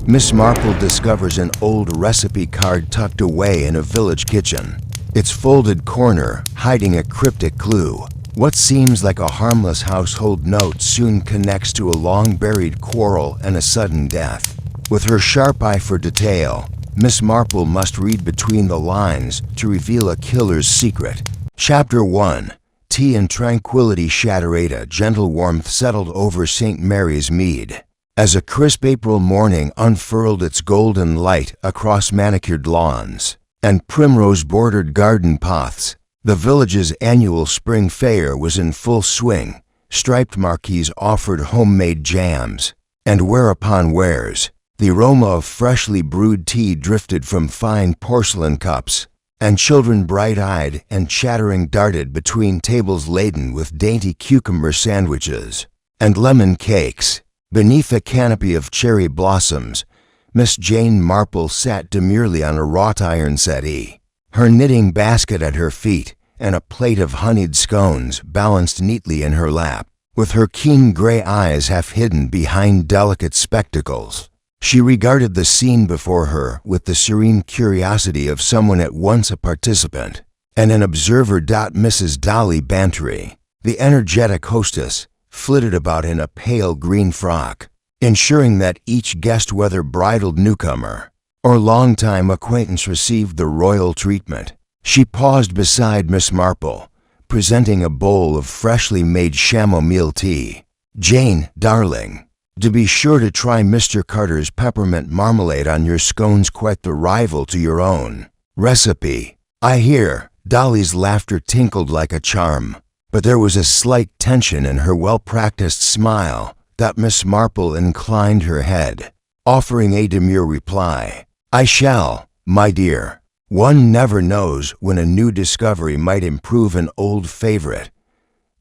Miss Marple discovers an old recipe card tucked away in a village kitchen. Its folded corner hiding a cryptic clue. What seems like a harmless household note soon connects to a long-buried quarrel and a sudden death. With her sharp eye for detail, Miss Marple must read between the lines to reveal a killer's secret. Chapter 1. Tea and tranquility shatterate. A gentle warmth settled over St. Mary's Mead as a crisp April morning unfurled its golden light across manicured lawns and primrose-bordered garden paths. The village's annual spring fair was in full swing. Striped marquees offered homemade jams and ware-upon wares. The aroma of freshly brewed tea drifted from fine porcelain cups, and children bright-eyed and chattering darted between tables laden with dainty cucumber sandwiches and lemon cakes. Beneath a canopy of cherry blossoms, Miss Jane Marple sat demurely on a wrought-iron settee, her knitting basket at her feet and a plate of honeyed scones balanced neatly in her lap. With her keen gray eyes half hidden behind delicate spectacles, she regarded the scene before her with the serene curiosity of someone at once a participant and an observer. Mrs. Dolly Bantry, the energetic hostess, flitted about in a pale green frock, ensuring that each guest, whether bridal newcomer or longtime acquaintance, received the royal treatment. She paused beside Miss Marple, presenting a bowl of freshly made chamomile tea. "Jane, darling, to be sure to try Mr. Carter's peppermint marmalade on your scones, quite the rival to your own recipe, I hear." Dolly's laughter tinkled like a charm, but there was a slight tension in her well-practiced smile. Miss Marple inclined her head, offering a demure reply. "I shall, my dear. One never knows when a new discovery might improve an old favorite."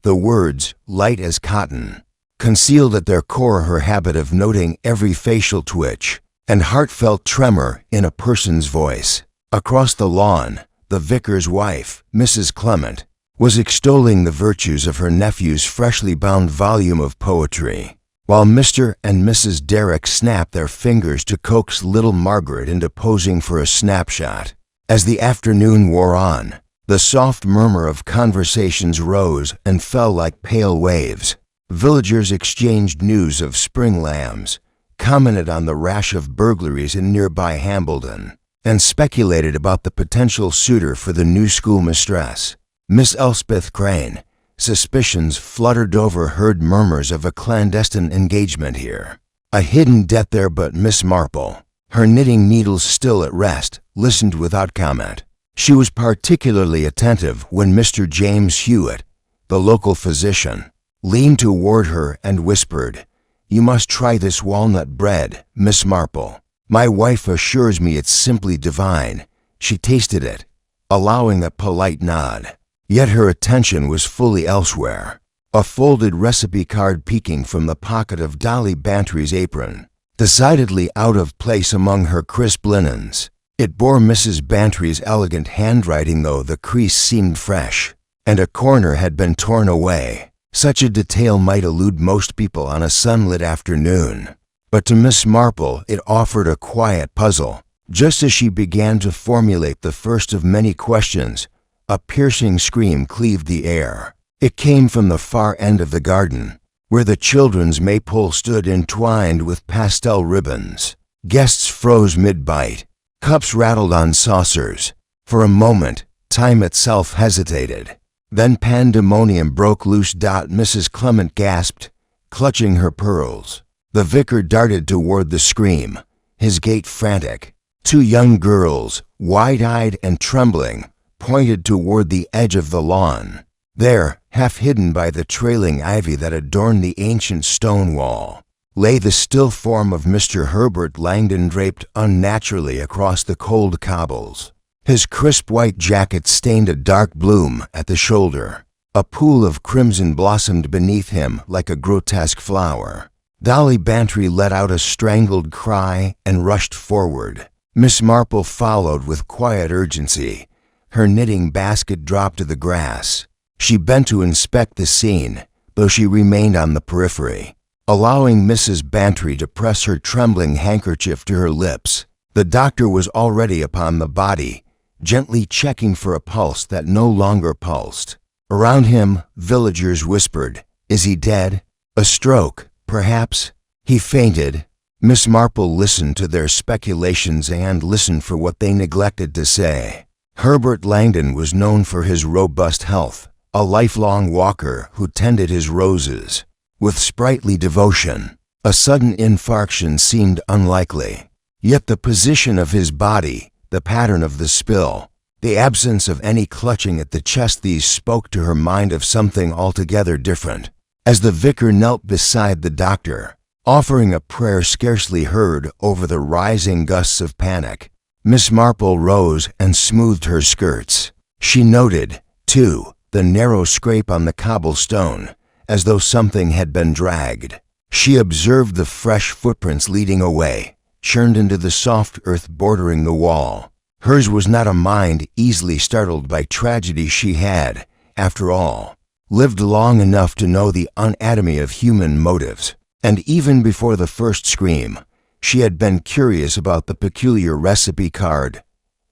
The words, light as cotton, concealed at their core her habit of noting every facial twitch and heartfelt tremor in a person's voice. Across the lawn, the vicar's wife, Mrs. Clement, was extolling the virtues of her nephew's freshly bound volume of poetry, while Mr. and Mrs. Derrick snapped their fingers to coax little Margaret into posing for a snapshot. As the afternoon wore on, the soft murmur of conversations rose and fell like pale waves. Villagers exchanged news of spring lambs, commented on the rash of burglaries in nearby Hambledon, and speculated about the potential suitor for the new schoolmistress, Miss Elspeth Crane. Suspicions fluttered over heard murmurs of a clandestine engagement here, a hidden debt there. But Miss Marple, her knitting needles still at rest, listened without comment. She was particularly attentive when Mr. James Hewitt, the local physician, leaned toward her and whispered, "You must try this walnut bread, Miss Marple. My wife assures me it's simply divine." She tasted it, allowing a polite nod. Yet her attention was fully elsewhere, a folded recipe card peeking from the pocket of Dolly Bantry's apron, decidedly out of place among her crisp linens. It bore Mrs. Bantry's elegant handwriting, though the crease seemed fresh, and a corner had been torn away. Such a detail might elude most people on a sunlit afternoon, but to Miss Marple it offered a quiet puzzle. Just as she began to formulate the first of many questions, a piercing scream cleaved the air. It came from the far end of the garden, where the children's maypole stood entwined with pastel ribbons. Guests froze mid-bite. Cups rattled on saucers. For a moment, time itself hesitated. Then pandemonium broke loose. Mrs. Clement gasped, clutching her pearls. The vicar darted toward the scream, his gait frantic. Two young girls, wide-eyed and trembling, pointed toward the edge of the lawn. There, half hidden by the trailing ivy that adorned the ancient stone wall, lay the still form of Mr. Herbert Langdon, draped unnaturally across the cold cobbles. His crisp white jacket stained a dark bloom at the shoulder. A pool of crimson blossomed beneath him like a grotesque flower. Dolly Bantry let out a strangled cry and rushed forward. Miss Marple followed with quiet urgency. Her knitting basket dropped to the grass. She bent to inspect the scene, though she remained on the periphery. allowing Mrs. Bantry to press her trembling handkerchief to her lips. The doctor was already upon the body, gently checking for a pulse that no longer pulsed. Around him, villagers whispered, "Is he dead? A stroke, perhaps? He fainted." Miss Marple listened to their speculations and listened for what they neglected to say. Herbert Langdon was known for his robust health, a lifelong walker who tended his roses with sprightly devotion. A sudden infarction seemed unlikely. Yet the position of his body, the pattern of the spill, the absence of any clutching at the chest, these spoke to her mind of something altogether different. As the vicar knelt beside the doctor, offering a prayer scarcely heard over the rising gusts of panic, Miss Marple rose and smoothed her skirts. She noted, too, the narrow scrape on the cobblestone, as though something had been dragged. She observed the fresh footprints leading away, churned into the soft earth bordering the wall. Hers was not a mind easily startled by tragedy. She had, after all, lived long enough to know the anatomy of human motives, and even before the first scream, she had been curious about the peculiar recipe card.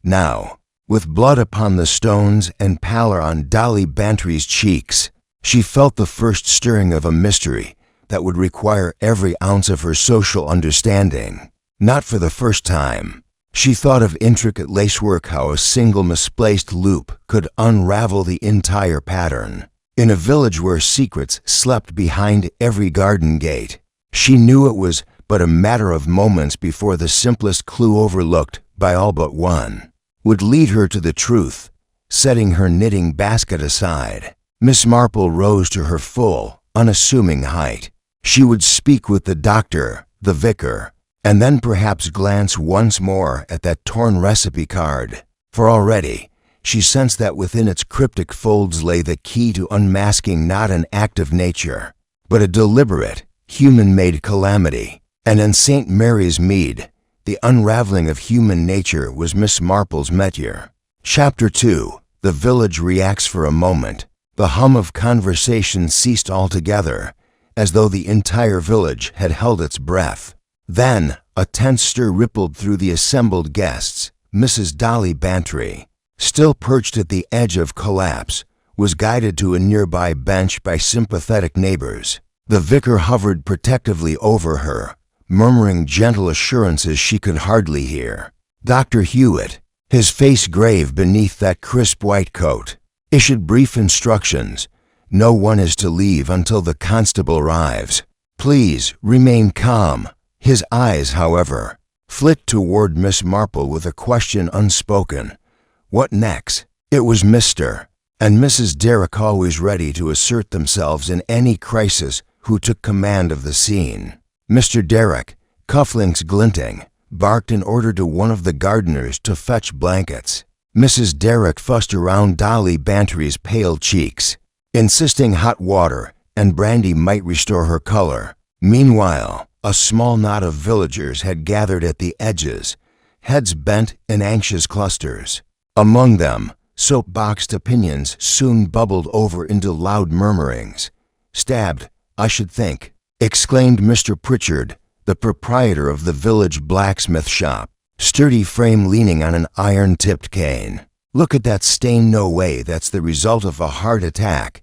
Now, with blood upon the stones and pallor on Dolly Bantry's cheeks, she felt the first stirring of a mystery that would require every ounce of her social understanding. Not for the first time, she thought of intricate lacework, how a single misplaced loop could unravel the entire pattern. In a village where secrets slept behind every garden gate, she knew it was but a matter of moments before the simplest clue, overlooked by all but one, would lead her to the truth. Setting her knitting basket aside, Miss Marple rose to her full, unassuming height. She would speak with the doctor, the vicar, and then perhaps glance once more at that torn recipe card, for already she sensed that within its cryptic folds lay the key to unmasking not an act of nature, but a deliberate, human-made calamity. And in St. Mary's Mead, the unraveling of human nature was Miss Marple's métier. Chapter 2. The village reacts. For a moment, the hum of conversation ceased altogether, as though the entire village had held its breath. Then, a tense stir rippled through the assembled guests. Mrs. Dolly Bantry, still perched at the edge of collapse, was guided to a nearby bench by sympathetic neighbors. The vicar hovered protectively over her, murmuring gentle assurances she could hardly hear. Dr. Hewitt, his face grave beneath that crisp white coat, issued brief instructions. No one is to leave until the constable arrives. Please remain calm. His eyes, however, flit toward Miss Marple with a question unspoken. What next? It was Mr. and Mrs. Derrick, always ready to assert themselves in any crisis, who took command of the scene. Mr. Derrick, cufflinks glinting, barked an order to one of the gardeners to fetch blankets. Mrs. Derrick fussed around Dolly Bantry's pale cheeks, insisting hot water and brandy might restore her color. Meanwhile, a small knot of villagers had gathered at the edges, heads bent in anxious clusters. Among them, soap-boxed opinions soon bubbled over into loud murmurings. "Stabbed, I should think," exclaimed Mr. Pritchard, the proprietor of the village blacksmith shop, sturdy frame leaning on an iron-tipped cane. "Look at that stain. No way that's the result of a heart attack.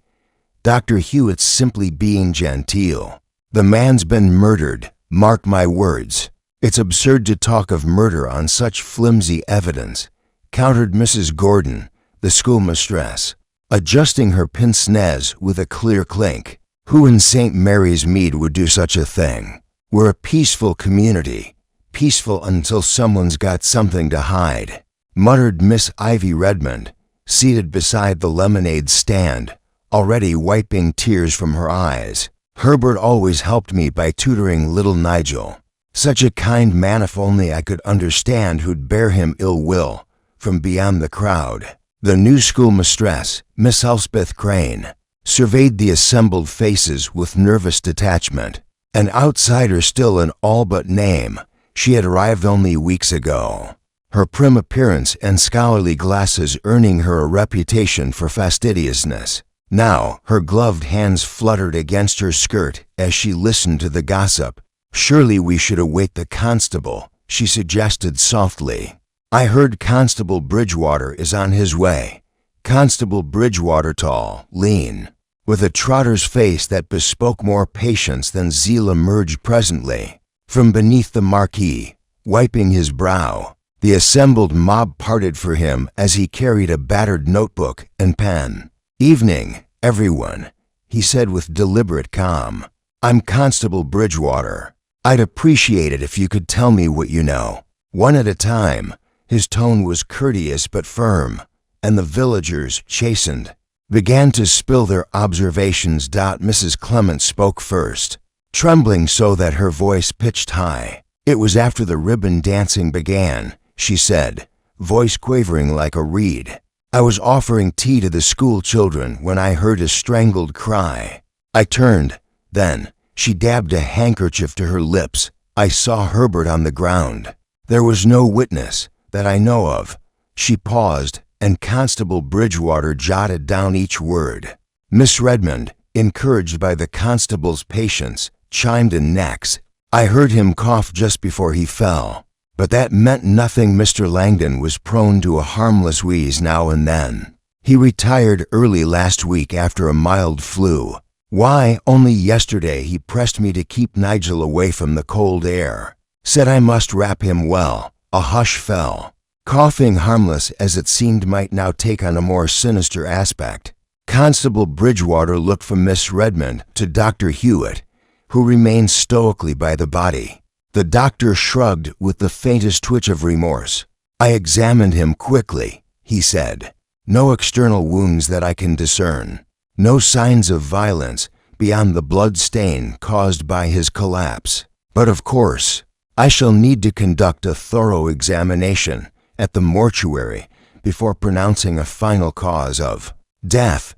Dr. Hewitt's simply being genteel. The man's been murdered, mark my words." "It's absurd to talk of murder on such flimsy evidence," countered Mrs. Gordon, the schoolmistress, adjusting her pince-nez with a clear clink. "Who in St. Mary's Mead would do such a thing? We're a peaceful community, peaceful until someone's got something to hide," muttered Miss Ivy Redmond, seated beside the lemonade stand, already wiping tears from her eyes. "Herbert always helped me by tutoring little Nigel. Such a kind man, if only I could understand who'd bear him ill will from beyond the crowd." The new schoolmistress, Miss Elspeth Crane, surveyed the assembled faces with nervous detachment. An outsider still in all but name, she had arrived only weeks ago, her prim appearance and scholarly glasses earning her a reputation for fastidiousness. Now, her gloved hands fluttered against her skirt as she listened to the gossip. "Surely we should await the constable," she suggested softly. "I heard Constable Bridgewater is on his way." Constable Bridgewater, tall, lean, with a trotter's face that bespoke more patience than zeal, emerged presently from beneath the marquee, wiping his brow. The assembled mob parted for him as he carried a battered notebook and pen. "Evening, everyone," he said with deliberate calm. "I'm Constable Bridgewater. I'd appreciate it if you could tell me what you know, one at a time." His tone was courteous but firm, and the villagers, chastened, began to spill their observations. Mrs. Clement spoke first, trembling so that her voice pitched high. "It was after the ribbon dancing began," she said, voice quavering like a reed. "I was offering tea to the school children when I heard a strangled cry. I turned. Then," she dabbed a handkerchief to her lips, "I saw Herbert on the ground. There was no witness that I know of." She paused, and Constable Bridgewater jotted down each word. Miss Redmond, encouraged by the constable's patience, chimed in next. "I heard him cough just before he fell, but that meant nothing. Mr. Langdon was prone to a harmless wheeze now and then. He retired early last week after a mild flu. Why, only yesterday he pressed me to keep Nigel away from the cold air. Said I must wrap him well." A hush fell. Coughing, harmless as it seemed, might now take on a more sinister aspect. Constable Bridgewater looked from Miss Redmond to Dr. Hewitt, who remained stoically by the body. The doctor shrugged with the faintest twitch of remorse. "I examined him quickly," he said. "No external wounds that I can discern. No signs of violence beyond the blood stain caused by his collapse. But of course, I shall need to conduct a thorough examination at the mortuary before pronouncing a final cause of death."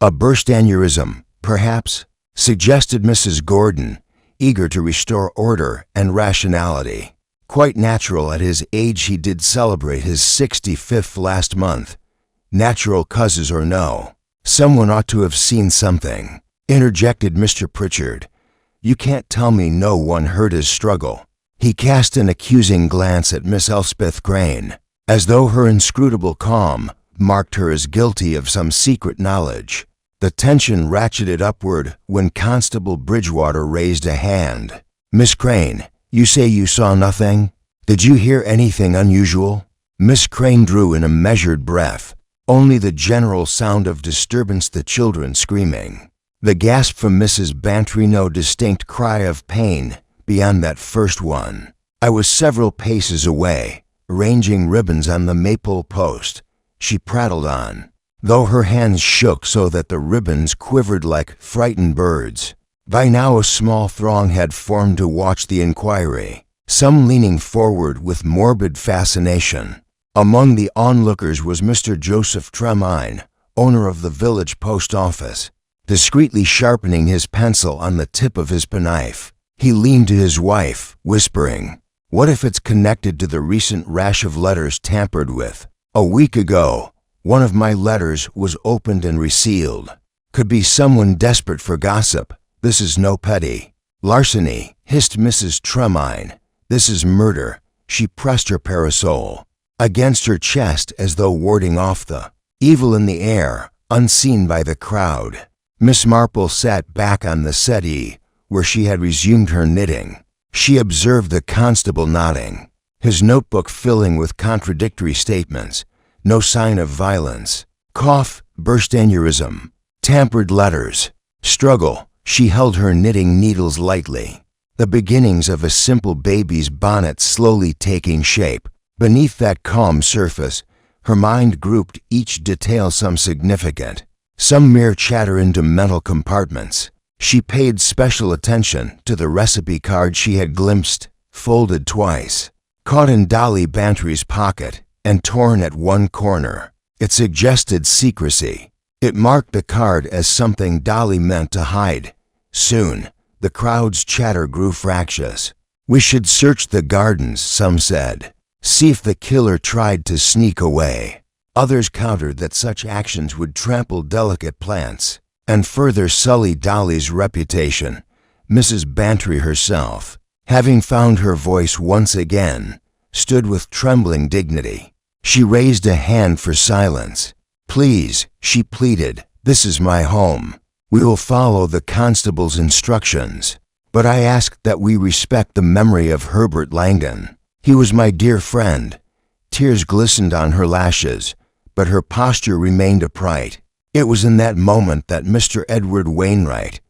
"A burst aneurysm, perhaps?" suggested Mrs. Gordon, eager to restore order and rationality. "Quite natural at his age. He did celebrate his 65th last month. Natural causes or no, someone ought to have seen something," interjected Mr. Pritchard. "You can't tell me no one heard his struggle." He cast an accusing glance at Miss Elspeth Crane, as though her inscrutable calm marked her as guilty of some secret knowledge. The tension ratcheted upward when Constable Bridgewater raised a hand. "Miss Crane, you say you saw nothing? Did you hear anything unusual?" Miss Crane drew in a measured breath. "Only the general sound of disturbance, the children screaming." The gasp from Mrs. Bantry, no distinct cry of pain beyond that first one. "I was several paces away, arranging ribbons on the maple post," she prattled on, though her hands shook so that the ribbons quivered like frightened birds. By now a small throng had formed to watch the inquiry, some leaning forward with morbid fascination. Among the onlookers was Mr. Joseph Tremaine, owner of the village post office. Discreetly sharpening his pencil on the tip of his penknife, he leaned to his wife, whispering, "What if it's connected to the recent rash of letters tampered with? A week ago, one of my letters was opened and resealed. Could be someone desperate for gossip. This is no petty larceny," hissed Mrs. Tremaine. "This is murder." She pressed her parasol against her chest as though warding off the evil in the air, unseen by the crowd. Miss Marple sat back on the settee where she had resumed her knitting. She observed the constable nodding, his notebook filling with contradictory statements. No sign of violence. Cough, burst aneurysm, tampered letters, struggle. She held her knitting needles lightly, the beginnings of a simple baby's bonnet slowly taking shape. Beneath that calm surface, her mind grouped each detail, some significant, some mere chatter, into mental compartments. She paid special attention to the recipe card she had glimpsed, folded twice, caught in Dolly Bantry's pocket, and torn at one corner. It suggested secrecy. It marked the card as something Dolly meant to hide. Soon, the crowd's chatter grew fractious. "We should search the gardens," some said. "See if the killer tried to sneak away." Others countered that such actions would trample delicate plants and further sully Dolly's reputation. Mrs. Bantry herself, having found her voice once again, stood with trembling dignity. She raised a hand for silence. "Please," she pleaded, "this is my home. We will follow the constable's instructions. But I ask that we respect the memory of Herbert Langdon. He was my dear friend." Tears glistened on her lashes, but her posture remained upright. It was in that moment that Mr. Edward Wainwright,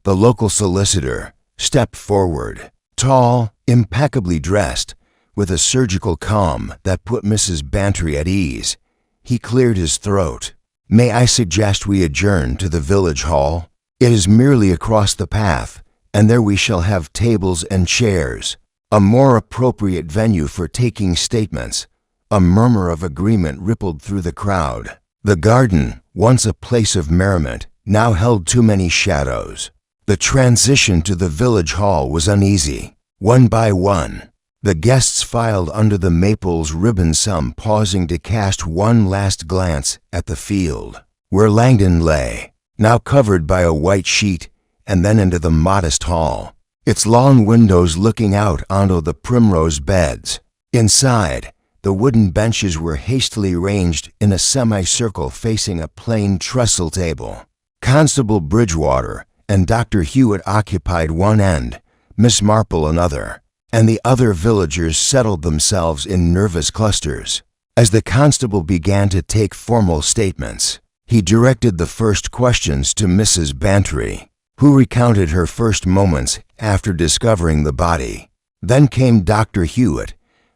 the local solicitor, stepped forward. Tall, impeccably dressed, with a surgical calm that put Mrs. Bantry at ease, he cleared his throat. "May I suggest we adjourn to the village hall? It is merely across the path, and there we shall have tables and chairs, a more appropriate venue for taking statements." A murmur of agreement rippled through the crowd. The garden, once a place of merriment, now held too many shadows. The transition to the village hall was uneasy. One by one, the guests filed under the maples, ribbon, some pausing to cast one last glance at the field where Langdon lay, now covered by a white sheet, and then into the modest hall, its long windows looking out onto the primrose beds. Inside, the wooden benches were hastily ranged in a semicircle facing a plain trestle table. Constable Bridgewater and Dr. Hewitt occupied one end, Miss Marple another, and the other villagers settled themselves in nervous clusters. As the constable began to take formal statements, he directed the first questions to Mrs. Bantry, who recounted her first moments after discovering the body. Then came Dr. Hewitt,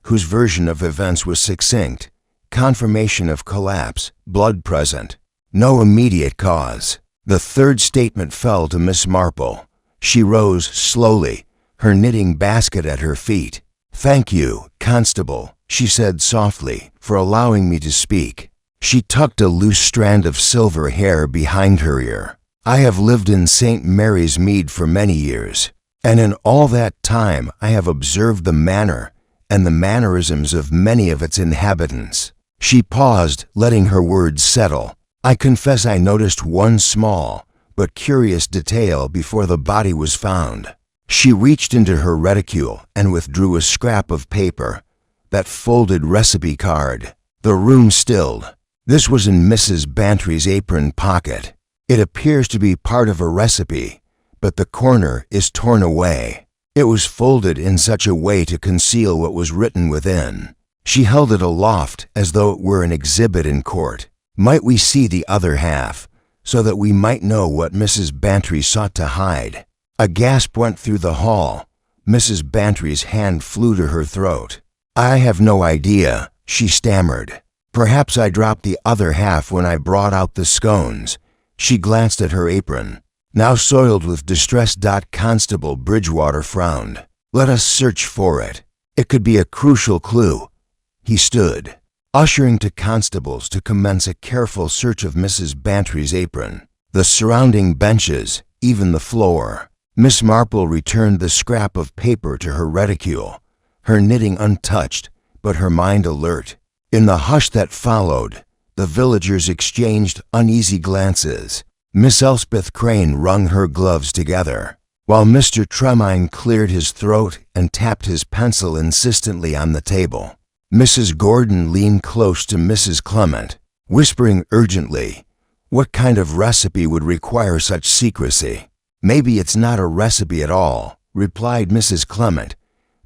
whose version of events was succinct. Confirmation of collapse, blood present, no immediate cause. The third statement fell to Miss Marple. She rose slowly, her knitting basket at her feet. "Thank you, Constable," she said softly, "for allowing me to speak." She tucked a loose strand of silver hair behind her ear. "I have lived in St. Mary's Mead for many years, and in all that time I have observed the manner and the mannerisms of many of its inhabitants." She paused, letting her words settle. "I confess I noticed one small but curious detail before the body was found." She reached into her reticule and withdrew a scrap of paper, that folded recipe card. The room stilled. This was in Mrs. Bantry's apron pocket. "It appears to be part of a recipe, but the corner is torn away. It was folded in such a way to conceal what was written within." She held it aloft as though it were an exhibit in court. "Might we see the other half, so that we might know what Mrs. Bantry sought to hide?" A gasp went through the hall. Mrs. Bantry's hand flew to her throat. "I have no idea," she stammered. "Perhaps I dropped the other half when I brought out the scones." She glanced at her apron, now soiled with distress. Constable Bridgewater frowned. "Let us search for it. It could be a crucial clue." He stood, ushering to constables to commence a careful search of Mrs. Bantry's apron, the surrounding benches, even the floor. Miss Marple returned the scrap of paper to her reticule, her knitting untouched, but her mind alert. In the hush that followed, the villagers exchanged uneasy glances. Miss Elspeth Crane wrung her gloves together, while Mr. Tremine cleared his throat and tapped his pencil insistently on the table. Mrs. Gordon leaned close to Mrs. Clement, whispering urgently, "What kind of recipe would require such secrecy?" "Maybe it's not a recipe at all," replied Mrs. Clement.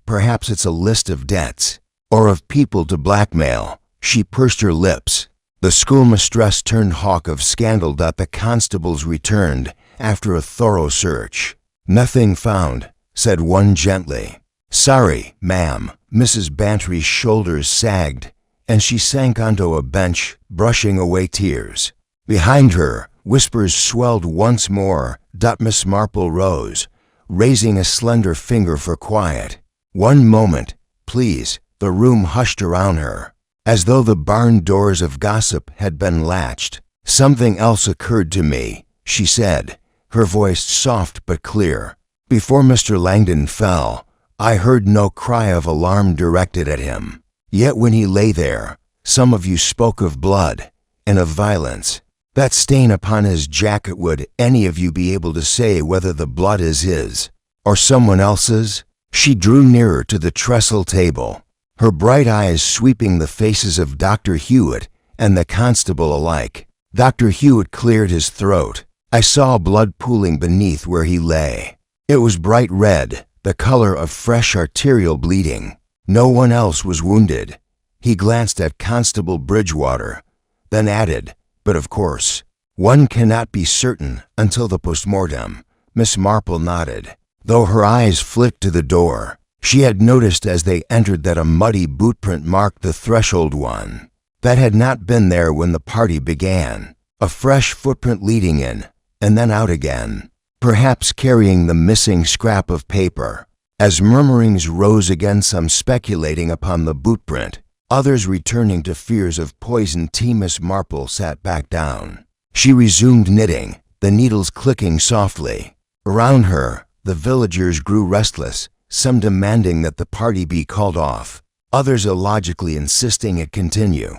"Perhaps it's a list of debts, or of people to blackmail." She pursed her lips. The schoolmistress turned hawk of scandal. The constables returned after a thorough search. "Nothing found," said one gently. "Sorry, ma'am." Mrs. Bantry's shoulders sagged, and she sank onto a bench, brushing away tears. Behind her, whispers swelled once more. Miss Marple rose, raising a slender finger for quiet. "One moment, please." The room hushed around her, as though the barn doors of gossip had been latched. "Something else occurred to me," she said, her voice soft but clear. "Before Mr. Langdon fell, I heard no cry of alarm directed at him. Yet when he lay there, Some of you spoke of blood and of violence. That stain upon his jacket, would any of you be able to say whether the blood is his or someone else's?" She drew nearer to the trestle table, her bright eyes sweeping the faces of Dr. Hewitt and the constable alike. Dr. Hewitt cleared his throat. "I saw blood pooling beneath where he lay. It was bright red, the color of fresh arterial bleeding. No one else was wounded." He glanced at Constable Bridgewater, then added, "But of course, one cannot be certain until the postmortem." Miss Marple nodded, though her eyes flicked to the door. She had noticed as they entered that a muddy bootprint marked the threshold, one that had not been there when the party began. A fresh footprint leading in and then out again, perhaps carrying the missing scrap of paper. As murmurings rose again, some speculating upon the bootprint, others returning to fears of poisoned tea, Miss Marple sat back down. She resumed knitting, the needles clicking softly. Around her, the villagers grew restless, some demanding that the party be called off, others illogically insisting it continue.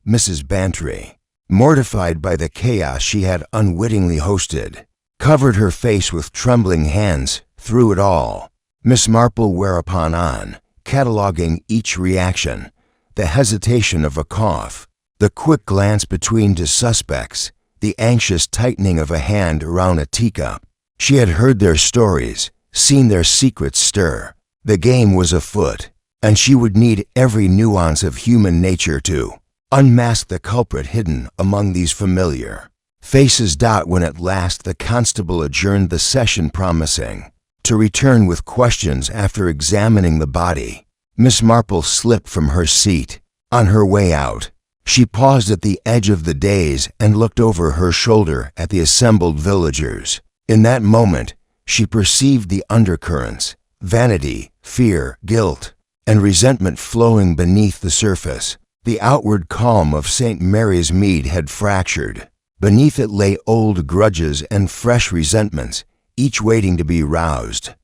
Mrs. Bantry, mortified by the chaos she had unwittingly hosted, covered her face with trembling hands through it all. Miss Marple whereupon on, cataloging each reaction, the hesitation of a cough, the quick glance between two suspects, the anxious tightening of a hand around a teacup. She had heard their stories, seen their secrets stir. The game was afoot, and she would need every nuance of human nature to unmask the culprit hidden among these familiar faces. When at last the constable adjourned the session, promising to return with questions after examining the body, Miss Marple slipped from her seat. On her way out, she paused at the edge of the dais and looked over her shoulder at the assembled villagers. In that moment, she perceived the undercurrents, vanity, fear, guilt, and resentment flowing beneath the surface. The outward calm of St. Mary's Mead had fractured. Beneath it lay old grudges and fresh resentments, each waiting to be roused.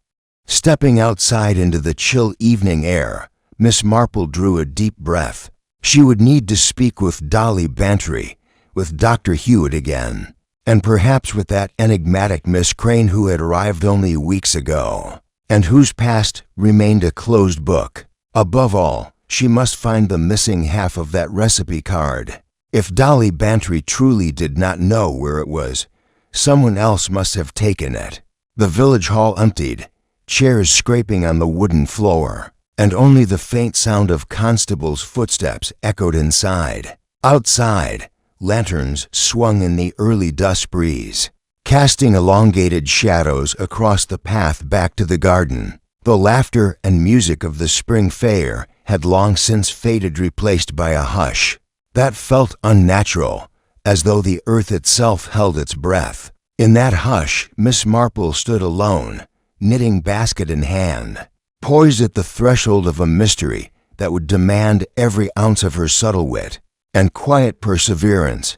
Stepping outside into the chill evening air, Miss Marple drew a deep breath. She would need to speak with Dolly Bantry, with Dr. Hewitt again, and perhaps with that enigmatic Miss Crane who had arrived only weeks ago, and whose past remained a closed book. Above all, she must find the missing half of that recipe card. If Dolly Bantry truly did not know where it was, someone else must have taken it. The village hall emptied, chairs scraping on the wooden floor, and only the faint sound of constables' footsteps echoed inside. Outside, lanterns swung in the early dusk breeze, casting elongated shadows across the path back to the garden. The laughter and music of the spring fair had long since faded, replaced by a hush that felt unnatural, as though the earth itself held its breath. In that hush, Miss Marple stood alone, knitting basket in hand, poised at the threshold of a mystery that would demand every ounce of her subtle wit and quiet perseverance.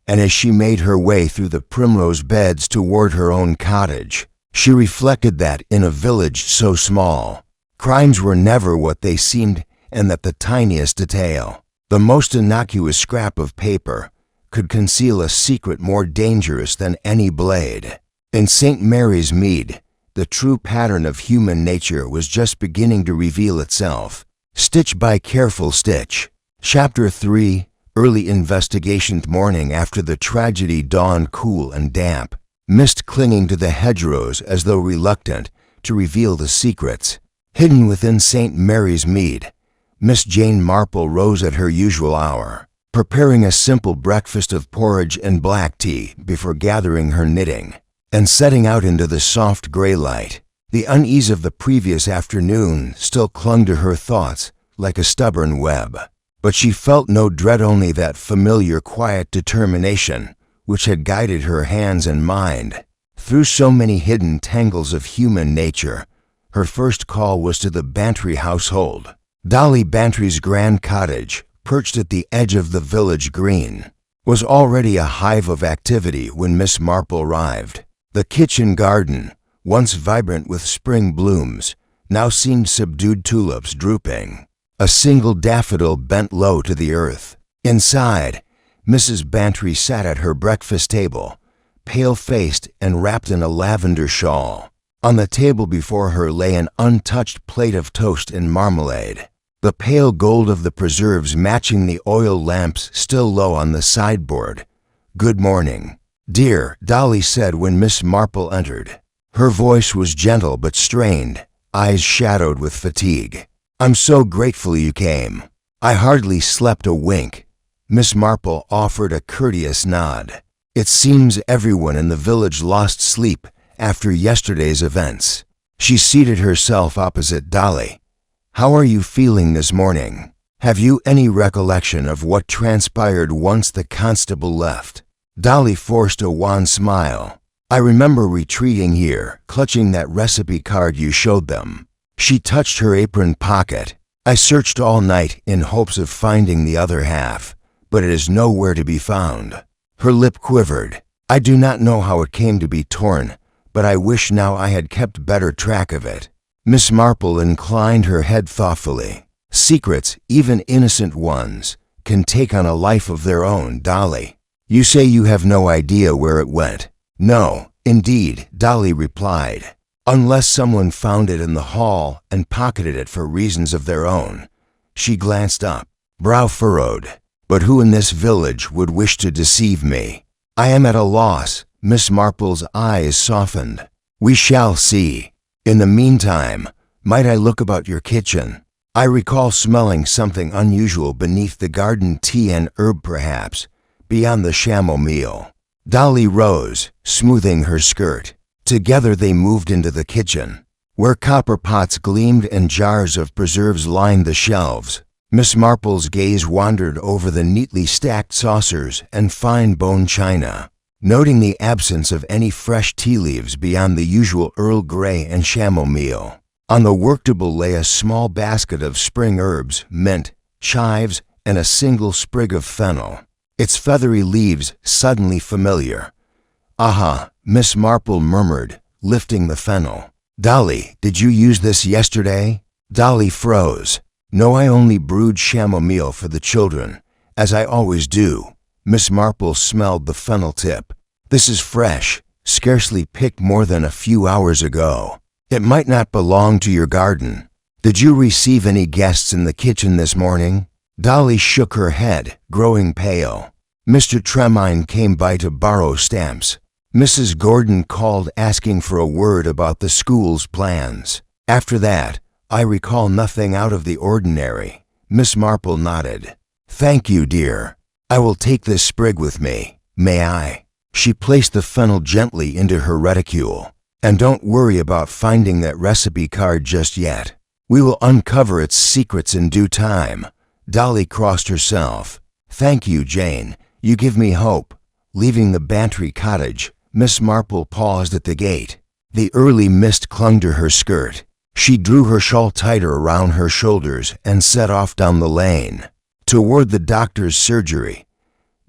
And as she made her way through the primrose beds toward her own cottage, she reflected that in a village so small, crimes were never what they seemed, and that the tiniest detail, the most innocuous scrap of paper, could conceal a secret more dangerous than any blade. In St. Mary's Mead, the true pattern of human nature was just beginning to reveal itself, stitch by careful stitch. Chapter 3. Early investigation. Morning after the tragedy dawned cool and damp, mist clinging to the hedgerows as though reluctant to reveal the secrets hidden within St. Mary's Mead. Miss Jane Marple rose at her usual hour, preparing a simple breakfast of porridge and black tea before gathering her knitting and setting out into the soft gray light. The unease of the previous afternoon still clung to her thoughts like a stubborn web, but she felt no dread, only that familiar quiet determination which had guided her hands and mind through so many hidden tangles of human nature. Her first call was to the Bantry household. Dolly Bantry's grand cottage, perched at the edge of the village green, was already a hive of activity when Miss Marple arrived. The kitchen garden, once vibrant with spring blooms, now seemed subdued tulips drooping. A single daffodil bent low to the earth, Inside, Mrs. Bantry sat at her breakfast table, pale-faced and wrapped in a lavender shawl. On the table before her lay an untouched plate of toast and marmalade, the pale gold of the preserves matching the oil lamps still low on the sideboard. "Good morning, dear," Dolly said when Miss Marple entered. Her voice was gentle but strained, eyes shadowed with fatigue. "I'm so grateful you came. I hardly slept a wink." Miss Marple offered a courteous nod. "It seems everyone in the village lost sleep after yesterday's events." She seated herself opposite Dolly. "How are you feeling this morning? Have you any recollection of what transpired once the constable left?" Dolly forced a wan smile. "I remember retreating here, clutching that recipe card you showed them." She touched her apron pocket. "I searched all night in hopes of finding the other half, but it is nowhere to be found." Her lip quivered. "I do not know how it came to be torn, but I wish now I had kept better track of it." Miss Marple inclined her head thoughtfully. "Secrets, even innocent ones, can take on a life of their own, Dolly. You say you have no idea where it went?" "No, indeed," Dolly replied, "unless someone found it in the hall and pocketed it for reasons of their own." She glanced up, brow furrowed. "But who in this village would wish to deceive me?" "I am at a loss." Miss Marple's eyes softened. "We shall see. In the meantime, might I look about your kitchen? I recall smelling something unusual beneath the garden tea and herb perhaps, beyond the chamomile." Dolly rose, smoothing her skirt. Together they moved into the kitchen, where copper pots gleamed and jars of preserves lined the shelves. Miss Marple's gaze wandered over the neatly stacked saucers and fine bone china, noting the absence of any fresh tea leaves beyond the usual Earl Grey and chamomile. On the work table lay a small basket of spring herbs, mint, chives, and a single sprig of fennel, its feathery leaves suddenly familiar. "Aha," Miss Marple murmured, lifting the fennel. "Dolly, did you use this yesterday?" Dolly froze. "No, I only brewed chamomile for the children, as I always do." Miss Marple smelled the fennel tip. "This is fresh, scarcely picked more than a few hours ago. It might not belong to your garden. Did you receive any guests in the kitchen this morning?" Dolly shook her head, growing pale. "Mr. Tremine came by to borrow stamps. Mrs. Gordon called asking for a word about the school's plans. After that, I recall nothing out of the ordinary." Miss Marple nodded. "Thank you, dear. I will take this sprig with me. May I?" She placed the fennel gently into her reticule. "And don't worry about finding that recipe card just yet. We will uncover its secrets in due time." Dolly crossed herself. "Thank you, Jane. You give me hope." Leaving the Bantry cottage, Miss Marple paused at the gate. The early mist clung to her skirt. She drew her shawl tighter around her shoulders and set off down the lane, toward the doctor's surgery.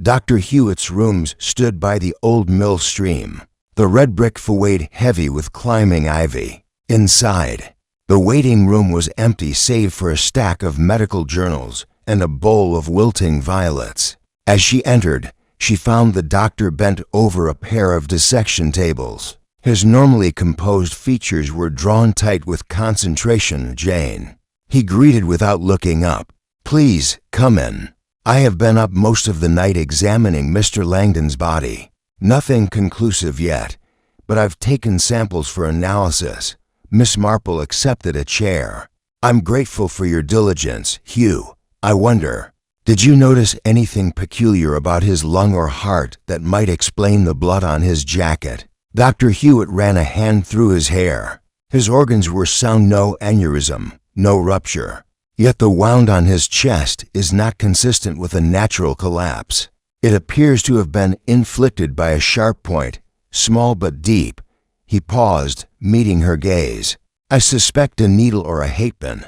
Dr. Hewitt's rooms stood by the old mill stream, the red brick weighed heavy with climbing ivy. Inside, the waiting room was empty save for a stack of medical journals and a bowl of wilting violets. As she entered, she found the doctor bent over a pair of dissection tables. His normally composed features were drawn tight with concentration. "Jane." He greeted without looking up. "Please, come in. I have been up most of the night examining Mr. Langdon's body. Nothing conclusive yet, but I've taken samples for analysis." Miss Marple accepted a chair. "I'm grateful for your diligence, Hugh. I wonder, did you notice anything peculiar about his lung or heart that might explain the blood on his jacket?" Dr. Hewitt ran a hand through his hair. "His organs were sound, no aneurysm, no rupture. Yet the wound on his chest is not consistent with a natural collapse. It appears to have been inflicted by a sharp point, small but deep." He paused, meeting her gaze. "I suspect a needle or a hatpin,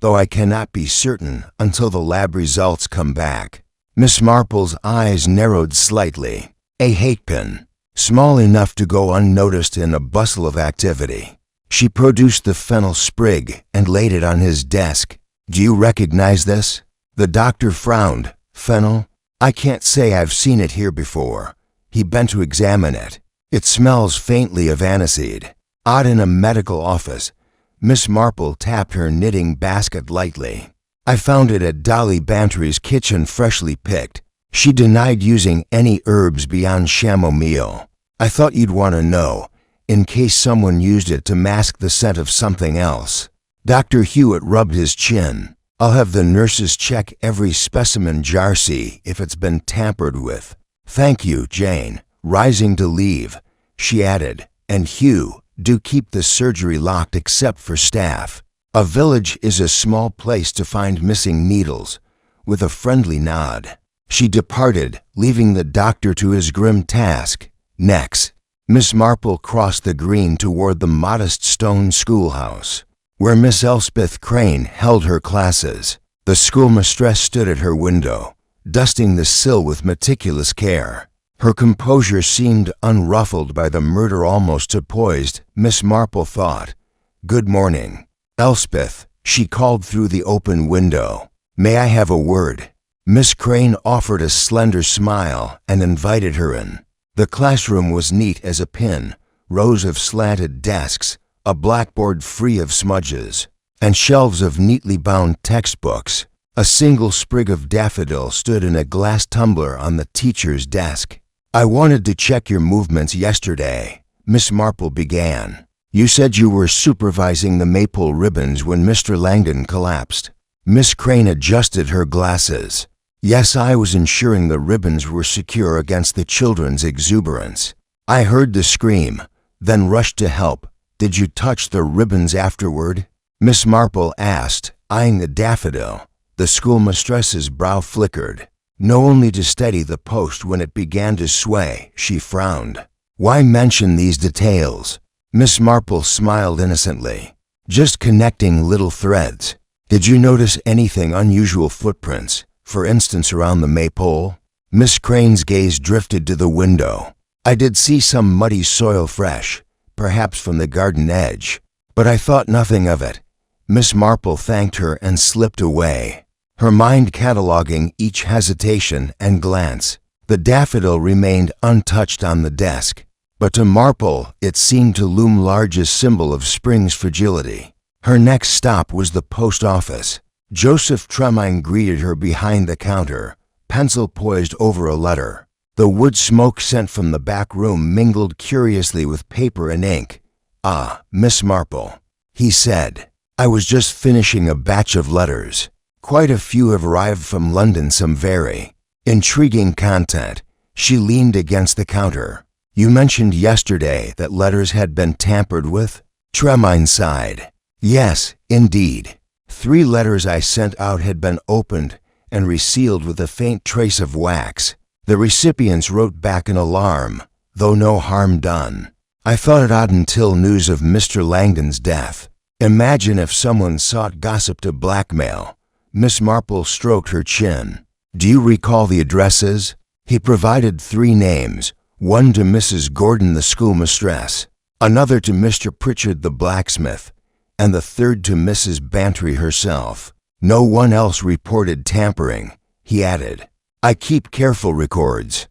though I cannot be certain until the lab results come back." Miss Marple's eyes narrowed slightly. "A hatpin, small enough to go unnoticed in a bustle of activity." She produced the fennel sprig and laid it on his desk. "Do you recognize this?" The doctor frowned. "Fennel? I can't say I've seen it here before. He bent to examine it. It smells faintly of aniseed. Odd in a medical office. Miss Marple tapped her knitting basket lightly. I found it at Dolly Bantry's kitchen, freshly picked. She denied using any herbs beyond chamomile. I thought you'd want to know, in case someone used it to mask the scent of something else. Dr. Hewitt rubbed his chin. I'll have the nurses check every specimen jar, see if it's been tampered with. Thank you, Jane. Rising to leave, she added, and Hugh, do keep the surgery locked except for staff. A village is a small place to find missing needles. With a friendly nod, she departed, leaving the doctor to his grim task. Next, Miss Marple crossed the green toward the modest stone schoolhouse, where Miss Elspeth Crane held her classes. The schoolmistress stood at her window, dusting the sill with meticulous care. Her composure seemed unruffled by the murder. Almost poised, Miss Marple thought. "Good morning, Elspeth," she called through the open window. "May I have a word?" Miss Crane offered a slender smile and invited her in. The classroom was neat as a pin, rows of slanted desks, a blackboard free of smudges, and shelves of neatly bound textbooks. A single sprig of daffodil stood in a glass tumbler on the teacher's desk. "I wanted to check your movements yesterday," Miss Marple began. "You said you were supervising the maple ribbons when Mr. Langdon collapsed." Miss Crane adjusted her glasses. "Yes, I was ensuring the ribbons were secure against the children's exuberance. I heard the scream, then rushed to help. Did you touch the ribbons afterward?" Miss Marple asked, eyeing the daffodil. The schoolmistress's brow flickered. "No, only to steady the post when it began to sway," she frowned. "Why mention these details?" Miss Marple smiled innocently. "Just connecting little threads. Did you notice anything unusual, footprints, for instance around the maypole?" Miss Crane's gaze drifted to the window. "I did see some muddy soil, fresh, perhaps from the garden edge, but I thought nothing of it." Miss Marple thanked her and slipped away, her mind cataloging each hesitation and glance. The daffodil remained untouched on the desk, but to Marple it seemed to loom large, as symbol of spring's fragility. Her next stop was the post office. Joseph Tremaine greeted her behind the counter, pencil poised over a letter. The wood smoke sent from the back room mingled curiously with paper and ink. "Ah, Miss Marple," he said. "I was just finishing a batch of letters. Quite a few have arrived from London, some very intriguing content." She leaned against the counter. "You mentioned yesterday that letters had been tampered with?" Tremaine sighed. "Yes, indeed. 3 letters I sent out had been opened and resealed with a faint trace of wax. The recipients wrote back in alarm, though no harm done. I thought it odd until news of Mr. Langdon's death. Imagine if someone sought gossip to blackmail." Miss Marple stroked her chin. "Do you recall the addresses?" He provided 3 names, one to Mrs. Gordon, the schoolmistress, another to Mr. Pritchard, the blacksmith, and the third to Mrs. Bantry herself. "No one else reported tampering," he added. "I keep careful records.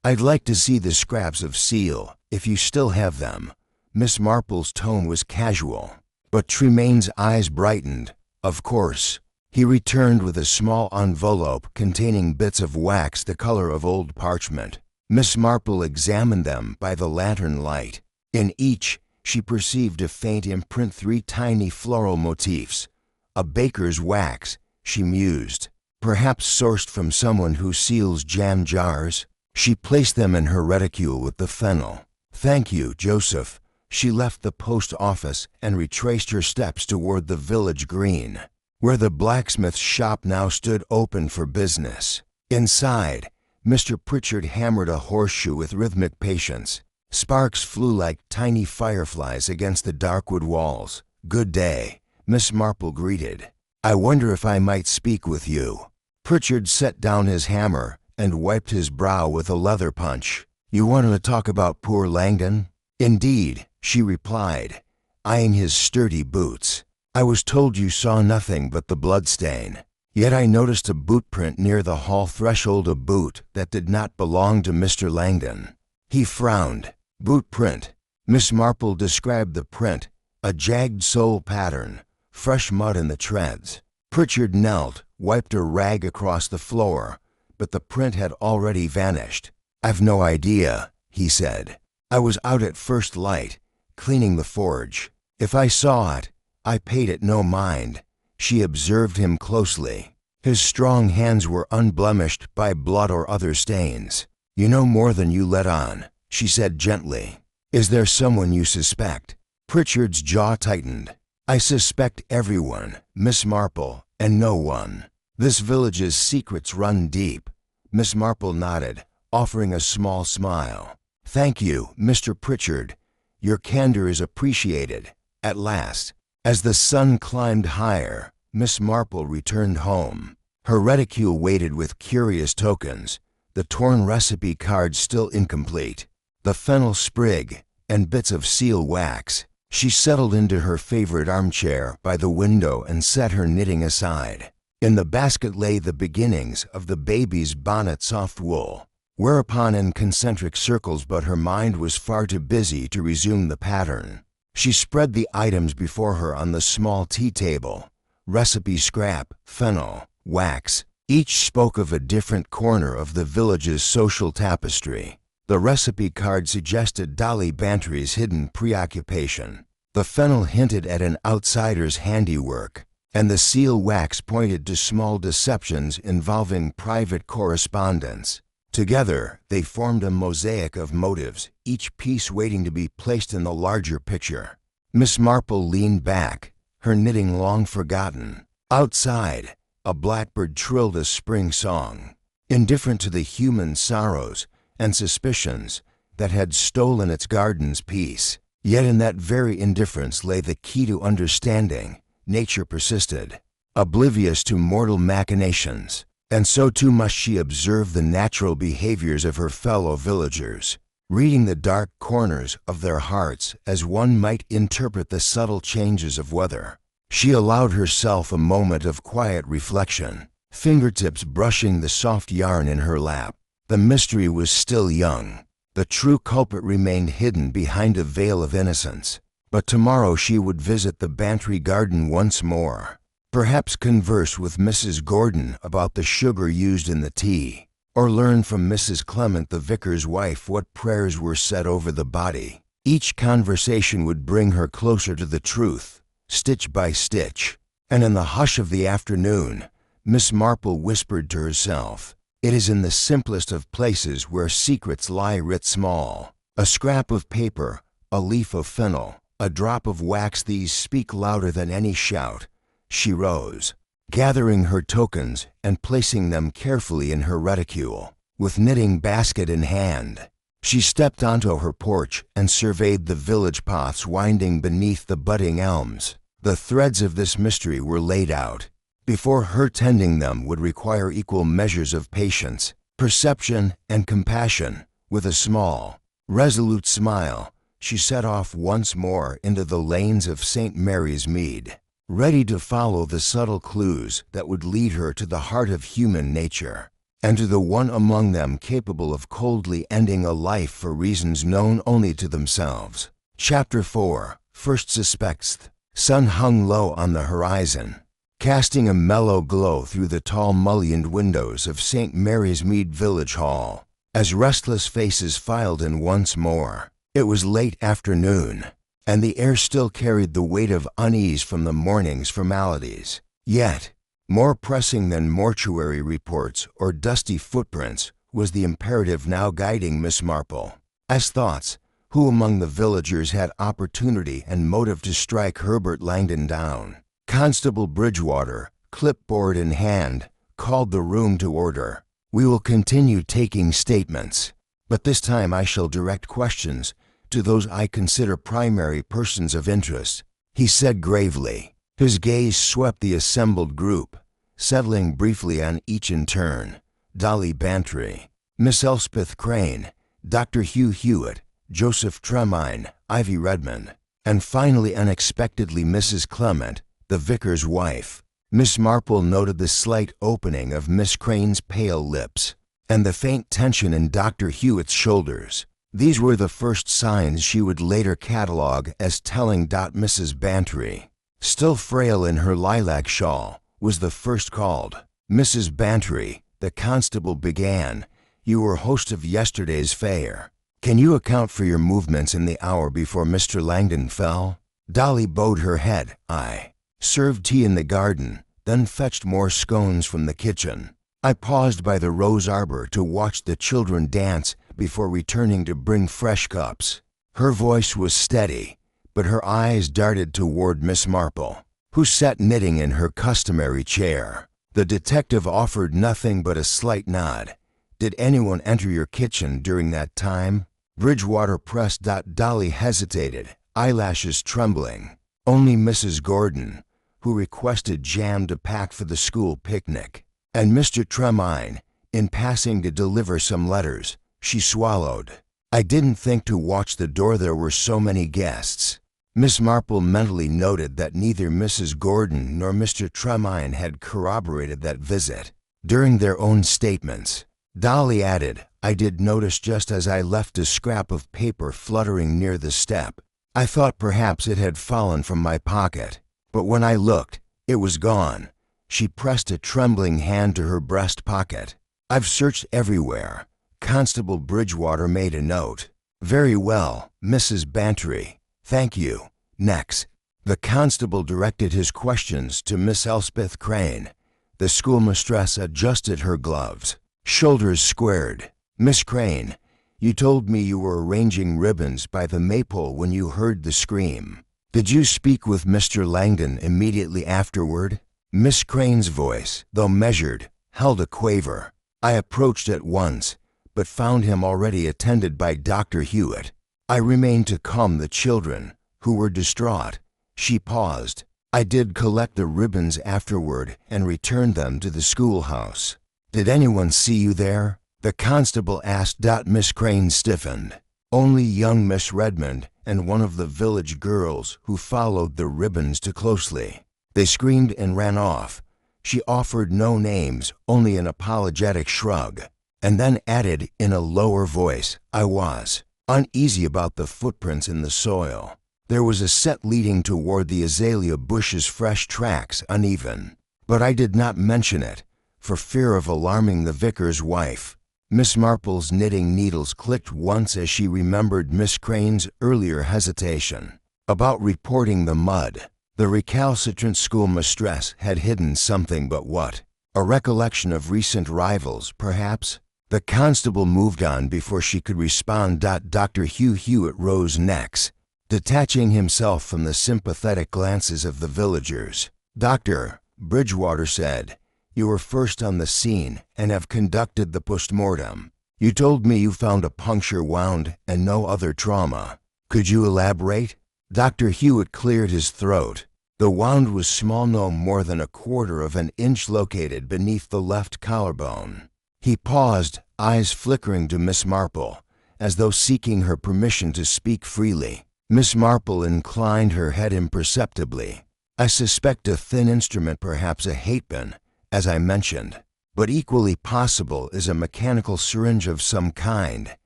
I'd like to see the scraps of seal, if you still have them." Miss Marple's tone was casual, but Tremaine's eyes brightened. "Of course." He returned with a small envelope containing bits of wax the color of old parchment. Miss Marple examined them by the lantern light. In each, she perceived a faint imprint, 3 tiny floral motifs. "A baker's wax," she mused. "Perhaps sourced from someone who seals jam jars." She placed them in her reticule with the fennel. "Thank you, Joseph." She left the post office and retraced her steps toward the village green, where the blacksmith's shop now stood open for business. Inside, Mr. Pritchard hammered a horseshoe with rhythmic patience. Sparks flew like tiny fireflies against the dark wood walls. "Good day," Miss Marple greeted. "I wonder if I might speak with you." Pritchard set down his hammer and wiped his brow with a leather punch. "You wanted to talk about poor Langdon?" "Indeed," she replied, eyeing his sturdy boots. "I was told you saw nothing but the bloodstain." Yet I noticed a boot print near the hall threshold, a boot that did not belong to Mr. Langdon. He frowned. Boot print. Miss Marple described the print, a jagged sole pattern, fresh mud in the treads. Pritchard knelt, wiped a rag across the floor, but the print had already vanished. "I've no idea," he said. "I was out at first light, cleaning the forge. If I saw it, I paid it no mind." She observed him closely. His strong hands were unblemished by blood or other stains. "You know more than you let on," she said gently. "Is there someone you suspect?" Pritchard's jaw tightened. "I suspect everyone, Miss Marple, and no one. This village's secrets run deep." Miss Marple nodded, offering a small smile. "Thank you, Mr. Pritchard. Your candor is appreciated." At last, as the sun climbed higher, Miss Marple returned home. Her reticule weighted with curious tokens, the torn recipe card still incomplete, the fennel sprig, and bits of seal wax. She settled into her favorite armchair by the window and set her knitting aside. In the basket lay the beginnings of the baby's bonnet soft wool, whereupon in concentric circles, but her mind was far too busy to resume the pattern. She spread the items before her on the small tea table. Recipe scrap, fennel, wax, each spoke of a different corner of the village's social tapestry. The recipe card suggested Dolly Bantry's hidden preoccupation. The fennel hinted at an outsider's handiwork, and the seal wax pointed to small deceptions involving private correspondence. Together, they formed a mosaic of motives, each piece waiting to be placed in the larger picture. Miss Marple leaned back, her knitting long forgotten. Outside, a blackbird trilled a spring song, indifferent to the human sorrows and suspicions that had stolen its garden's peace. Yet in that very indifference lay the key to understanding. Nature persisted, oblivious to mortal machinations, and so too must she observe the natural behaviors of her fellow villagers, reading the dark corners of their hearts as one might interpret the subtle changes of weather. She allowed herself a moment of quiet reflection, fingertips brushing the soft yarn in her lap. The mystery was still young. The true culprit remained hidden behind a veil of innocence. But tomorrow she would visit the Bantry garden once more, perhaps converse with Mrs. Gordon about the sugar used in the tea, or learn from Mrs. Clement, the vicar's wife, what prayers were said over the body. Each conversation would bring her closer to the truth, stitch by stitch. And in the hush of the afternoon, Miss Marple whispered to herself, "It is in the simplest of places where secrets lie writ small. A scrap of paper, a leaf of fennel, a drop of wax, these speak louder than any shout." She rose, gathering her tokens and placing them carefully in her reticule. With knitting basket in hand, she stepped onto her porch and surveyed the village paths winding beneath the budding elms. The threads of this mystery were laid out. Before her tending them would require equal measures of patience, perception, and compassion. With a small, resolute smile, she set off once more into the lanes of St. Mary's Mead, ready to follow the subtle clues that would lead her to the heart of human nature, and to the one among them capable of coldly ending a life for reasons known only to themselves. Chapter 4. First Suspects. Sun hung low on the horizon, casting a mellow glow through the tall mullioned windows of St. Mary's Mead Village Hall, as restless faces filed in once more. It was late afternoon, and the air still carried the weight of unease from the morning's formalities. Yet, more pressing than mortuary reports or dusty footprints was the imperative now guiding Miss Marple. As thoughts, who among the villagers had opportunity and motive to strike Herbert Langdon down? Constable Bridgewater, clipboard in hand, called the room to order. "We will continue taking statements, but this time I shall direct questions to those I consider primary persons of interest," he said gravely. His gaze swept the assembled group, settling briefly on each in turn. Dolly Bantry, Miss Elspeth Crane, Dr. Hugh Hewitt, Joseph Tremine, Ivy Redmond, and finally unexpectedly Mrs. Clement, the vicar's wife. Miss Marple noted the slight opening of Miss Crane's pale lips and the faint tension in Dr. Hewitt's shoulders. These were the first signs she would later catalog as telling. Mrs. Bantry, still frail in her lilac shawl, was the first called. "Mrs. Bantry," the constable began, "you were host of yesterday's fair. Can you account for your movements in the hour before Mr. Langdon fell?" Dolly bowed her head. "I served tea in the garden, then fetched more scones from the kitchen. I paused by the rose arbor to watch the children dance before returning to bring fresh cups." Her voice was steady, but her eyes darted toward Miss Marple, who sat knitting in her customary chair. The detective offered nothing but a slight nod. "Did anyone enter your kitchen during that time?" Bridgewater pressed. Dolly hesitated, eyelashes trembling. "Only Mrs. Gordon, who requested jam to pack for the school picnic, and Mr. Tremaine, in passing to deliver some letters." She swallowed. "I didn't think to watch the door, there were so many guests." Miss Marple mentally noted that neither Mrs. Gordon nor Mr. Tremaine had corroborated that visit during their own statements. Dolly added, "I did notice just as I left a scrap of paper fluttering near the step. I thought perhaps it had fallen from my pocket, but when I looked, it was gone." She pressed a trembling hand to her breast pocket. "I've searched everywhere." Constable Bridgewater made a note. "Very well, Mrs. Bantry. Thank you. Next." The constable directed his questions to Miss Elspeth Crane. The schoolmistress adjusted her gloves, shoulders squared. "Miss Crane, you told me you were arranging ribbons by the Marple when you heard the scream. Did you speak with Mr. Langdon immediately afterward?" Miss Crane's voice, though measured, held a quaver. "I approached at once, but found him already attended by Dr. Hewitt. I remained to calm the children, who were distraught." She paused. "I did collect the ribbons afterward and returned them to the schoolhouse." "Did anyone see you there?" the constable asked. Miss Crane stiffened. "Only young Miss Redmond and one of the village girls who followed the ribbons too closely. They screamed and ran off." She offered no names, only an apologetic shrug, and then added in a lower voice, "I was uneasy about the footprints in the soil. There was a set leading toward the azalea bushes, fresh tracks, uneven. But I did not mention it, for fear of alarming the vicar's wife." Miss Marple's knitting needles clicked once as she remembered Miss Crane's earlier hesitation about reporting the mud. The recalcitrant schoolmistress had hidden something, but what? A recollection of recent rivals, perhaps? The constable moved on before she could respond. Dr. Hugh Hewitt rose next, detaching himself from the sympathetic glances of the villagers. "Doctor," Bridgewater said, "you were first on the scene and have conducted the postmortem. You told me you found a puncture wound and no other trauma. Could you elaborate?" Dr. Hewitt cleared his throat. "The wound was small, no more than a quarter of an inch, located beneath the left collarbone." He paused, eyes flickering to Miss Marple, as though seeking her permission to speak freely. Miss Marple inclined her head imperceptibly. "I suspect a thin instrument, perhaps a hatpin, as I mentioned, but equally possible is a mechanical syringe of some kind."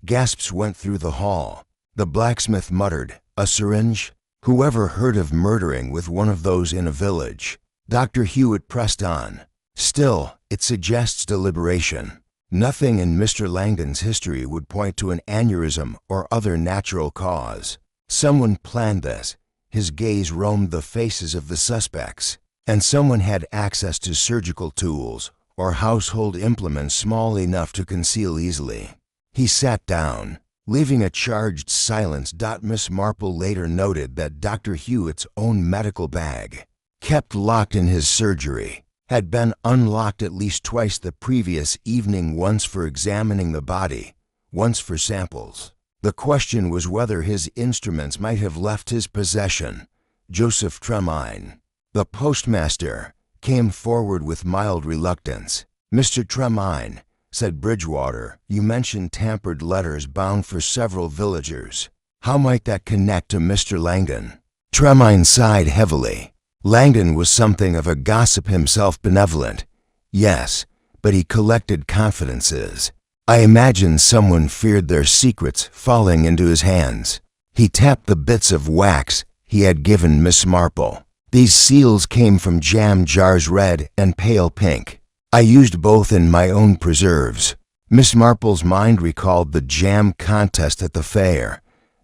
Gasps went through the hall. The blacksmith muttered, "A syringe? Whoever heard of murdering with one of those in a village?" Dr. Hewitt pressed on. "Still, it suggests deliberation. Nothing in Mr. Langdon's history would point to an aneurysm or other natural cause. Someone planned this." His gaze roamed the faces of the suspects. "And someone had access to surgical tools or household implements small enough to conceal easily." He sat down, leaving a charged silence. Miss Marple later noted that Dr. Hewitt's own medical bag, kept locked in his surgery, had been unlocked at least twice the previous evening, once for examining the body, once for samples. The question was whether his instruments might have left his possession. Joseph Tremaine, the postmaster, came forward with mild reluctance. "Mr. Tremaine," said Bridgewater, "you mentioned tampered letters bound for several villagers. How might that connect to Mr. Langdon?" Tremaine sighed heavily. Langdon was something of a gossip himself, benevolent. Yes, but he collected confidences. I imagine someone feared their secrets falling into his hands. He tapped the bits of wax he had given Miss Marple. These seals came from jam jars, red and pale pink. I used both in my own preserves. Miss Marple's mind recalled the jam contest at the fair,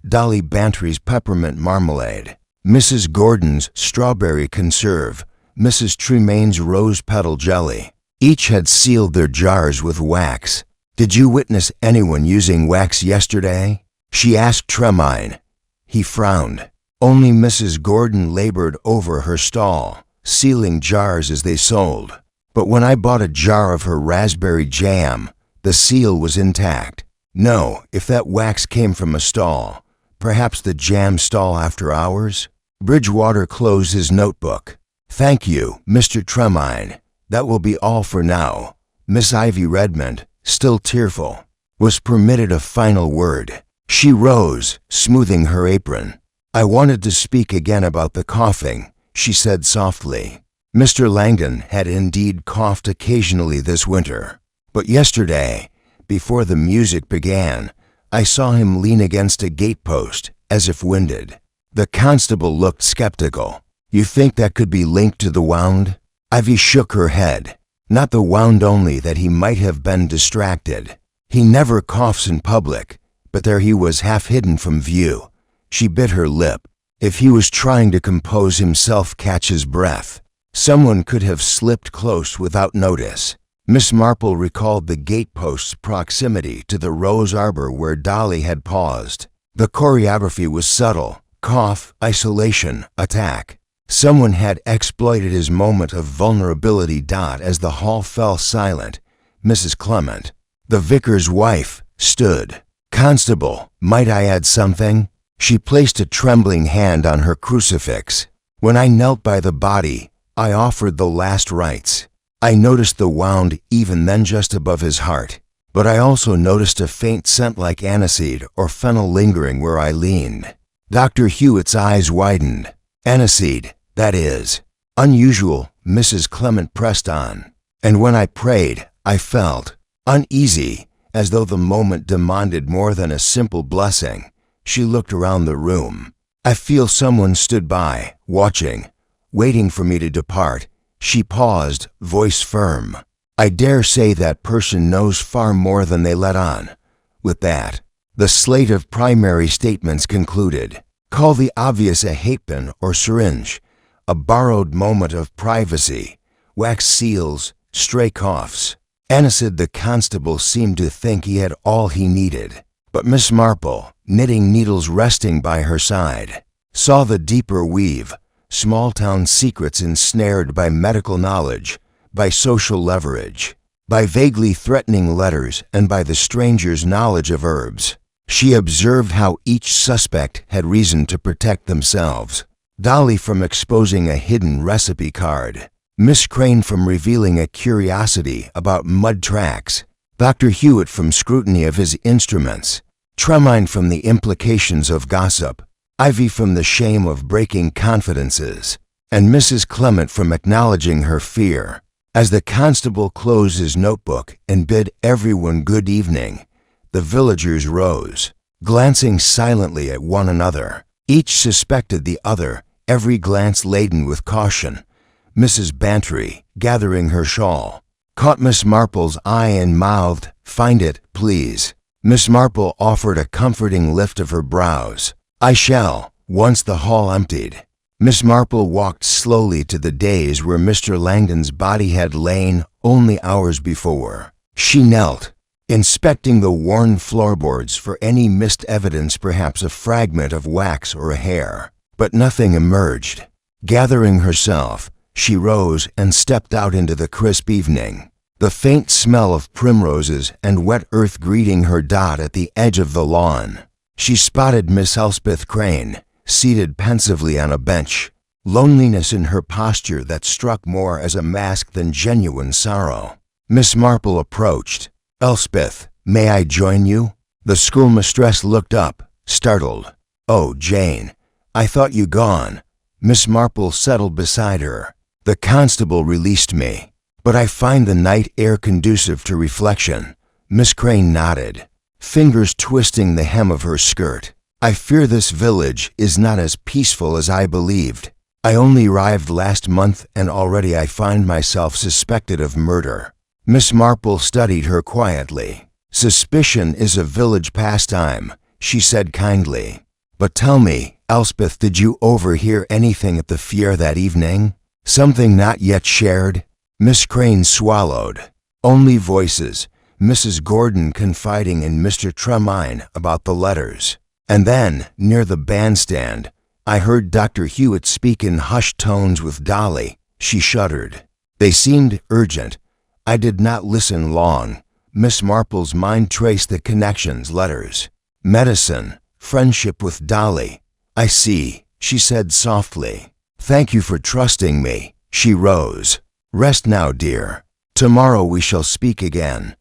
Dolly Bantry's peppermint marmalade, Mrs. Gordon's strawberry conserve, Mrs. Tremaine's rose petal jelly. Each had sealed their jars with wax. "Did you witness anyone using wax yesterday?" she asked Tremaine. He frowned. Only Mrs. Gordon labored over her stall, sealing jars as they sold. But when I bought a jar of her raspberry jam, the seal was intact. No, if that wax came from a stall, perhaps the jam stall after hours? Bridgewater closed his notebook. "Thank you, Mr. Tremaine. That will be all for now." Miss Ivy Redmond, still tearful, was permitted a final word. She rose, smoothing her apron. "I wanted to speak again about the coughing," she said softly. Mr. Langdon had indeed coughed occasionally this winter. But yesterday, before the music began, I saw him lean against a gatepost, as if winded. The constable looked skeptical. "You think that could be linked to the wound?" Ivy shook her head. "Not the wound only, that he might have been distracted. He never coughs in public, but there he was, half hidden from view." She bit her lip. "If he was trying to compose himself, catch his breath, someone could have slipped close without notice." Miss Marple recalled the gatepost's proximity to the rose arbor where Dolly had paused. The choreography was subtle: cough, isolation, attack. Someone had exploited his moment of vulnerability. As the hall fell silent, Mrs. Clement, the vicar's wife, stood. "Constable, might I add something?" She placed a trembling hand on her crucifix. "When I knelt by the body, I offered the last rites. I noticed the wound even then just above his heart, but I also noticed a faint scent like aniseed or fennel lingering where I leaned." Dr. Hewitt's eyes widened. "Aniseed, that is unusual," Mrs. Clement pressed on. "And when I prayed, I felt uneasy, as though the moment demanded more than a simple blessing." She looked around the room. "I feel someone stood by, watching, waiting for me to depart." She paused, voice firm. "I dare say that person knows far more than they let on." With that, the slate of primary statements concluded. Call the obvious a hatpin or syringe, a borrowed moment of privacy, wax seals, stray coughs. Aniseed, the constable seemed to think he had all he needed. But Miss Marple, knitting needles resting by her side, saw the deeper weave, small-town secrets ensnared by medical knowledge, by social leverage, by vaguely threatening letters, and by the stranger's knowledge of herbs. She observed how each suspect had reason to protect themselves. Dolly from exposing a hidden recipe card, Miss Crane from revealing a curiosity about mud tracks, Dr. Hewitt from scrutiny of his instruments, Tremaine from the implications of gossip, Ivy from the shame of breaking confidences, and Mrs. Clement from acknowledging her fear. As the constable closed his notebook and bid everyone good evening, the villagers rose, glancing silently at one another. Each suspected the other, every glance laden with caution. Mrs. Bantry, gathering her shawl, caught Miss Marple's eye and mouthed, "Find it, please." Miss Marple offered a comforting lift of her brows. "I shall, once the hall emptied." Miss Marple walked slowly to the dais where Mr. Langdon's body had lain only hours before. She knelt, inspecting the worn floorboards for any missed evidence, perhaps a fragment of wax or a hair. But nothing emerged. Gathering herself, she rose and stepped out into the crisp evening, the faint smell of primroses and wet earth greeting her. At the edge of the lawn, she spotted Miss Elspeth Crane, seated pensively on a bench, loneliness in her posture that struck more as a mask than genuine sorrow. Miss Marple approached. "Elspeth, may I join you?" The schoolmistress looked up, startled. "Oh, Jane, I thought you gone." Miss Marple settled beside her. "The constable released me, but I find the night air conducive to reflection." Miss Crane nodded, fingers twisting the hem of her skirt. "I fear this village is not as peaceful as I believed. I only arrived last month and already I find myself suspected of murder." Miss Marple studied her quietly. "Suspicion is a village pastime," she said kindly. "But tell me, Elspeth, did you overhear anything at the fair that evening? Something not yet shared?" Miss Crane swallowed. "Only voices, Mrs. Gordon confiding in Mr. Tremaine about the letters. And then, near the bandstand, I heard Dr. Hewitt speak in hushed tones with Dolly." She shuddered. "They seemed urgent. I did not listen long." Miss Marple's mind traced the connections, letters, medicine, friendship with Dolly. "I see," she said softly. "Thank you for trusting me." She rose. "Rest now, dear. Tomorrow we shall speak again."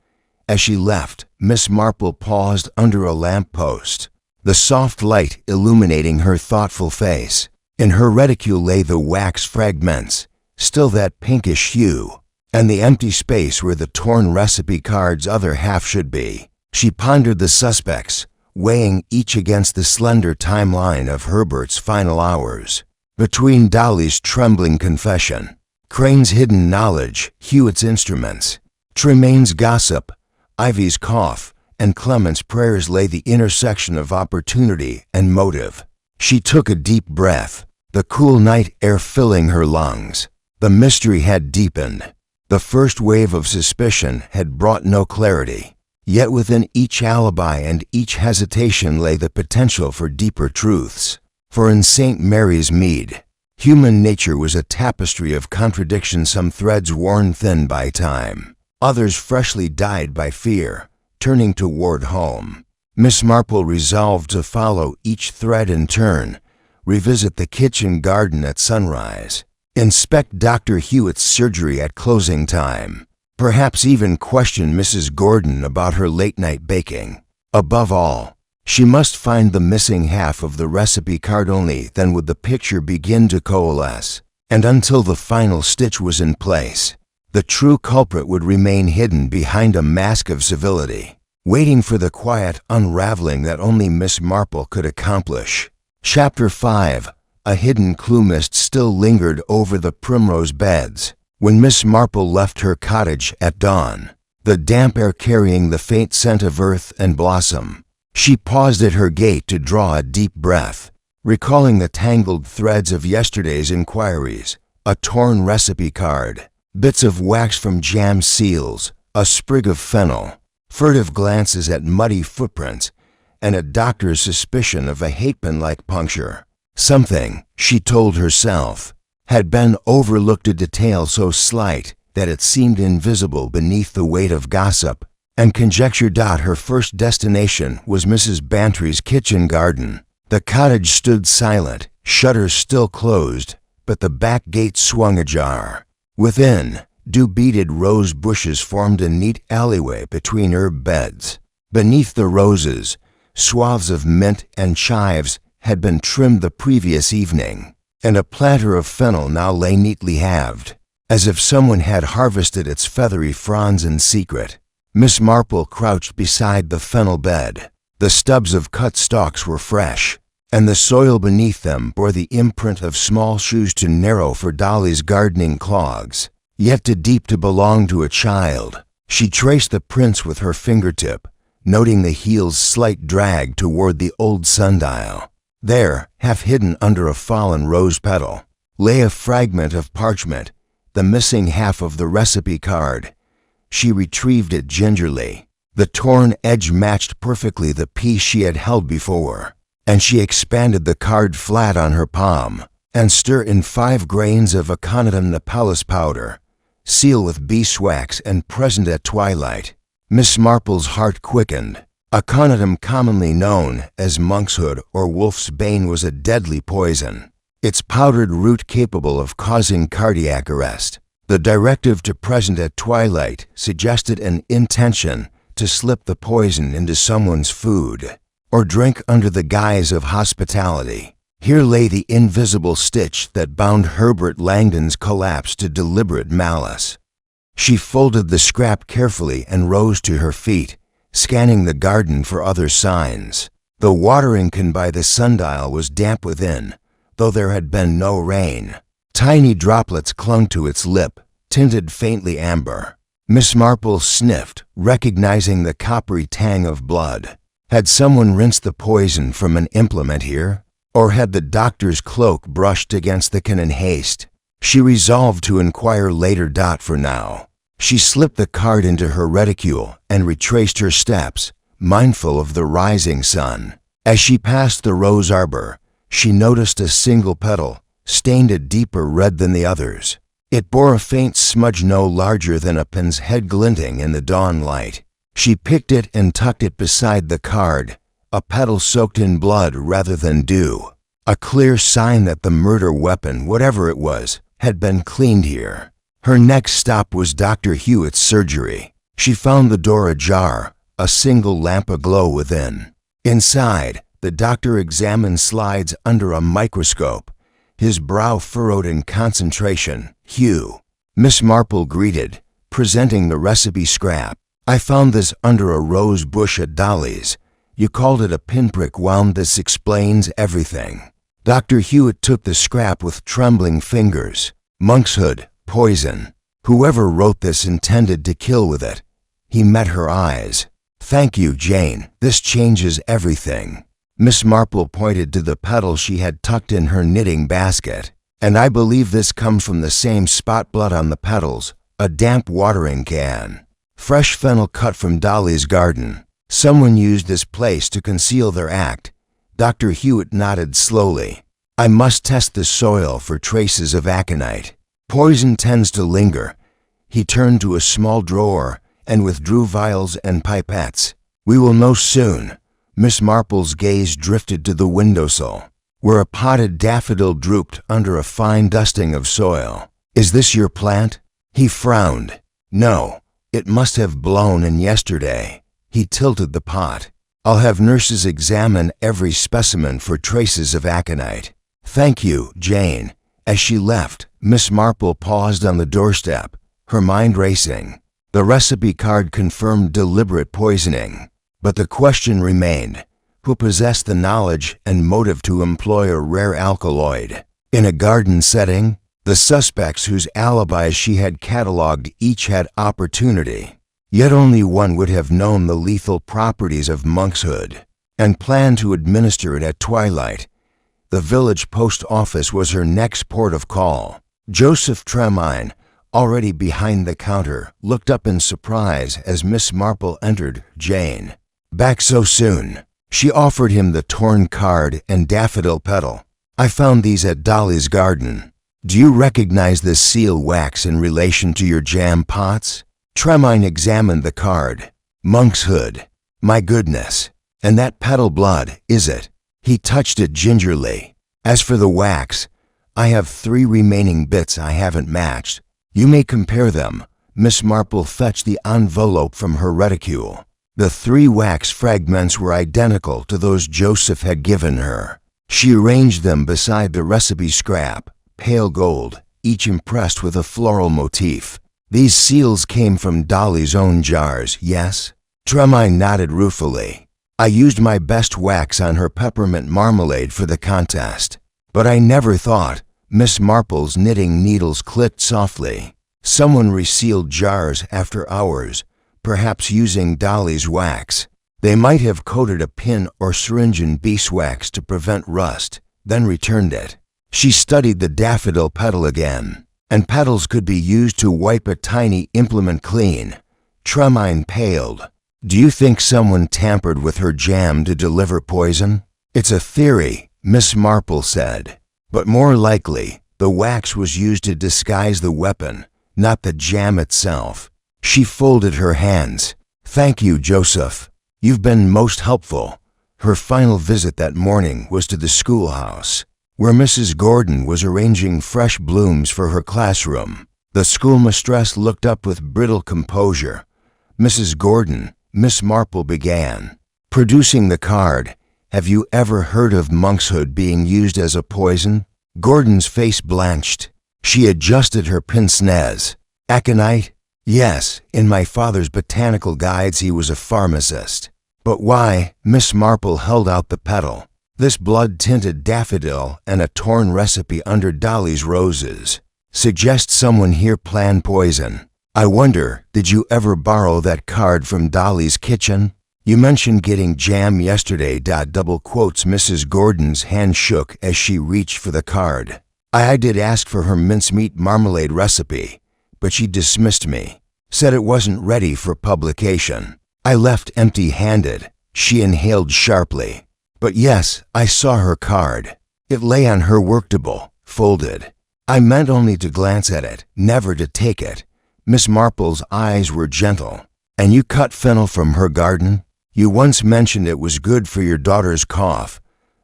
As she left, Miss Marple paused under a lamp-post, the soft light illuminating her thoughtful face. In her reticule lay the wax fragments, still that pinkish hue, and the empty space where the torn recipe card's other half should be. She pondered the suspects, weighing each against the slender timeline of Herbert's final hours. Between Dolly's trembling confession, Crane's hidden knowledge, Hewitt's instruments, Tremaine's gossip, Ivy's cough, and Clement's prayers lay the intersection of opportunity and motive. She took a deep breath, the cool night air filling her lungs. The mystery had deepened. The first wave of suspicion had brought no clarity. Yet within each alibi and each hesitation lay the potential for deeper truths. For in St. Mary's Mead, human nature was a tapestry of contradiction, some threads worn thin by time, others freshly dyed by fear, turning toward home. Miss Marple resolved to follow each thread in turn, revisit the kitchen garden at sunrise, inspect Dr. Hewitt's surgery at closing time, perhaps even question Mrs. Gordon about her late-night baking. Above all, she must find the missing half of the recipe card. Only then would the picture begin to coalesce, and until the final stitch was in place, the true culprit would remain hidden behind a mask of civility, waiting for the quiet unraveling that only Miss Marple could accomplish. Chapter 5. A hidden clue. Mist still lingered over the primrose beds when Miss Marple left her cottage at dawn, the damp air carrying the faint scent of earth and blossom. She paused at her gate to draw a deep breath, recalling the tangled threads of yesterday's inquiries, a torn recipe card, bits of wax from jam seals, a sprig of fennel, furtive glances at muddy footprints, and a doctor's suspicion of a hatpin-like puncture. Something, she told herself, had been overlooked, a detail so slight that it seemed invisible beneath the weight of gossip and conjecture. Her first destination was Mrs. Bantry's kitchen garden. The cottage stood silent, shutters still closed, but the back gate swung ajar. Within, dew-beaded rose bushes formed a neat alleyway between herb beds. Beneath the roses, swaths of mint and chives had been trimmed the previous evening, and a platter of fennel now lay neatly halved, as if someone had harvested its feathery fronds in secret. Miss Marple crouched beside the fennel bed. The stubs of cut stalks were fresh, and the soil beneath them bore the imprint of small shoes too narrow for Dolly's gardening clogs, yet too deep to belong to a child. She traced the prints with her fingertip, noting the heel's slight drag toward the old sundial. There, half hidden under a fallen rose petal, lay a fragment of parchment, the missing half of the recipe card. She retrieved it gingerly. The torn edge matched perfectly the piece she had held before, and she expanded the card flat on her palm and stir in 5 grains of aconitum napellus powder, seal with beeswax and present at twilight. Miss Marple's heart quickened. Aconitum, commonly known as monkshood or wolf's bane, was a deadly poison, its powdered root capable of causing cardiac arrest. The directive to present at twilight suggested an intention to slip the poison into someone's food or drink under the guise of hospitality. Here lay the invisible stitch that bound Herbert Langdon's collapse to deliberate malice. She folded the scrap carefully and rose to her feet, scanning the garden for other signs. The watering can by the sundial was damp within, though there had been no rain. Tiny droplets clung to its lip, tinted faintly amber. Miss Marple sniffed, recognizing the coppery tang of blood. Had someone rinsed the poison from an implement here? Or had the doctor's cloak brushed against the can in haste? She resolved to inquire later. For now, she slipped the card into her reticule and retraced her steps, mindful of the rising sun. As she passed the rose arbor, she noticed a single petal, stained a deeper red than the others. It bore a faint smudge no larger than a pin's head glinting in the dawn light. She picked it and tucked it beside the card, a petal soaked in blood rather than dew. A clear sign that the murder weapon, whatever it was, had been cleaned here. Her next stop was Dr. Hewitt's surgery. She found the door ajar, a single lamp aglow within. Inside, the doctor examined slides under a microscope, his brow furrowed in concentration. "Hugh," Miss Marple greeted, presenting the recipe scrap. "I found this under a rose bush at Dolly's. You called it a pinprick wound. This explains everything." Dr. Hewitt took the scrap with trembling fingers. "Monkshood, poison. Whoever wrote this intended to kill with it." He met her eyes. "Thank you, Jane. This changes everything." Miss Marple pointed to the petal she had tucked in her knitting basket. "And I believe this comes from the same spot blood on the petals, a damp watering can. Fresh fennel cut from Dolly's garden. Someone used this place to conceal their act." Dr. Hewitt nodded slowly. "I must test the soil for traces of aconite. Poison tends to linger." He turned to a small drawer and withdrew vials and pipettes. "We will know soon." Miss Marple's gaze drifted to the windowsill, where a potted daffodil drooped under a fine dusting of soil. "Is this your plant?" He frowned. "No, it must have blown in yesterday." He tilted the pot. "I'll have nurses examine every specimen for traces of aconite." "Thank you, Jane." As she left, Miss Marple paused on the doorstep, her mind racing. The recipe card confirmed deliberate poisoning, but the question remained: who possessed the knowledge and motive to employ a rare alkaloid? In a garden setting, the suspects whose alibis she had catalogued each had opportunity. Yet only one would have known the lethal properties of monkshood, and planned to administer it at twilight. The village post office was her next port of call. Joseph Tremine, already behind the counter, looked up in surprise as Miss Marple entered. "Jane, back so soon?" She offered him the torn card and daffodil petal. "I found these at Dolly's garden. Do you recognize this seal wax in relation to your jam pots?" Tremine examined the card. "Monkshood. My goodness. And that petal blood, is it?" He touched it gingerly. "As for the wax, I have 3 remaining bits I haven't matched. You may compare them." Miss Marple fetched the envelope from her reticule. The 3 wax fragments were identical to those Joseph had given her. She arranged them beside the recipe scrap, pale gold, each impressed with a floral motif. "These seals came from Dolly's own jars, yes?" Tremine nodded ruefully. "I used my best wax on her peppermint marmalade for the contest. But I never thought." Miss Marple's knitting needles clicked softly. "Someone resealed jars after hours, perhaps using Dolly's wax. They might have coated a pin or syringe in beeswax to prevent rust, then returned it." She studied the daffodil petal again. "And petals could be used to wipe a tiny implement clean." Tremine paled. "Do you think someone tampered with her jam to deliver poison?" "It's a theory," Miss Marple said. "But more likely, the wax was used to disguise the weapon, not the jam itself." She folded her hands. "Thank you, Joseph. You've been most helpful." Her final visit that morning was to the schoolhouse, where Mrs. Gordon was arranging fresh blooms for her classroom. The schoolmistress looked up with brittle composure. "Mrs. Gordon," Miss Marple began. Producing the card, Have you ever heard of monkshood being used as a poison? Gordon's face blanched. She adjusted her pince-nez. Aconite? Yes, in my father's botanical guides he was a pharmacist. But why? Miss Marple held out the petal. This blood-tinted daffodil and a torn recipe under Dolly's roses suggests someone here planned poison. I wonder, did you ever borrow that card from Dolly's kitchen? You mentioned getting jam yesterday. Double quotes. Mrs. Gordon's hand shook as she reached for the card. I did ask for her mincemeat marmalade recipe, but she dismissed me, said it wasn't ready for publication. I left empty-handed. She inhaled sharply. But yes, I saw her card. It lay on her worktable, folded. I meant only to glance at it, never to take it. Miss Marple's eyes were gentle. And you cut fennel from her garden? You once mentioned it was good for your daughter's cough.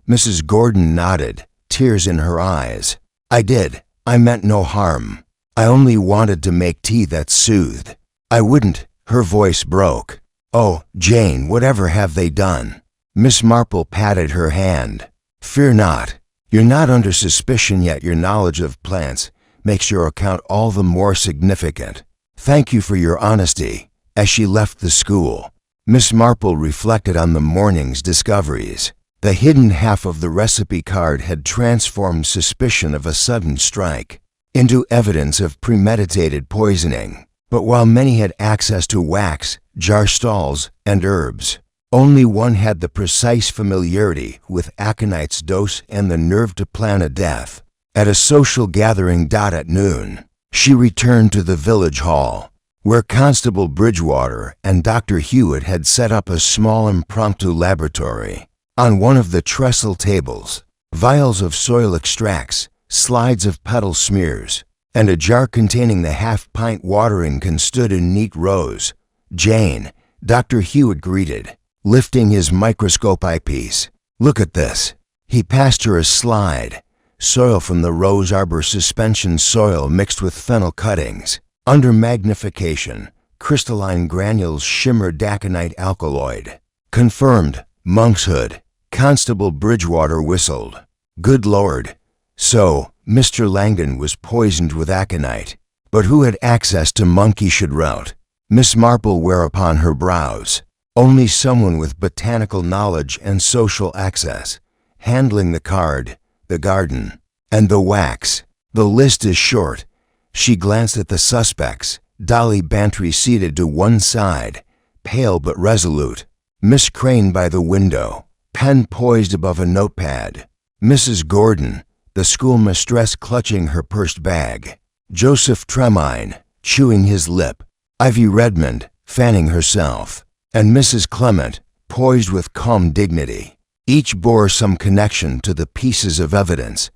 Mrs. Gordon nodded, tears in her eyes. I did. I meant no harm. I only wanted to make tea that soothed. I wouldn't. Her voice broke. Oh, Jane, whatever have they done? Miss Marple patted her hand. Fear not. You're not under suspicion yet. Your knowledge of plants makes your account all the more significant. Thank you for your honesty. As she left the school, Miss Marple reflected on the morning's discoveries. The hidden half of the recipe card had transformed suspicion of a sudden strike into evidence of premeditated poisoning. But while many had access to wax, jar stalls, and herbs, only one had the precise familiarity with aconite's dose and the nerve to plan a death. At a social gathering at noon, she returned to the village hall, where Constable Bridgewater and Dr. Hewitt had set up a small impromptu laboratory. On one of the trestle tables, vials of soil extracts, slides of petal smears, and a jar containing the half-pint watering can stood in neat rows. Jane, Dr. Hewitt greeted, lifting his microscope eyepiece. Look at this. He passed her a slide. Soil from the Rose Arbor suspension soil mixed with fennel cuttings. Under magnification, crystalline granules shimmered aconite alkaloid. Confirmed. Monkshood. Constable Bridgewater whistled. Good Lord. So, Mr. Langdon was poisoned with aconite. But who had access to monkey-should route? Miss Marple whereupon her brows. Only someone with botanical knowledge and social access, handling the card, the garden, and the wax. The list is short. She glanced at the suspects. Dolly Bantry seated to one side, pale but resolute. Miss Crane by the window, pen poised above a notepad. Mrs. Gordon, the schoolmistress clutching her pursed bag. Joseph Tremine, chewing his lip. Ivy Redmond, fanning herself. And Mrs. Clement, poised with calm dignity. Each bore some connection to the pieces of evidence.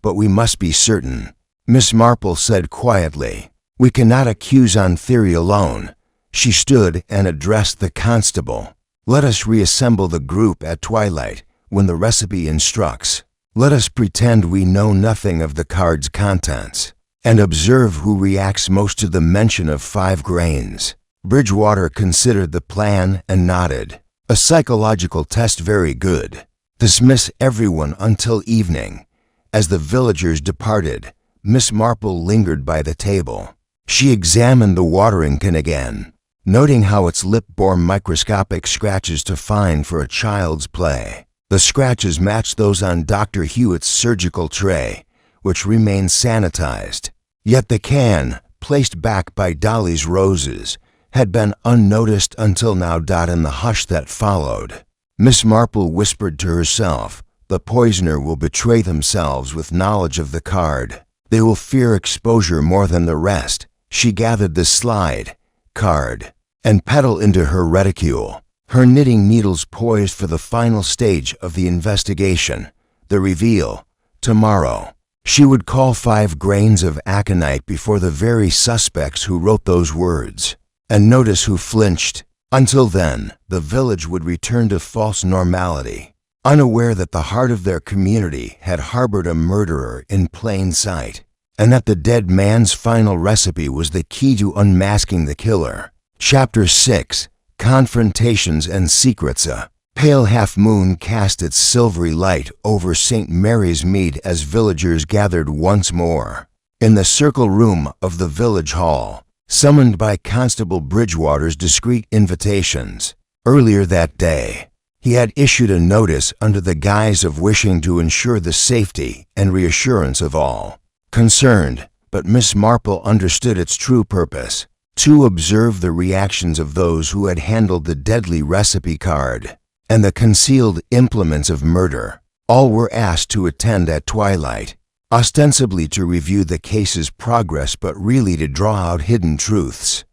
But we must be certain. Miss Marple said quietly, we cannot accuse on theory alone. She stood and addressed the constable. Let us reassemble the group at twilight when the recipe instructs. Let us pretend we know nothing of the card's contents and observe who reacts most to the mention of 5 grains. Bridgewater considered the plan and nodded. A psychological test, very good. Dismiss everyone until evening. As the villagers departed, Miss Marple lingered by the table. She examined the watering can again, noting how its lip bore microscopic scratches too fine for a child's play. The scratches matched those on Dr. Hewitt's surgical tray, which remained sanitized. Yet the can, placed back by Dolly's roses, had been unnoticed until now. In the hush that followed, Miss Marple whispered to herself, the poisoner will betray themselves with knowledge of the card. They will fear exposure more than the rest. She gathered the slide, card, and petal into her reticule, her knitting needles poised for the final stage of the investigation, the reveal. Tomorrow, she would call 5 grains of aconite before the very suspects who wrote those words, and notice who flinched. Until then, the village would return to false normality, unaware that the heart of their community had harbored a murderer in plain sight, and that the dead man's final recipe was the key to unmasking the killer. Chapter 6. Confrontations and Secrets. Pale half-moon cast its silvery light over St. Mary's Mead as villagers gathered once more. In the circle room of the village hall, summoned by Constable Bridgewater's discreet invitations, earlier that day, he had issued a notice under the guise of wishing to ensure the safety and reassurance of all concerned, but Miss Marple understood its true purpose: to observe the reactions of those who had handled the deadly recipe card and the concealed implements of murder. All were asked to attend at twilight, ostensibly to review the case's progress but really to draw out hidden truths.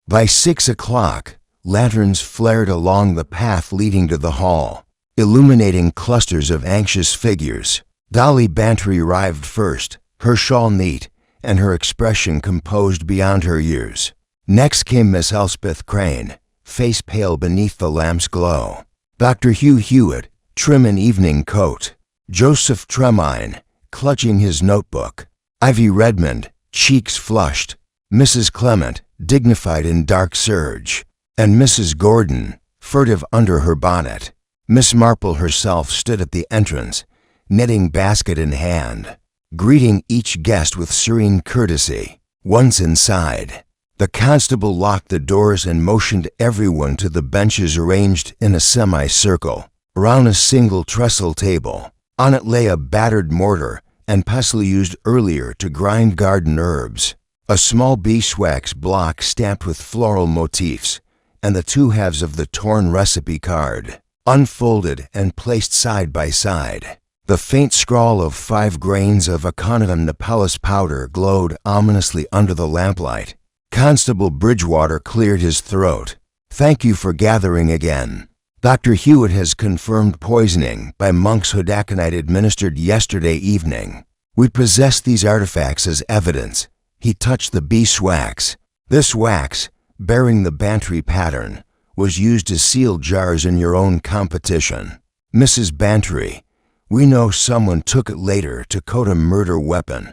By 6 o'clock, lanterns flared along the path leading to the hall, illuminating clusters of anxious figures. Dolly Bantry arrived first, her shawl neat and her expression composed beyond her years. Next came Miss Elspeth Crane, face pale beneath the lamp's glow. Dr. Hugh Hewitt, trim in evening coat. Joseph Tremaine, clutching his notebook. Ivy Redmond, cheeks flushed. Mrs. Clement, dignified in dark serge. And Mrs. Gordon, furtive under her bonnet. Miss Marple herself stood at the entrance, knitting basket in hand, greeting each guest with serene courtesy. Once inside, the constable locked the doors and motioned everyone to the benches arranged in a semicircle around a single trestle table. On it lay a battered mortar and pestle used earlier to grind garden herbs, a small beeswax block stamped with floral motifs, and the two halves of the torn recipe card, unfolded and placed side by side. The faint scrawl of 5 grains of Aconitum napellus powder glowed ominously under the lamplight. Constable Bridgewater cleared his throat. "Thank you for gathering again. Dr. Hewitt has confirmed poisoning by monk's hodaconite administered yesterday evening. We possess these artifacts as evidence." He touched the beeswax. "This wax, bearing the Bantry pattern, was used to seal jars in your own competition. Mrs. Bantry, we know someone took it later to coat a murder weapon."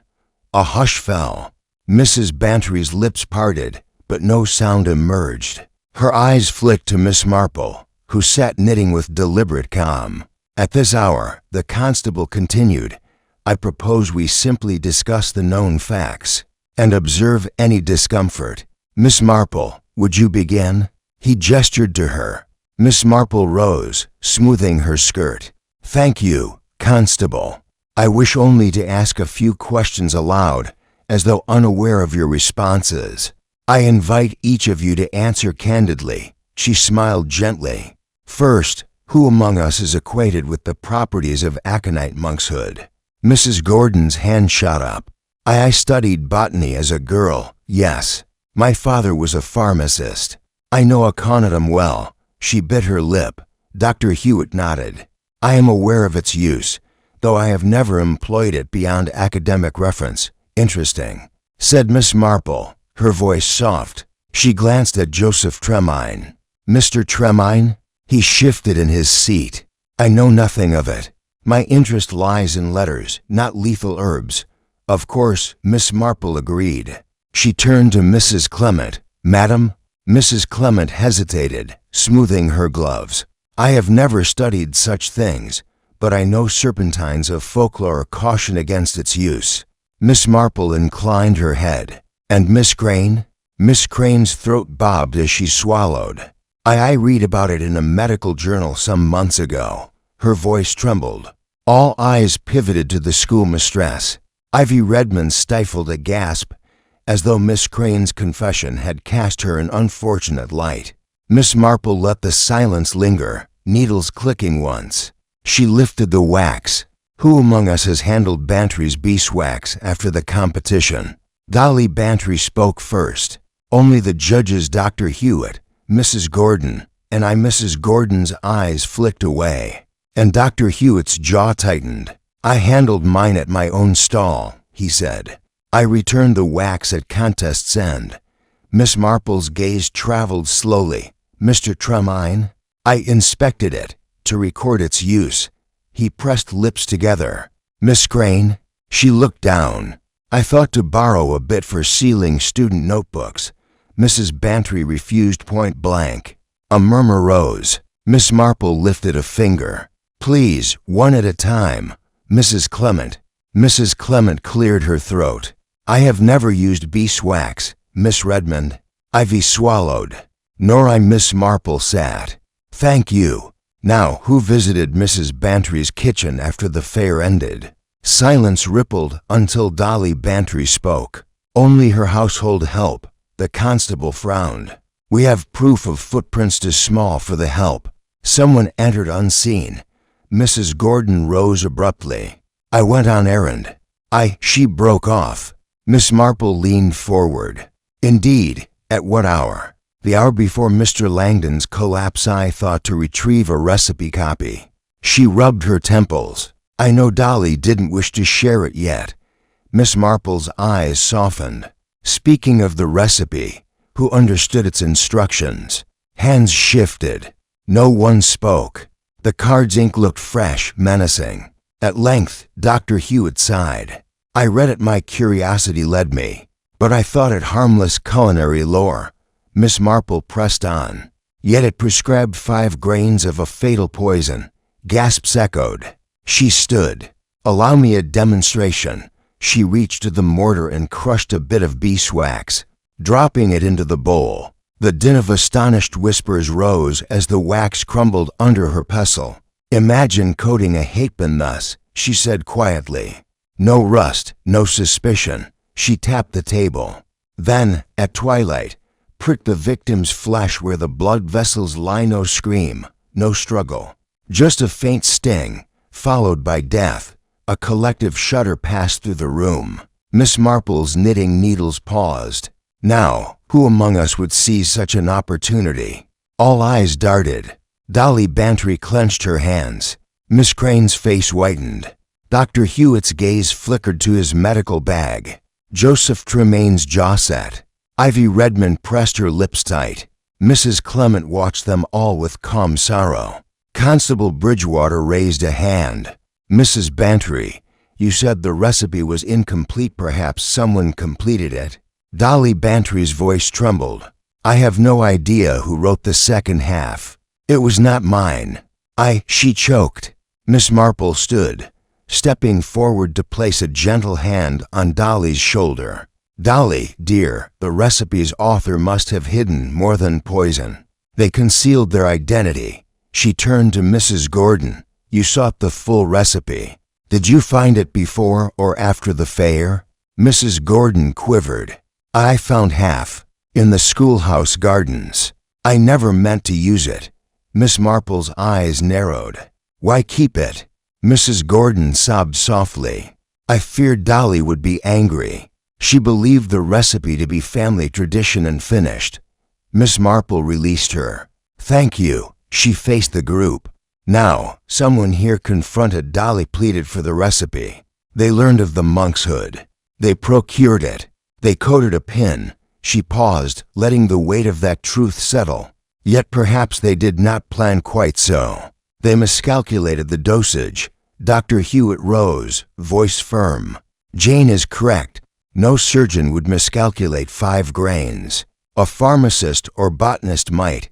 A hush fell. Mrs. Bantry's lips parted, but no sound emerged. Her eyes flicked to Miss Marple, who sat knitting with deliberate calm. "At this hour," the constable continued, "I propose we simply discuss the known facts and observe any discomfort. Miss Marple, would you begin?" He gestured to her. Miss Marple rose, smoothing her skirt. "Thank you, Constable. I wish only to ask a few questions aloud, as though unaware of your responses. I invite each of you to answer candidly." She smiled gently. "First, who among us is acquainted with the properties of aconite monkshood?" Mrs. Gordon's hand shot up. I studied botany as a girl, yes. My father was a pharmacist. I know aconitum well." She bit her lip. Dr. Hewitt nodded. "I am aware of its use, though I have never employed it beyond academic reference." "Interesting," said Miss Marple, her voice soft. She glanced at Joseph Tremaine. "Mr. Tremaine?" He shifted in his seat. "I know nothing of it. My interest lies in letters, not lethal herbs." "Of course," Miss Marple agreed. She turned to Mrs. Clement. "Madam?" Mrs. Clement hesitated, smoothing her gloves. "I have never studied such things, but I know serpentines of folklore caution against its use." Miss Marple inclined her head. "And Miss Crane?" Miss Crane's throat bobbed as she swallowed. I read about it in a medical journal some months ago." Her voice trembled. All eyes pivoted to the schoolmistress. Ivy Redmond stifled a gasp, as though Miss Crane's confession had cast her in unfortunate light. Miss Marple let the silence linger, needles clicking once. She lifted the wax. "Who among us has handled Bantry's beeswax after the competition?" Dolly Bantry spoke first. "Only the judges, Dr. Hewitt, Mrs. Gordon, and I." Mrs. Gordon's eyes flicked away, and Dr. Hewitt's jaw tightened. "I handled mine at my own stall," he said. "I returned the wax at contest's end." Miss Marple's gaze traveled slowly. "Mr. Tremaine?" "I inspected it, to record its use." He pressed lips together. "Miss Crane?" She looked down. "I thought to borrow a bit for sealing student notebooks." Mrs. Bantry refused point blank. A murmur rose. Miss Marple lifted a finger. Please, one at a time. Mrs. Clement. Mrs. Clement cleared her throat. I have never used beeswax, Miss Redmond. Ivy swallowed. Nor I. Miss Marple sat. Thank you. Now, who visited Mrs. Bantry's kitchen after the fair ended? Silence rippled until Dolly Bantry spoke. Only her household help. The constable frowned. We have proof of footprints too small for the help. Someone entered unseen. Mrs. Gordon rose abruptly. I went on errand. She broke off. Miss Marple leaned forward. Indeed, at what hour? The hour before Mr. Langdon's collapse. I thought to retrieve a recipe copy. She rubbed her temples. I know Dolly didn't wish to share it yet. Miss Marple's eyes softened. Speaking of the recipe, who understood its instructions? Hands shifted. No one spoke. The card's ink looked fresh, menacing. At length, Dr. Hewitt sighed. I read it. My curiosity led me. But I thought it harmless culinary lore. Miss Marple pressed on. Yet it prescribed 5 grains of a fatal poison. Gasps echoed. She stood. Allow me a demonstration. She reached to the mortar and crushed a bit of beeswax, dropping it into the bowl. The din of astonished whispers rose as the wax crumbled under her pestle. Imagine coating a hatpin thus, she said quietly. No rust, no suspicion. She tapped the table. Then, at twilight, pricked the victim's flesh where the blood vessels lie. No scream, no struggle. Just a faint sting, followed by death. A collective shudder passed through the room. Miss Marple's knitting needles paused. Now, who among us would seize such an opportunity? All eyes darted. Dolly Bantry clenched her hands. Miss Crane's face whitened. Dr. Hewitt's gaze flickered to his medical bag. Joseph Tremaine's jaw set. Ivy Redmond pressed her lips tight. Mrs. Clement watched them all with calm sorrow. Constable Bridgewater raised a hand. Mrs. Bantry, you said the recipe was incomplete. Perhaps someone completed it. Dolly Bantry's voice trembled. I have no idea who wrote the second half. It was not mine. She choked. Miss Marple stood, stepping forward to place a gentle hand on Dolly's shoulder. Dolly, dear, the recipe's author must have hidden more than poison. They concealed their identity. She turned to Mrs. Gordon. You sought the full recipe. Did you find it before or after the fair? Mrs. Gordon quivered. I found half, in the schoolhouse gardens. I never meant to use it. Miss Marple's eyes narrowed. Why keep it? Mrs. Gordon sobbed softly. I feared Dolly would be angry. She believed the recipe to be family tradition and finished. Miss Marple released her. Thank you. She faced the group. Now, someone here confronted. Dolly pleaded for the recipe. They learned of the monk's hood. They procured it. They coated a pin. She paused, letting the weight of that truth settle. Yet perhaps they did not plan quite so. They miscalculated the dosage. Dr. Hewitt rose, voice firm. Jane is correct. No surgeon would miscalculate 5 grains. A pharmacist or botanist might.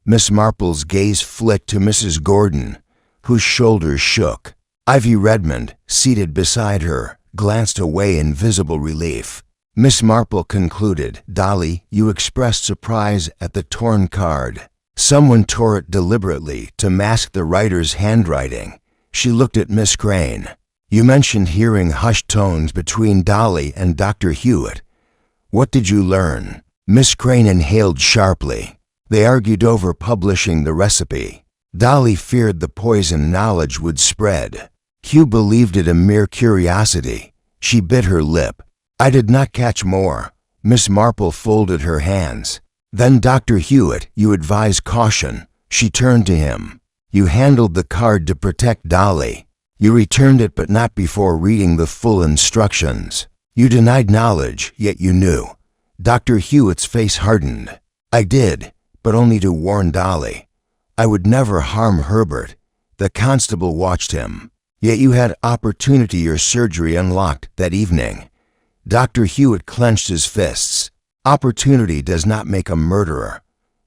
Miss Marple's gaze flicked to Mrs. Gordon, whose shoulders shook. Ivy Redmond, seated beside her, glanced away in visible relief. Miss Marple concluded, Dolly, you expressed surprise at the torn card. Someone tore it deliberately to mask the writer's handwriting. She looked at Miss Crane. You mentioned hearing hushed tones between Dolly and Dr. Hewitt. What did you learn? Miss Crane inhaled sharply. They argued over publishing the recipe. Dolly feared the poison knowledge would spread. Hugh believed it a mere curiosity. She bit her lip. I did not catch more. Miss Marple folded her hands. Then Dr. Hewitt, you advised caution. She turned to him. You handled the card to protect Dolly. You returned it but not before reading the full instructions. You denied knowledge, yet you knew. Dr. Hewitt's face hardened. I did, but only to warn Dolly. I would never harm Herbert. The constable watched him. Yet you had opportunity. Your surgery unlocked that evening. Dr. Hewitt clenched his fists. Opportunity does not make a murderer.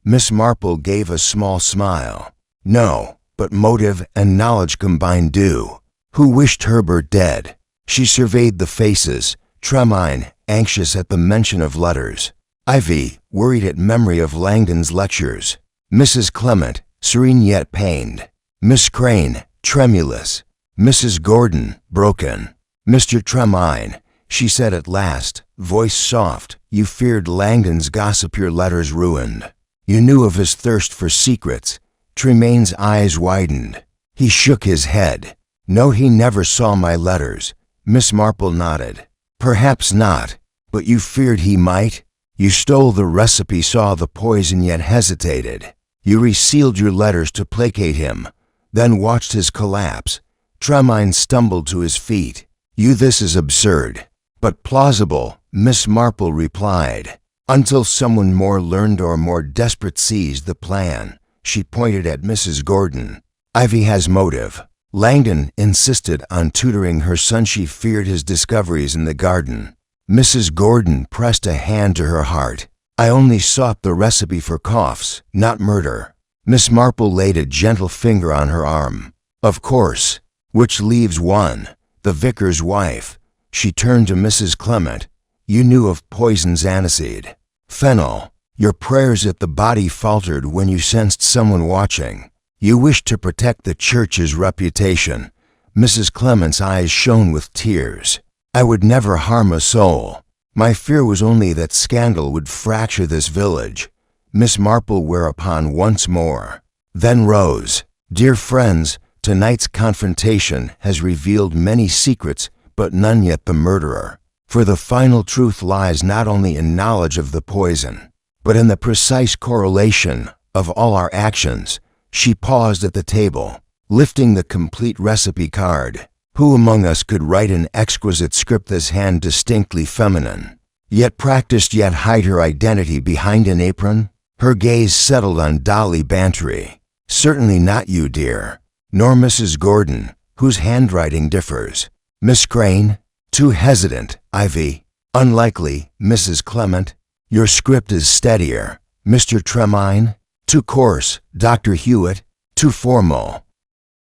Miss Marple gave a small smile. No, but motive and knowledge combined do. Who wished Herbert dead? She surveyed the faces, Tremaine, anxious at the mention of letters. Ivy, worried at memory of Langdon's lectures. Mrs. Clement, serene yet pained. Miss Crane, tremulous. Mrs. Gordon, broken. Mr. Tremaine, she said at last, voice soft, you feared Langdon's gossip your letters ruined. You knew of his thirst for secrets. Tremaine's eyes widened. He shook his head. No, he never saw my letters. Miss Marple nodded. Perhaps not, but you feared he might? You stole the recipe, saw the poison, yet hesitated. You resealed your letters to placate him, then watched his collapse. Tremaine stumbled to his feet. This is absurd, but plausible, Miss Marple replied. Until someone more learned or more desperate seized the plan. She pointed at Mrs. Gordon. Ivy has motive. Langdon insisted on tutoring her son. She feared his discoveries in the garden. Mrs. Gordon pressed a hand to her heart. I only sought the recipe for coughs, not murder. Miss Marple laid a gentle finger on her arm. Of course. Which leaves one, the vicar's wife. She turned to Mrs. Clement. You knew of poison's aniseed. Fennel. Your prayers at the body faltered when you sensed someone watching. You wished to protect the church's reputation. Mrs. Clement's eyes shone with tears. I would never harm a soul. My fear was only that scandal would fracture this village. Miss Marple whereupon once more. Then rose. Dear friends, tonight's confrontation has revealed many secrets, but none yet the murderer. For the final truth lies not only in knowledge of the poison, but in the precise correlation of all our actions. She paused at the table, lifting the complete recipe card. Who among us could write an exquisite script, this hand distinctly feminine, yet practiced, yet hide her identity behind an apron? Her gaze settled on Dolly Bantry. Certainly not you, dear, nor Mrs. Gordon, whose handwriting differs. Miss Crane? Too hesitant, Ivy. Unlikely, Mrs. Clement. Your script is steadier. Mr. Tremaine? Too coarse, Dr. Hewitt. Too formal.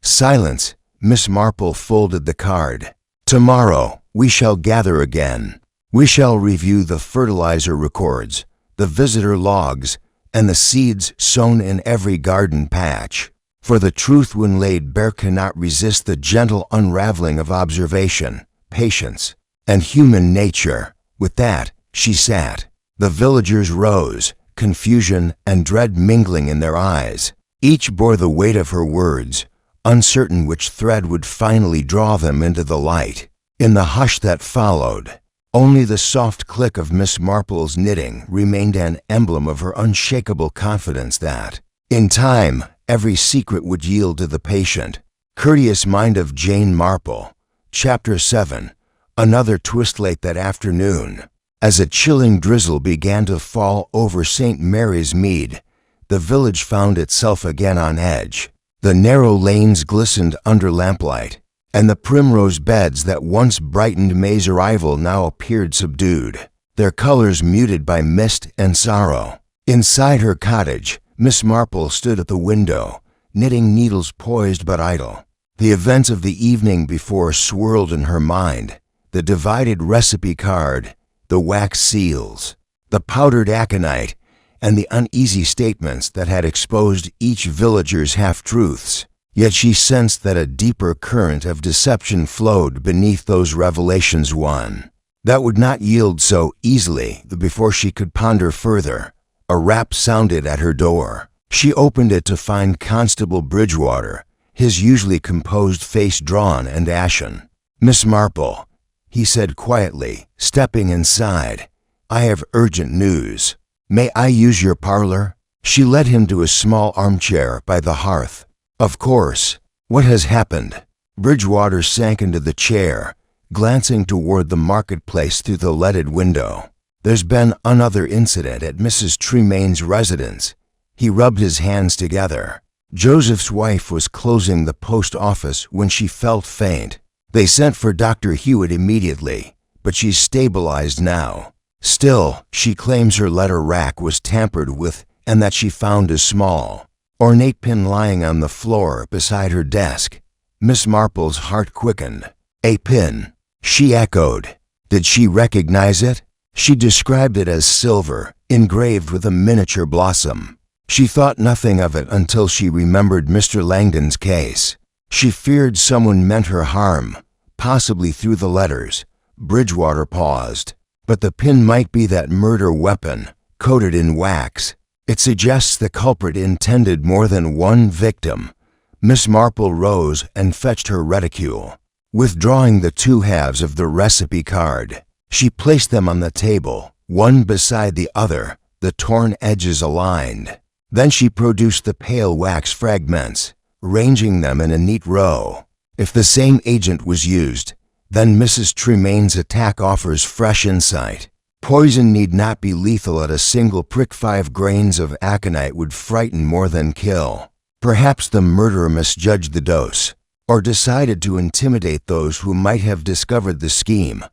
Silence. Miss Marple folded the card. Tomorrow we shall gather again. We shall review the fertilizer records, the visitor logs, and the seeds sown in every garden patch. For the truth when laid bare cannot resist the gentle unraveling of observation, patience, and human nature. With that, she sat. The villagers rose, confusion and dread mingling in their eyes. Each bore the weight of her words, uncertain which thread would finally draw them into the light. In the hush that followed, only the soft click of Miss Marple's knitting remained, an emblem of her unshakable confidence that, in time, every secret would yield to the patient. Courteous Mind of Jane Marple. Chapter 7. Another twist. Late that afternoon, as a chilling drizzle began to fall over St. Mary's Mead, the village found itself again on edge. The narrow lanes glistened under lamplight, and the primrose beds that once brightened May's arrival now appeared subdued, their colors muted by mist and sorrow. Inside her cottage, Miss Marple stood at the window, knitting, needles poised but idle. The events of the evening before swirled in her mind, the divided recipe card, the wax seals, the powdered aconite, and the uneasy statements that had exposed each villager's half-truths. Yet she sensed that a deeper current of deception flowed beneath those revelations, one that would not yield so easily. Before she could ponder further, a rap sounded at her door. She opened it to find Constable Bridgewater, his usually composed face drawn and ashen. Miss Marple, he said quietly, stepping inside. I have urgent news. May I use your parlor? She led him to a small armchair by the hearth. Of course. What has happened? Bridgewater sank into the chair, glancing toward the marketplace through the leaded window. There's been another incident at Mrs. Tremaine's residence. He rubbed his hands together. Joseph's wife was closing the post office when she felt faint. They sent for Dr. Hewitt immediately, but she's stabilized now. Still, she claims her letter rack was tampered with and that she found is small. ornate pin lying on the floor beside her desk. Miss Marple's heart quickened. A pin, she echoed. Did she recognize it? She described it as silver, engraved with a miniature blossom. She thought nothing of it until she remembered Mr. Langdon's case. She feared someone meant her harm, possibly through the letters. Bridgewater paused. But the pin might be that murder weapon, coated in wax. It suggests the culprit intended more than one victim. Miss Marple rose and fetched her reticule. Withdrawing the two halves of the recipe card, she placed them on the table, one beside the other, the torn edges aligned. Then she produced the pale wax fragments, arranging them in a neat row. If the same agent was used, then Mrs. Tremaine's attack offers fresh insight. Poison need not be lethal at a single prick. 5 grains of aconite would frighten more than kill. Perhaps the murderer misjudged the dose, or decided to intimidate those who might have discovered the scheme.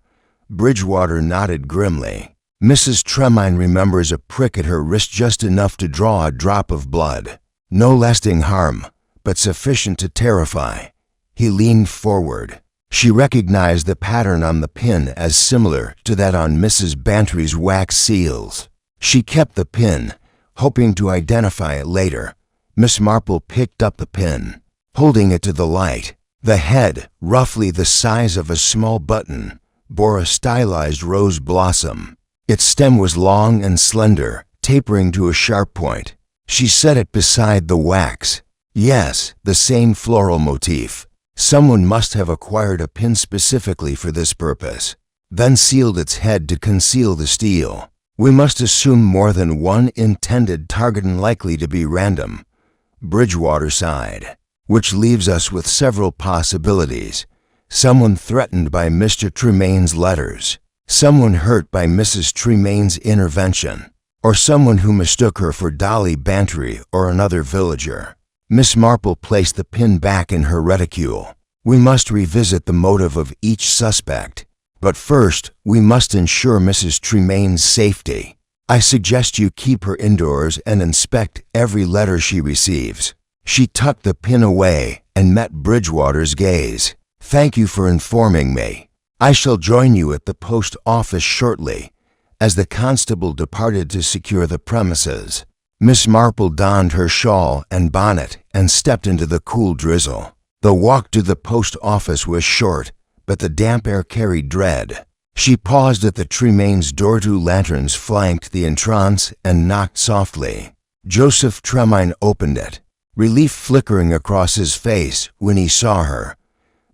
Bridgewater nodded grimly. Mrs. Tremaine remembers a prick at her wrist, just enough to draw a drop of blood. No lasting harm, but sufficient to terrify. He leaned forward. She recognized the pattern on the pin as similar to that on Mrs. Bantry's wax seals. She kept the pin, hoping to identify it later. Miss Marple picked up the pin, holding it to the light. The head, roughly the size of a small button, bore a stylized rose blossom. Its stem was long and slender, tapering to a sharp point. She set it beside the wax. Yes, the same floral motif. Someone must have acquired a pin specifically for this purpose, then sealed its head to conceal the steel. We must assume more than one intended target, and likely to be random. Bridgewater sighed. Which leaves us with several possibilities. Someone threatened by Mr. Tremaine's letters, someone hurt by Mrs. Tremaine's intervention, or someone who mistook her for Dolly Bantry or another villager. Miss Marple placed the pin back in her reticule. We must revisit the motive of each suspect. But first, we must ensure Mrs. Tremaine's safety. I suggest you keep her indoors and inspect every letter she receives. She tucked the pin away and met Bridgewater's gaze. Thank you for informing me. I shall join you at the post office shortly. As the constable departed to secure the premises, Miss Marple donned her shawl and bonnet and stepped into the cool drizzle. The walk to the post office was short, but the damp air carried dread. She paused at the Tremaine's door. 2 lanterns flanked the entrance and knocked softly. Joseph Tremaine opened it, relief flickering across his face when he saw her.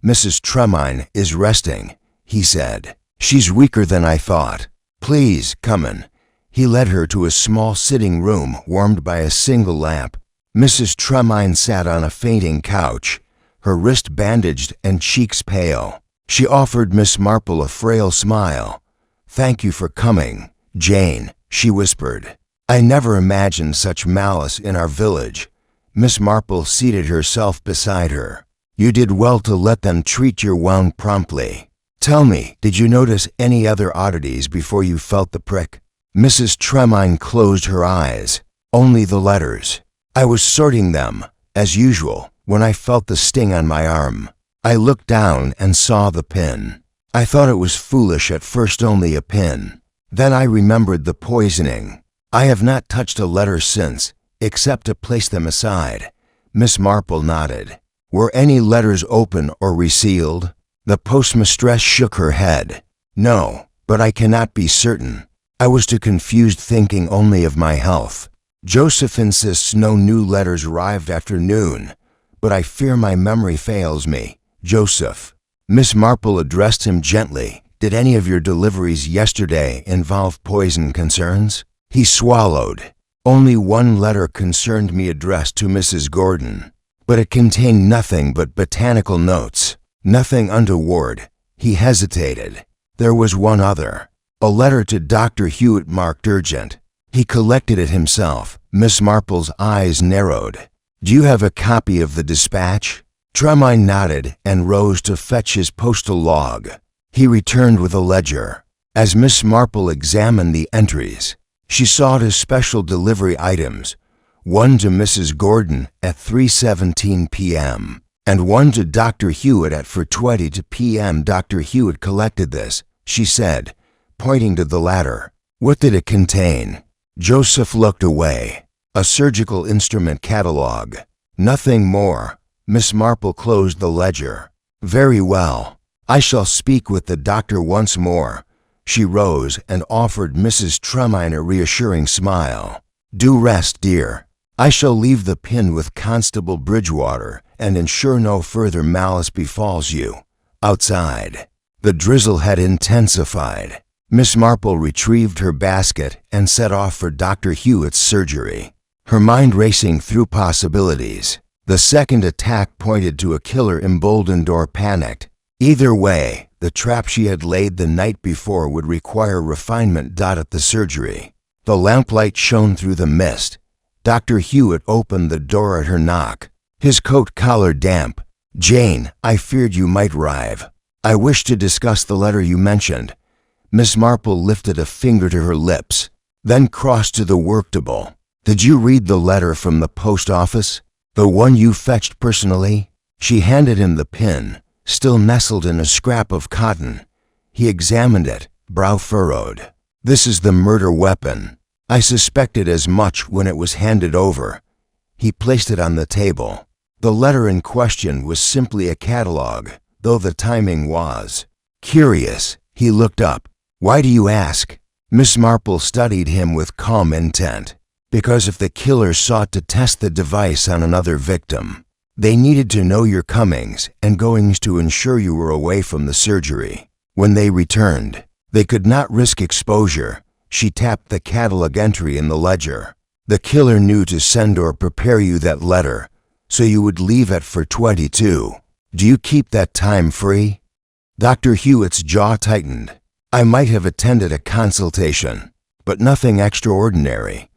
Mrs. Tremaine is resting, he said. She's weaker than I thought. Please, come in. He led her to a small sitting room warmed by a single lamp. Mrs. Tremaine sat on a fainting couch, her wrist bandaged and cheeks pale. She offered Miss Marple a frail smile. Thank you for coming, Jane, she whispered. I never imagined such malice in our village. Miss Marple seated herself beside her. You did well to let them treat your wound promptly. Tell me, did you notice any other oddities before you felt the prick? Mrs. Tremaine closed her eyes. Only the letters. I was sorting them, as usual, when I felt the sting on my arm. I looked down and saw the pin. I thought it was foolish at first, only a pin. Then I remembered the poisoning. I have not touched a letter since, except to place them aside. Miss Marple nodded. Were any letters open or resealed? The postmistress shook her head. No, but I cannot be certain. I was too confused, thinking only of my health. Joseph insists no new letters arrived after noon, but I fear my memory fails me. Joseph. Miss Marple addressed him gently. Did any of your deliveries yesterday involve poison concerns? He swallowed. Only one letter concerned me, addressed to Mrs. Gordon, but it contained nothing but botanical notes, nothing untoward. He hesitated. There was one other. A letter to Dr. Hewitt marked urgent. He collected it himself. Miss Marple's eyes narrowed. Do you have a copy of the dispatch? Tremaine nodded and rose to fetch his postal log. He returned with a ledger. As Miss Marple examined the entries, she saw it as special delivery items, one to Mrs. Gordon at 3:17 p.m., and one to Dr. Hewitt at 4:20 p.m. Dr. Hewitt collected this, she said, pointing to the latter. What did it contain? Joseph looked away. A surgical instrument catalog. Nothing more. Miss Marple closed the ledger. Very well. I shall speak with the doctor once more. She rose and offered Mrs. Tremaine a reassuring smile. Do rest, dear. I shall leave the pin with Constable Bridgewater and ensure no further malice befalls you. Outside. The drizzle had intensified. Miss Marple retrieved her basket and set off for Dr. Hewitt's surgery, her mind racing through possibilities. The second attack pointed to a killer emboldened or panicked. Either way, the trap she had laid the night before would require refinement. At the surgery, the lamplight shone through the mist. Dr. Hewitt opened the door at her knock, his coat collar damp. Jane, I feared you might arrive. I wish to discuss the letter you mentioned. Miss Marple lifted a finger to her lips, then crossed to the worktable. Did you read the letter from the post office? The one you fetched personally? She handed him the pin, still nestled in a scrap of cotton. He examined it, brow furrowed. This is the murder weapon. I suspected as much when it was handed over. He placed it on the table. The letter in question was simply a catalog, though the timing was curious. He looked up. Why do you ask? Miss Marple studied him with calm intent. Because if the killer sought to test the device on another victim, they needed to know your comings and goings to ensure you were away from the surgery. When they returned, they could not risk exposure. She tapped the catalog entry in the ledger. The killer knew to send or prepare you that letter, so you would leave at 4:22. Do you keep that time free? Dr. Hewitt's jaw tightened. I might have attended a consultation, but nothing extraordinary.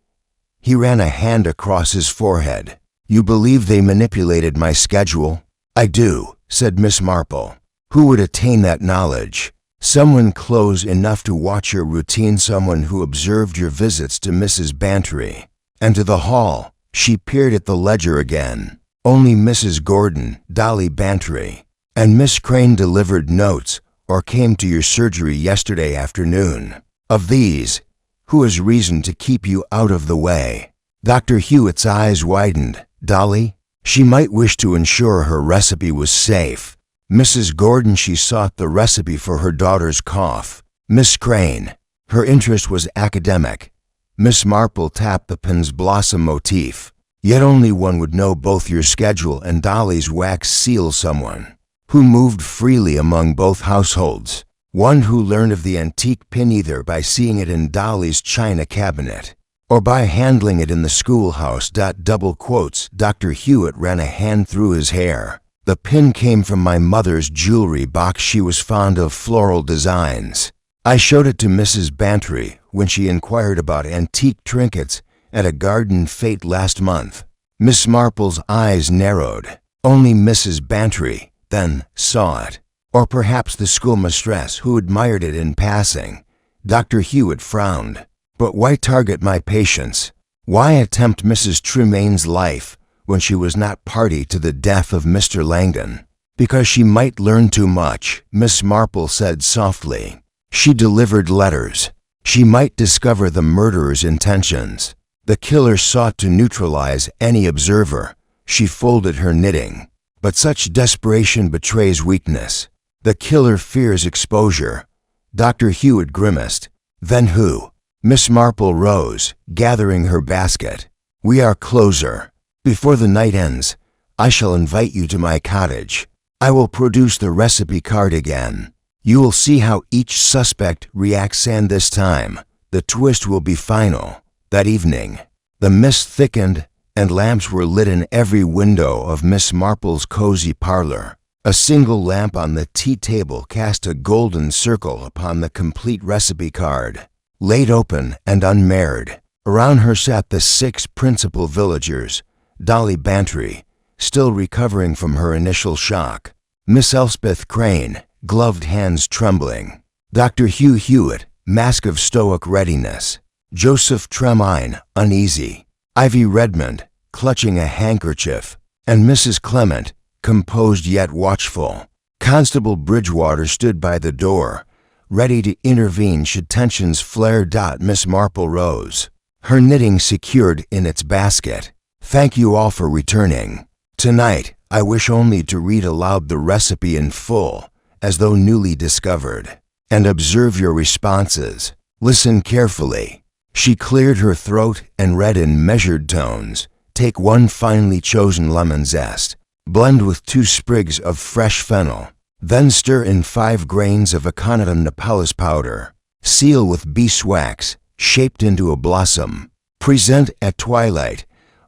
He ran a hand across his forehead. You believe they manipulated my schedule? I do, said Miss Marple. Who would attain that knowledge? Someone close enough to watch your routine, someone who observed your visits to Mrs. Bantry and to the hall. She peered at the ledger again. Only Mrs. Gordon, Dolly Bantry, and Miss Crane delivered notes or came to your surgery yesterday afternoon. Of these, who has reason to keep you out of the way? Dr. Hewitt's eyes widened. Dolly? She might wish to ensure her recipe was safe. Mrs. Gordon, she sought the recipe for her daughter's cough. Miss Crane, her interest was academic. Miss Marple tapped the pin's blossom motif. Yet only one would know both your schedule and Dolly's wax seal. Someone who moved freely among both households. One who learned of the antique pin either by seeing it in Dolly's china cabinet or by handling it in the schoolhouse. Double quotes. Dr. Hewitt ran a hand through his hair. The pin came from my mother's jewelry box. She was fond of floral designs. I showed it to Mrs. Bantry when she inquired about antique trinkets at a garden fete last month. Miss Marple's eyes narrowed. Only Mrs. Bantry then saw it, or perhaps the schoolmistress who admired it in passing. Dr. Hewitt frowned. But why target my patients? Why attempt Mrs. Tremaine's life when she was not party to the death of Mr. Langdon? Because she might learn too much, Miss Marple said softly. She delivered letters. She might discover the murderer's intentions. The killer sought to neutralize any observer. She folded her knitting. But such desperation betrays weakness. The killer fears exposure. Dr. Hewitt grimaced. Then who? Miss Marple rose, gathering her basket. We are closer. Before the night ends, I shall invite you to my cottage. I will produce the recipe card again. You will see how each suspect reacts, and this time, the twist will be final. That evening, the mist thickened and lamps were lit in every window of Miss Marple's cozy parlor. A single lamp on the tea table cast a golden circle upon the complete recipe card. Laid open and unmarred, around her sat the 6 principal villagers. Dolly Bantry, still recovering from her initial shock. Miss Elspeth Crane, gloved hands trembling. Dr. Hugh Hewitt, mask of stoic readiness. Joseph Tremaine, uneasy. Ivy Redmond, clutching a handkerchief, and Mrs. Clement, composed yet watchful. Constable Bridgewater stood by the door, ready to intervene should tensions flare. Miss Marple rose, her knitting secured in its basket. Thank you all for returning. Tonight, I wish only to read aloud the recipe in full, as though newly discovered, and observe your responses. Listen carefully. She cleared her throat and read in measured tones. Take 1 finely chosen lemon zest. Blend with 2 sprigs of fresh fennel. Then stir in 5 grains of Aconita napellus powder. Seal with beeswax, shaped into a blossom. Present at twilight,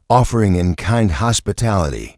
offering in kind hospitality.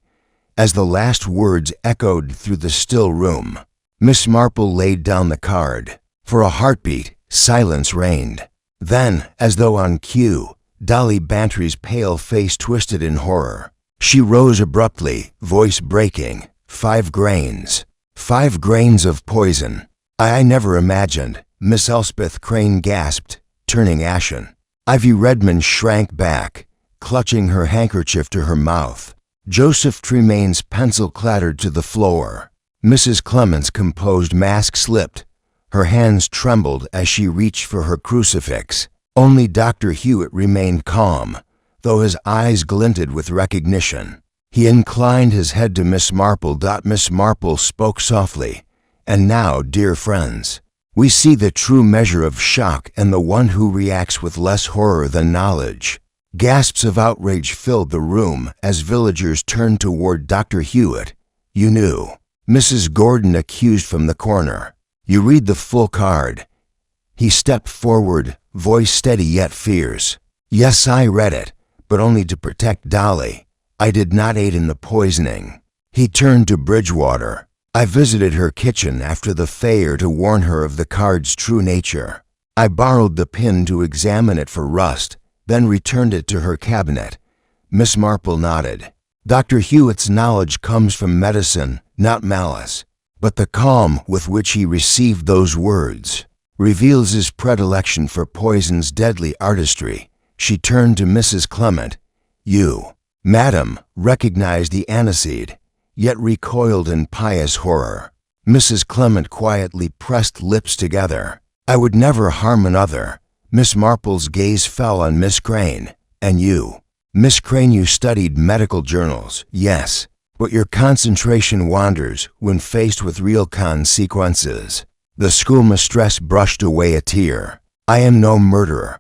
As the last words echoed through the still room, Miss Marple laid down the card. For a heartbeat, silence reigned. Then, as though on cue, Dolly Bantry's pale face twisted in horror. She rose abruptly, voice breaking. 5 grains. 5 grains of poison. I never imagined, Miss Elspeth Crane gasped, turning ashen. Ivy Redmond shrank back, clutching her handkerchief to her mouth. Joseph Tremaine's pencil clattered to the floor. Mrs. Clement's composed mask slipped. Her hands trembled as she reached for her crucifix. Only Dr. Hewitt remained calm, though his eyes glinted with recognition. He inclined his head to Miss Marple. Miss Marple spoke softly. And now, dear friends, we see the true measure of shock and the one who reacts with less horror than knowledge. Gasps of outrage filled the room as villagers turned toward Dr. Hewitt. You knew. Mrs. Gordon accused from the corner. You read the full card. He stepped forward, voice steady yet fierce. Yes, I read it, but only to protect Dolly. I did not aid in the poisoning. He turned to Bridgewater. I visited her kitchen after the failure to warn her of the card's true nature. I borrowed the pin to examine it for rust, then returned it to her cabinet. Miss Marple nodded. Dr. Hewitt's knowledge comes from medicine, not malice, but the calm with which he received those words reveals his predilection for poison's deadly artistry. She turned to Mrs. Clement. You, Madam, recognized the aniseed, yet recoiled in pious horror. Mrs. Clement quietly pressed lips together. I would never harm another. Miss Marple's gaze fell on Miss Crane. And you, Miss Crane, you studied medical journals, yes, but your concentration wanders when faced with real consequences. The schoolmistress brushed away a tear. I am no murderer.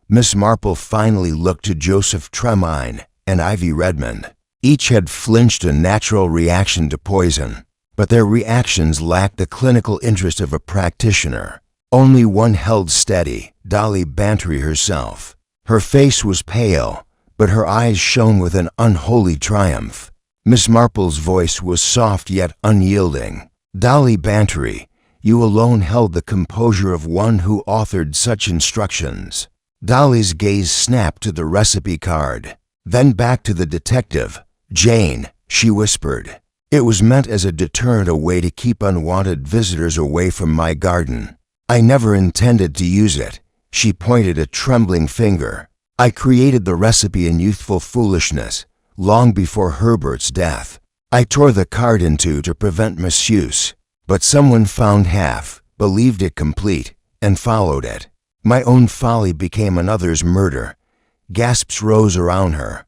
Miss Marple finally looked to Joseph Tremaine and Ivy Redmond. Each had flinched a natural reaction to poison, but their reactions lacked the clinical interest of a practitioner. Only one held steady, Dolly Bantry herself. Her face was pale, but her eyes shone with an unholy triumph. Miss Marple's voice was soft yet unyielding. Dolly Bantry, you alone held the composure of one who authored such instructions. Dolly's gaze snapped to the recipe card, then back to the detective. Jane, she whispered. It was meant as a deterrent, a way to keep unwanted visitors away from my garden. I never intended to use it. She pointed a trembling finger. I created the recipe in youthful foolishness, long before Herbert's death. I tore the card in two to prevent misuse, but someone found half, believed it complete, and followed it. My own folly became another's murder. Gasps rose around her.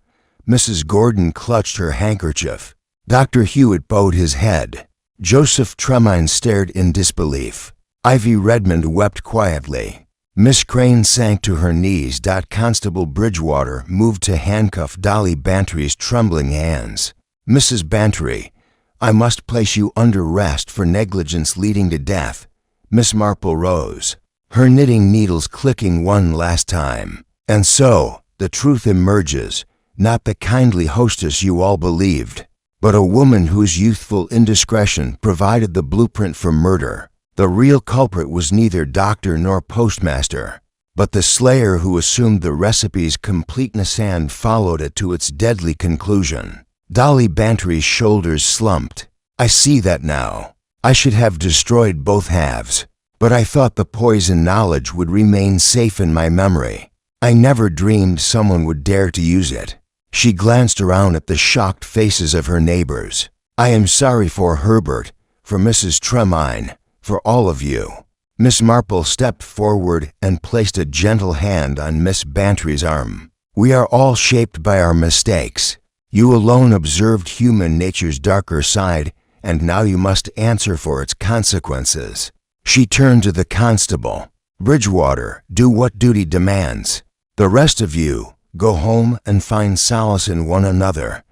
Mrs. Gordon clutched her handkerchief. Dr. Hewitt bowed his head. Joseph Tremaine stared in disbelief. Ivy Redmond wept quietly. Miss Crane sank to her knees. Constable Bridgewater moved to handcuff Dolly Bantry's trembling hands. Mrs. Bantry, I must place you under arrest for negligence leading to death. Miss Marple rose, her knitting needles clicking one last time. And so, the truth emerges, not the kindly hostess you all believed, but a woman whose youthful indiscretion provided the blueprint for murder. The real culprit was neither doctor nor postmaster, but the slayer who assumed the recipe's completeness and followed it to its deadly conclusion. Dolly Bantry's shoulders slumped. I see that now. I should have destroyed both halves, but I thought the poison knowledge would remain safe in my memory. I never dreamed someone would dare to use it." She glanced around at the shocked faces of her neighbors. "I am sorry for Herbert, for Mrs. Tremaine, for all of you." Miss Marple stepped forward and placed a gentle hand on Miss Bantry's arm. "We are all shaped by our mistakes. You alone observed human nature's darker side, and now you must answer for its consequences." She turned to the constable. "Bridgewater, do what duty demands. The rest of you, go home and find solace in one another,"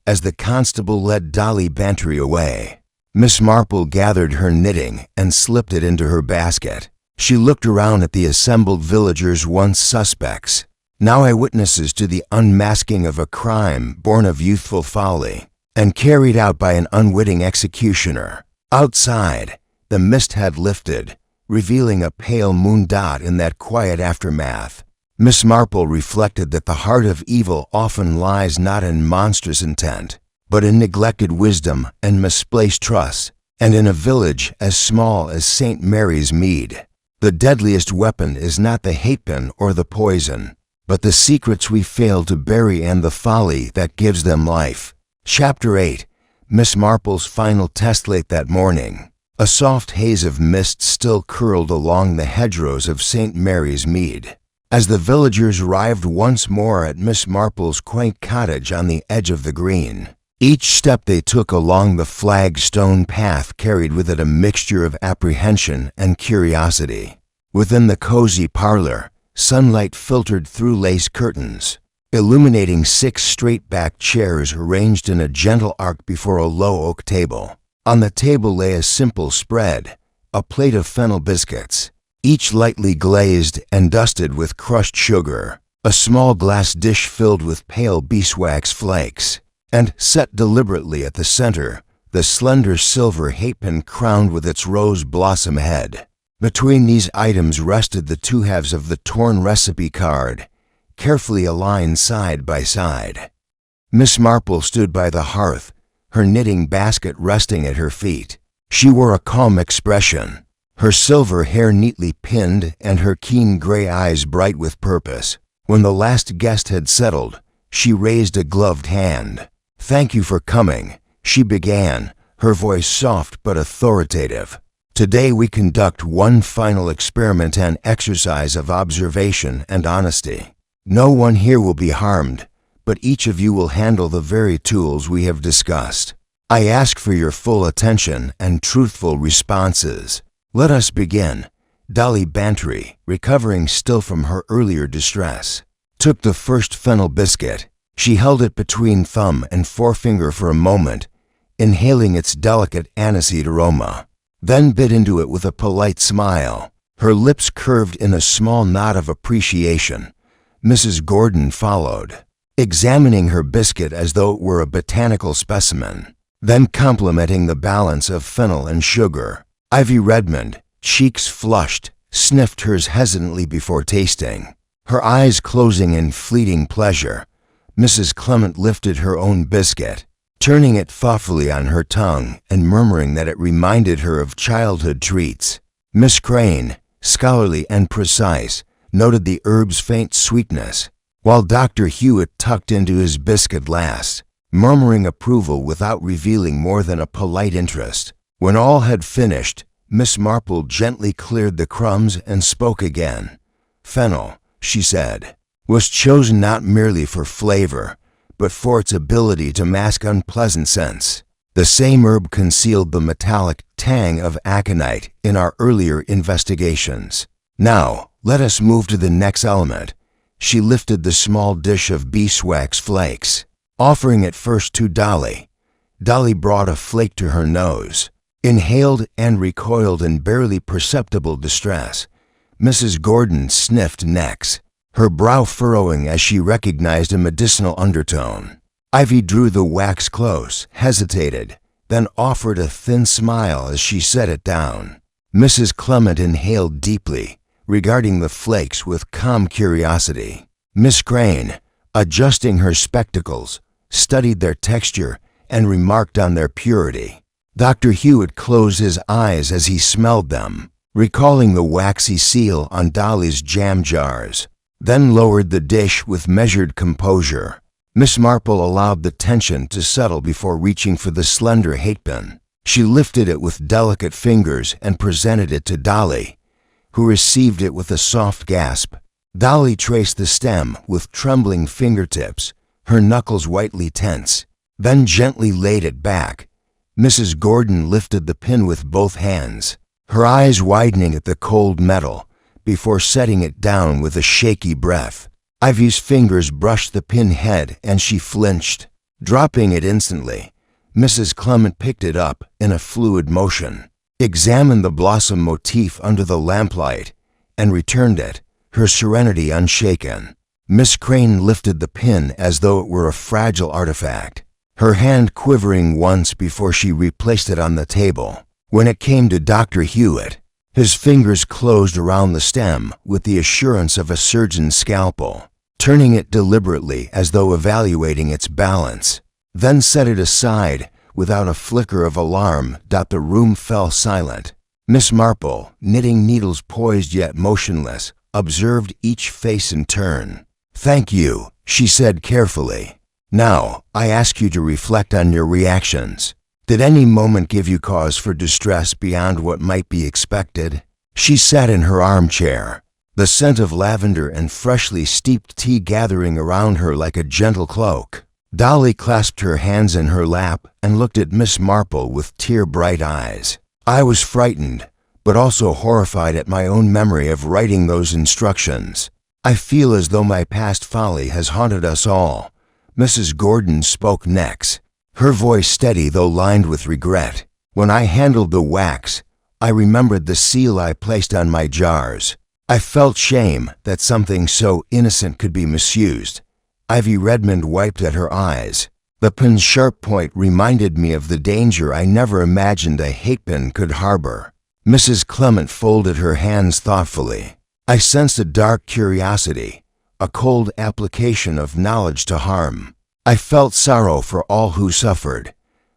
as the constable led Dolly Bantry away. Miss Marple gathered her knitting and slipped it into her basket. She looked around at the assembled villagers, once suspects, now eyewitnesses to the unmasking of a crime born of youthful folly and carried out by an unwitting executioner. Outside, the mist had lifted, revealing a pale moon dot in that quiet aftermath. Miss Marple reflected that the heart of evil often lies not in monstrous intent, but in neglected wisdom and misplaced trust, and in a village as small as St. Mary's Mead. The deadliest weapon is not the hatepin or the poison, but the secrets we fail to bury and the folly that gives them life. Chapter 8. Miss Marple's final test. Late that morning, a soft haze of mist still curled along the hedgerows of St. Mary's Mead. As the villagers arrived once more at Miss Marple's quaint cottage on the edge of the green, each step they took along the flagstone path carried with it a mixture of apprehension and curiosity. Within the cozy parlor, sunlight filtered through lace curtains, illuminating 6 straight-backed chairs arranged in a gentle arc before a low oak table. On the table lay a simple spread, a plate of fennel biscuits, each lightly glazed and dusted with crushed sugar, a small glass dish filled with pale beeswax flakes, and set deliberately at the center, the slender silver hatpin crowned with its rose blossom head. Between these items rested the 2 halves of the torn recipe card, carefully aligned side by side. Miss Marple stood by the hearth, her knitting basket resting at her feet. She wore a calm expression, her silver hair neatly pinned and her keen gray eyes bright with purpose. When the last guest had settled, she raised a gloved hand. "Thank you for coming," she began, her voice soft but authoritative. "Today we conduct one final experiment and exercise of observation and honesty. No one here will be harmed, but each of you will handle the very tools we have discussed. I ask for your full attention and truthful responses. Let us begin." Dolly Bantry, recovering still from her earlier distress, took the first fennel biscuit. She held it between thumb and forefinger for a moment, inhaling its delicate aniseed aroma, then bit into it with a polite smile, her lips curved in a small nod of appreciation. Mrs. Gordon followed, examining her biscuit as though it were a botanical specimen, then complimenting the balance of fennel and sugar. Ivy Redmond, cheeks flushed, sniffed hers hesitantly before tasting, her eyes closing in fleeting pleasure. Mrs. Clement lifted her own biscuit, turning it thoughtfully on her tongue and murmuring that it reminded her of childhood treats. Miss Crane, scholarly and precise, noted the herb's faint sweetness, while Dr. Hewitt tucked into his biscuit last, murmuring approval without revealing more than a polite interest. When all had finished, Miss Marple gently cleared the crumbs and spoke again. "Fennel," she said, "was chosen not merely for flavor, but for its ability to mask unpleasant scents. The same herb concealed the metallic tang of aconite in our earlier investigations. Now, let us move to the next element." She lifted the small dish of beeswax flakes, offering it first to Dolly. Dolly brought a flake to her nose, inhaled and recoiled in barely perceptible distress. Mrs. Gordon sniffed next, her brow furrowing as she recognized a medicinal undertone. Ivy drew the wax close, hesitated, then offered a thin smile as she set it down. Mrs. Clement inhaled deeply, regarding the flakes with calm curiosity. Miss Crane, adjusting her spectacles, studied their texture and remarked on their purity. Dr. Hewitt closed his eyes as he smelled them, recalling the waxy seal on Dolly's jam jars. then lowered the dish with measured composure. Miss Marple allowed the tension to settle before reaching for the slender hatpin. She lifted it with delicate fingers and presented it to Dolly, who received it with a soft gasp. Dolly traced the stem with trembling fingertips, her knuckles whitely tense, then gently laid it back. Mrs. Gordon lifted the pin with both hands, her eyes widening at the cold metal, before setting it down with a shaky breath. Ivy's fingers brushed the pin head and she flinched. Dropping it instantly, Mrs. Clement picked it up in a fluid motion, examined the blossom motif under the lamplight, and returned it, her serenity unshaken. Miss Crane lifted the pin as though it were a fragile artifact, her hand quivering once before she replaced it on the table. When it came to Dr. Hewitt, his fingers closed around the stem with the assurance of a surgeon's scalpel, turning it deliberately as though evaluating its balance, then set it aside without a flicker of alarm. The room fell silent. Miss Marple, knitting needles poised yet motionless, observed each face in turn. "Thank you," she said carefully. "Now, I ask you to reflect on your reactions. Did any moment give you cause for distress beyond what might be expected?" She sat in her armchair, the scent of lavender and freshly steeped tea gathering around her like a gentle cloak. Dolly clasped her hands in her lap and looked at Miss Marple with tear-bright eyes. "I was frightened, but also horrified at my own memory of writing those instructions. I feel as though my past folly has haunted us all." Mrs. Gordon spoke next, her voice steady though lined with regret. "When I handled the wax, I remembered the seal I placed on my jars. I felt shame that something so innocent could be misused." Ivy Redmond wiped at her eyes. "The pin's sharp point reminded me of the danger I never imagined a hatpin could harbor." Mrs. Clement folded her hands thoughtfully. "I sensed a dark curiosity, a cold application of knowledge to harm. I felt sorrow for all who suffered."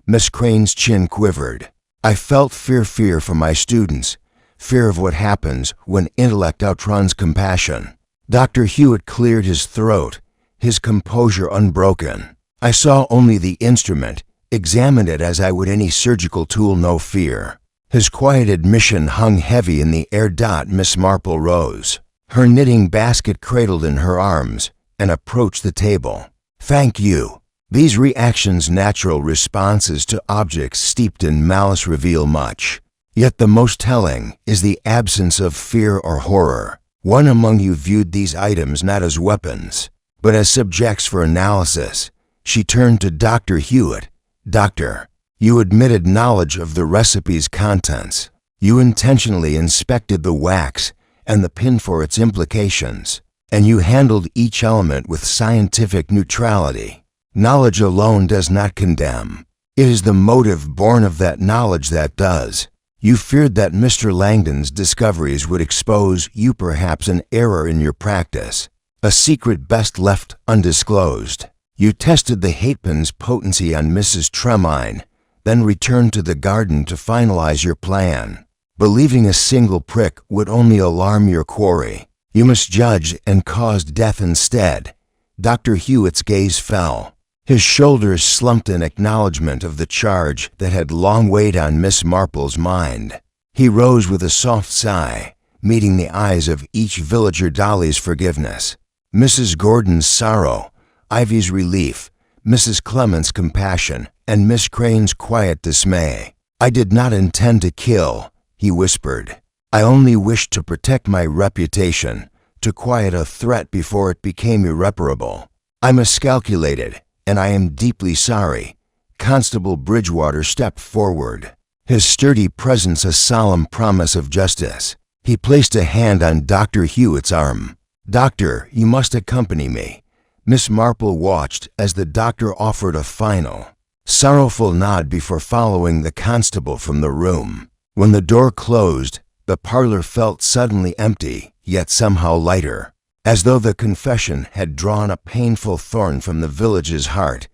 Miss Crane's chin quivered. "I felt fear for my students, fear of what happens when intellect outruns compassion." Dr. Hewitt cleared his throat, his composure unbroken. "I saw only the instrument, examined it as I would any surgical tool, no fear." His quiet admission hung heavy in the air. Miss Marple rose, her knitting basket cradled in her arms, and approached the table. "Thank you. These reactions, natural responses to objects steeped in malice, reveal much. Yet the most telling is the absence of fear or horror. One among you viewed these items not as weapons, but as subjects for analysis." She turned to Dr. Hewitt. "Doctor, you admitted knowledge of the recipe's contents. You intentionally inspected the wax and the pin for its implications, and you handled each element with scientific neutrality. Knowledge alone does not condemn. It is the motive born of that knowledge that does. You feared that Mr. Langdon's discoveries would expose you perhaps an error in your practice, a secret best left undisclosed. You tested the hatpin's potency on Mrs. Tremine, then returned to the garden to finalize your plan, believing a single prick would only alarm your quarry. You misjudged and caused death instead." Dr. Hewitt's gaze fell. His shoulders slumped in acknowledgement of the charge that had long weighed on Miss Marple's mind. He rose with a soft sigh, meeting the eyes of each villager. Dolly's forgiveness, Mrs. Gordon's sorrow, Ivy's relief, Mrs. Clement's compassion, and Miss Crane's quiet dismay. "I did not intend to kill," he whispered. "I only wished to protect my reputation, to quiet a threat before it became irreparable. I miscalculated, and I am deeply sorry." Constable Bridgewater stepped forward, his sturdy presence a solemn promise of justice. He placed a hand on Dr. Hewitt's arm. "Doctor, you must accompany me." Miss Marple watched as the doctor offered a final, sorrowful nod before following the constable from the room. When the door closed, the parlor felt suddenly empty, yet somehow lighter, as though the confession had drawn a painful thorn from the village's heart.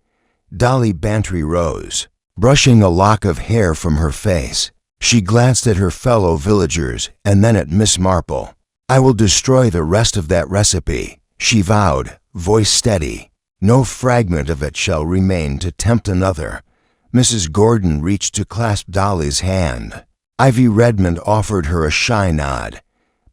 Dolly Bantry rose, brushing a lock of hair from her face. She glanced at her fellow villagers and then at Miss Marple. "I will destroy the rest of that recipe," she vowed, voice steady. "No fragment of it shall remain to tempt another." Mrs. Gordon reached to clasp Dolly's hand. Ivy Redmond offered her a shy nod.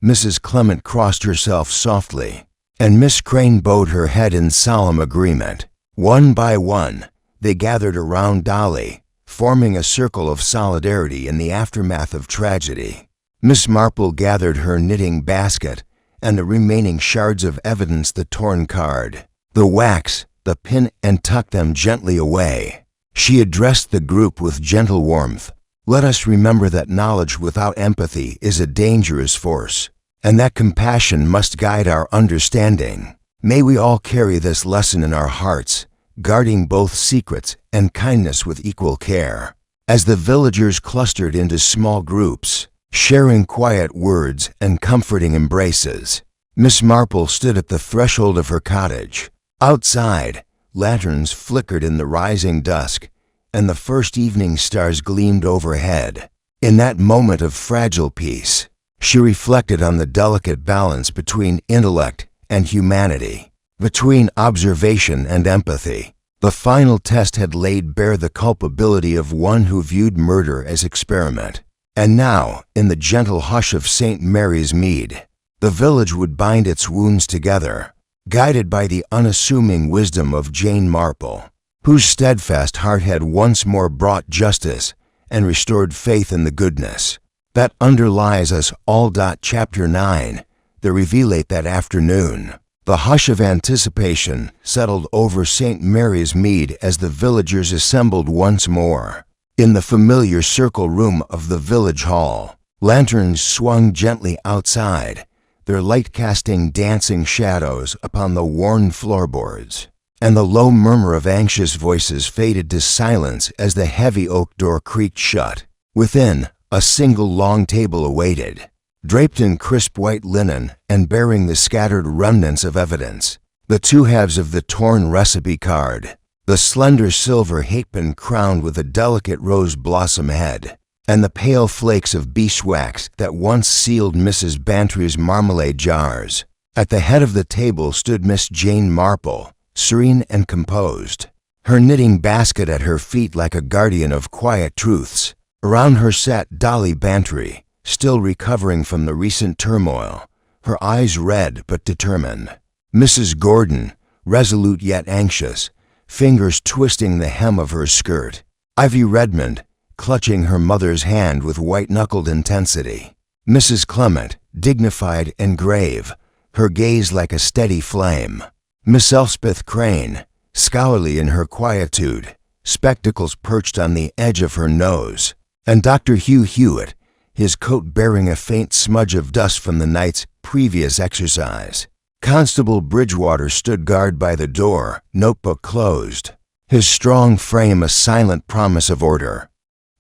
Mrs. Clement crossed herself softly, and Miss Crane bowed her head in solemn agreement. One by one, they gathered around Dolly, forming a circle of solidarity in the aftermath of tragedy. Miss Marple gathered her knitting basket and the remaining shards of evidence, the torn card, the wax, the pin, and tucked them gently away. She addressed the group with gentle warmth. "Let us remember that knowledge without empathy is a dangerous force, and that compassion must guide our understanding. May we all carry this lesson in our hearts, guarding both secrets and kindness with equal care." As the villagers clustered into small groups, sharing quiet words and comforting embraces, Miss Marple stood at the threshold of her cottage. Outside, lanterns flickered in the rising dusk, and the first evening stars gleamed overhead. In that moment of fragile peace, she reflected on the delicate balance between intellect and humanity, between observation and empathy. The final test had laid bare the culpability of one who viewed murder as experiment. And now, in the gentle hush of St. Mary's Mead, the village would bind its wounds together, guided by the unassuming wisdom of Jane Marple, whose steadfast heart had once more brought justice and restored faith in the goodness that underlies us all. Chapter 9. The revelate. That afternoon, the hush of anticipation settled over St. Mary's Mead as the villagers assembled once more. In the familiar circle room of the village hall, lanterns swung gently outside, their light casting dancing shadows upon the worn floorboards, and the low murmur of anxious voices faded to silence as the heavy oak door creaked shut. Within, a single long table awaited, draped in crisp white linen and bearing the scattered remnants of evidence, the two halves of the torn recipe card, the slender silver hatpin crowned with a delicate rose blossom head, and the pale flakes of beeswax that once sealed Mrs. Bantry's marmalade jars. At the head of the table stood Miss Jane Marple, serene and composed, her knitting basket at her feet like a guardian of quiet truths. Around her sat Dolly Bantry, still recovering from the recent turmoil, her eyes red but determined. Mrs. Gordon, resolute yet anxious, fingers twisting the hem of her skirt. Ivy Redmond, clutching her mother's hand with white-knuckled intensity. Mrs. Clement, dignified and grave, her gaze like a steady flame. Miss Elspeth Crane, scholarly in her quietude, spectacles perched on the edge of her nose. And Dr. Hugh Hewitt, his coat bearing a faint smudge of dust from the night's previous exercise. Constable Bridgewater stood guard by the door, notebook closed, his strong frame a silent promise of order.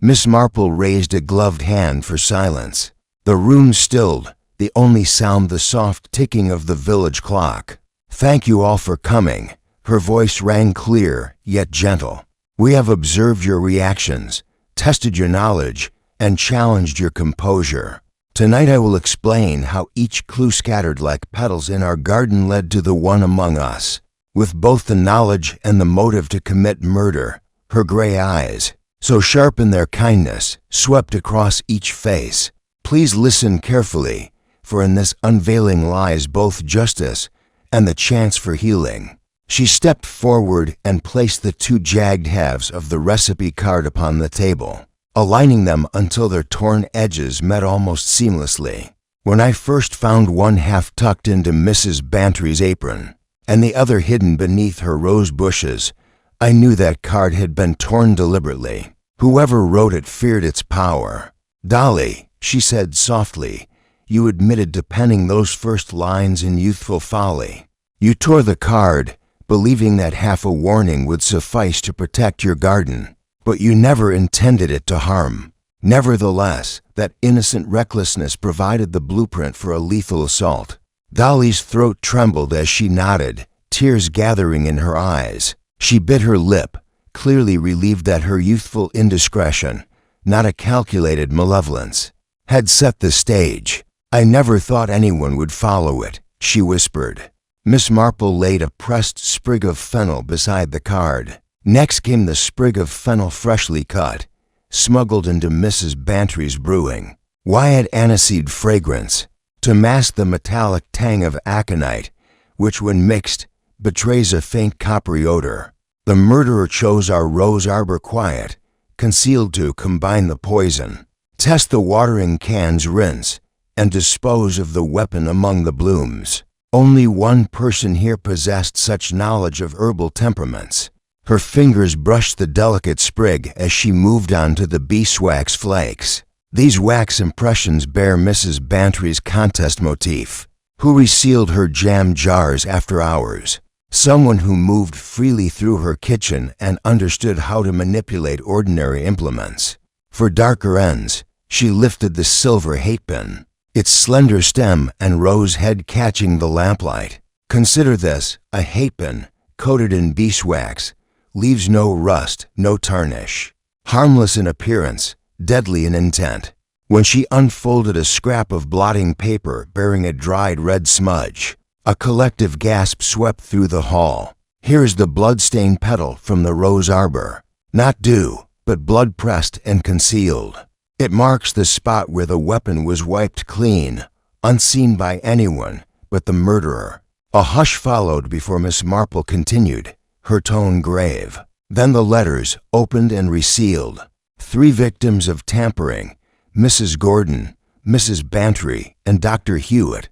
Miss Marple raised a gloved hand for silence. The room stilled, the only sound the soft ticking of the village clock. "Thank you all for coming." Her voice rang clear, yet gentle. "We have observed your reactions, tested your knowledge, and challenged your composure. Tonight I will explain how each clue scattered like petals in our garden led to the one among us, with both the knowledge and the motive to commit murder." Her gray eyes, so sharp in their kindness, swept across each face. "Please listen carefully, for in this unveiling lies both justice and the chance for healing." She stepped forward and placed the two jagged halves of the recipe card upon the table, aligning them until their torn edges met almost seamlessly. "When I first found one half tucked into Mrs. Bantry's apron, and the other hidden beneath her rose bushes, I knew that card had been torn deliberately. Whoever wrote it feared its power." "Dolly," she said softly, "you admitted to penning those first lines in youthful folly. You tore the card, believing that half a warning would suffice to protect your garden, but you never intended it to harm. Nevertheless, that innocent recklessness provided the blueprint for a lethal assault." Dolly's throat trembled as she nodded, tears gathering in her eyes. She bit her lip, clearly relieved that her youthful indiscretion, not a calculated malevolence, had set the stage. "I never thought anyone would follow it," she whispered. Miss Marple laid a pressed sprig of fennel beside the card. Next came the sprig of fennel freshly cut, smuggled into Mrs. Bantry's brewing. Why add aniseed fragrance? To mask the metallic tang of aconite, which when mixed, betrays a faint coppery odor. The murderer chose our rose arbor quiet, concealed to combine the poison. Test the watering can's rinse, and dispose of the weapon among the blooms. Only one person here possessed such knowledge of herbal temperaments. Her fingers brushed the delicate sprig as she moved on to the beeswax flakes. These wax impressions bear Mrs. Bantry's contest motif. Who resealed her jam jars after hours? Someone who moved freely through her kitchen and understood how to manipulate ordinary implements. For darker ends, she lifted the silver hatpin, its slender stem and rose head catching the lamplight. Consider this, a hatpin, coated in beeswax, leaves no rust, no tarnish. Harmless in appearance, deadly in intent. When she unfolded a scrap of blotting paper bearing a dried red smudge, a collective gasp swept through the hall. Here's the blood-stained petal from the rose arbor. Not dew, but blood-pressed and concealed. It marks the spot where the weapon was wiped clean, unseen by anyone but the murderer. A hush followed before Miss Marple continued, her tone grave. Then the letters, opened and resealed. 3 victims of tampering, Mrs. Gordon, Mrs. Bantry, and Dr. Hewitt.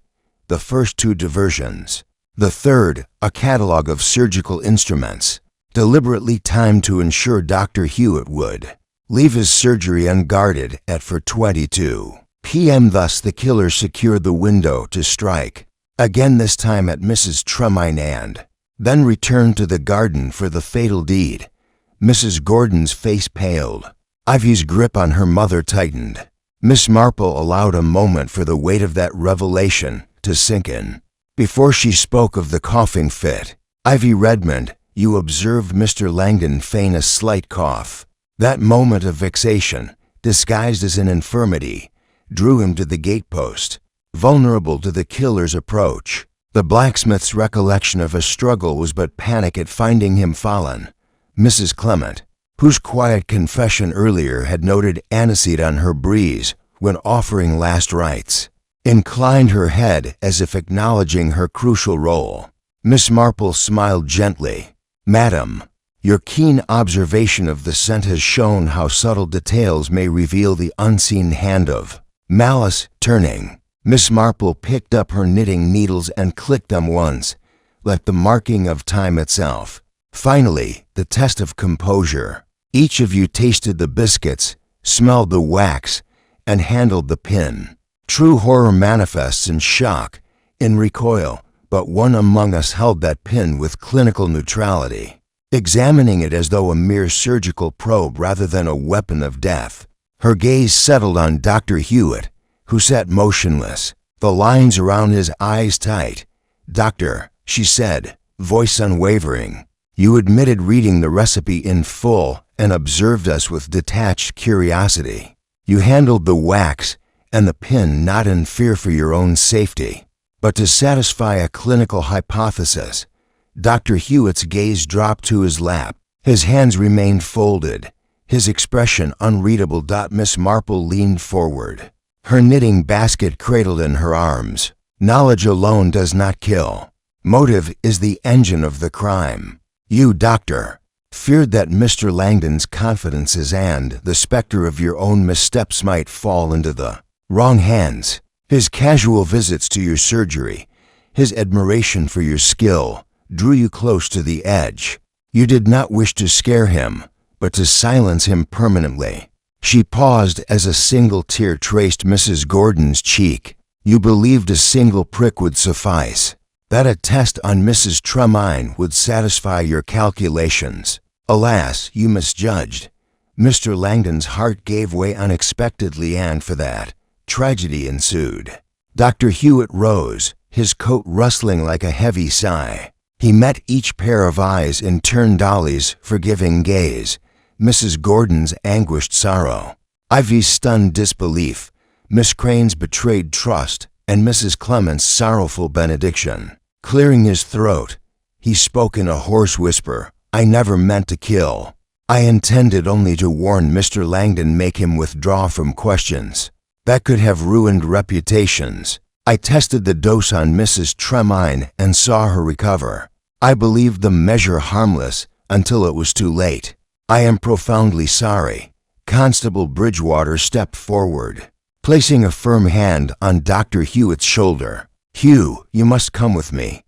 The first 2 diversions. The third, a catalog of surgical instruments, deliberately timed to ensure Dr. Hewitt would leave his surgery unguarded at 4:22 p.m. Thus the killer secured the window to strike, again this time at Mrs. Tremaine and then returned to the garden for the fatal deed. Mrs. Gordon's face paled. Ivy's grip on her mother tightened. Miss Marple allowed a moment for the weight of that revelation to sink in. Before she spoke of the coughing fit, "Ivy Redmond, you observed Mr. Langdon feign a slight cough. That moment of vexation, disguised as an infirmity, drew him to the gatepost, vulnerable to the killer's approach. The blacksmith's recollection of a struggle was but panic at finding him fallen. Mrs. Clement, whose quiet confession earlier had noted aniseed on her breeze when offering last rites, inclined her head as if acknowledging her crucial role. Miss Marple smiled gently. "Madam, your keen observation of the scent has shown how subtle details may reveal the unseen hand of malice." Turning, Miss Marple picked up her knitting needles and clicked them once, like the marking of time itself. Finally, the test of composure. Each of you tasted the biscuits, smelled the wax, and handled the pin. True horror manifests in shock, in recoil, but one among us held that pin with clinical neutrality, examining it as though a mere surgical probe rather than a weapon of death. Her gaze settled on Dr. Hewitt, who sat motionless, the lines around his eyes tight. "Doctor," she said, voice unwavering, "you admitted reading the recipe in full and observed us with detached curiosity. You handled the wax and the pin not in fear for your own safety, but to satisfy a clinical hypothesis." Dr. Hewitt's gaze dropped to his lap. His hands remained folded, his expression unreadable. Miss Marple leaned forward, her knitting basket cradled in her arms. "Knowledge alone does not kill. Motive is the engine of the crime. You, doctor, feared that Mr. Langdon's confidences and the specter of your own missteps might fall into the wrong hands. His casual visits to your surgery, his admiration for your skill, drew you close to the edge. You did not wish to scare him, but to silence him permanently." She paused as a single tear traced Mrs. Gordon's cheek. "You believed a single prick would suffice, that a test on Mrs. Tremaine would satisfy your calculations. Alas, you misjudged. Mr. Langdon's heart gave way unexpectedly, and for that, tragedy ensued." Dr. Hewitt rose, his coat rustling like a heavy sigh. He met each pair of eyes in turn, Dolly's forgiving gaze, Mrs. Gordon's anguished sorrow, Ivy's stunned disbelief, Miss Crane's betrayed trust, and Mrs. Clement's sorrowful benediction. Clearing his throat, he spoke in a hoarse whisper. "I never meant to kill. I intended only to warn Mr. Langdon, make him withdraw from questions. That could have ruined reputations. I tested the dose on Mrs. Tremaine and saw her recover. I believed the measure harmless until it was too late. I am profoundly sorry." Constable Bridgewater stepped forward, placing a firm hand on Dr. Hewitt's shoulder. "Hugh, you must come with me."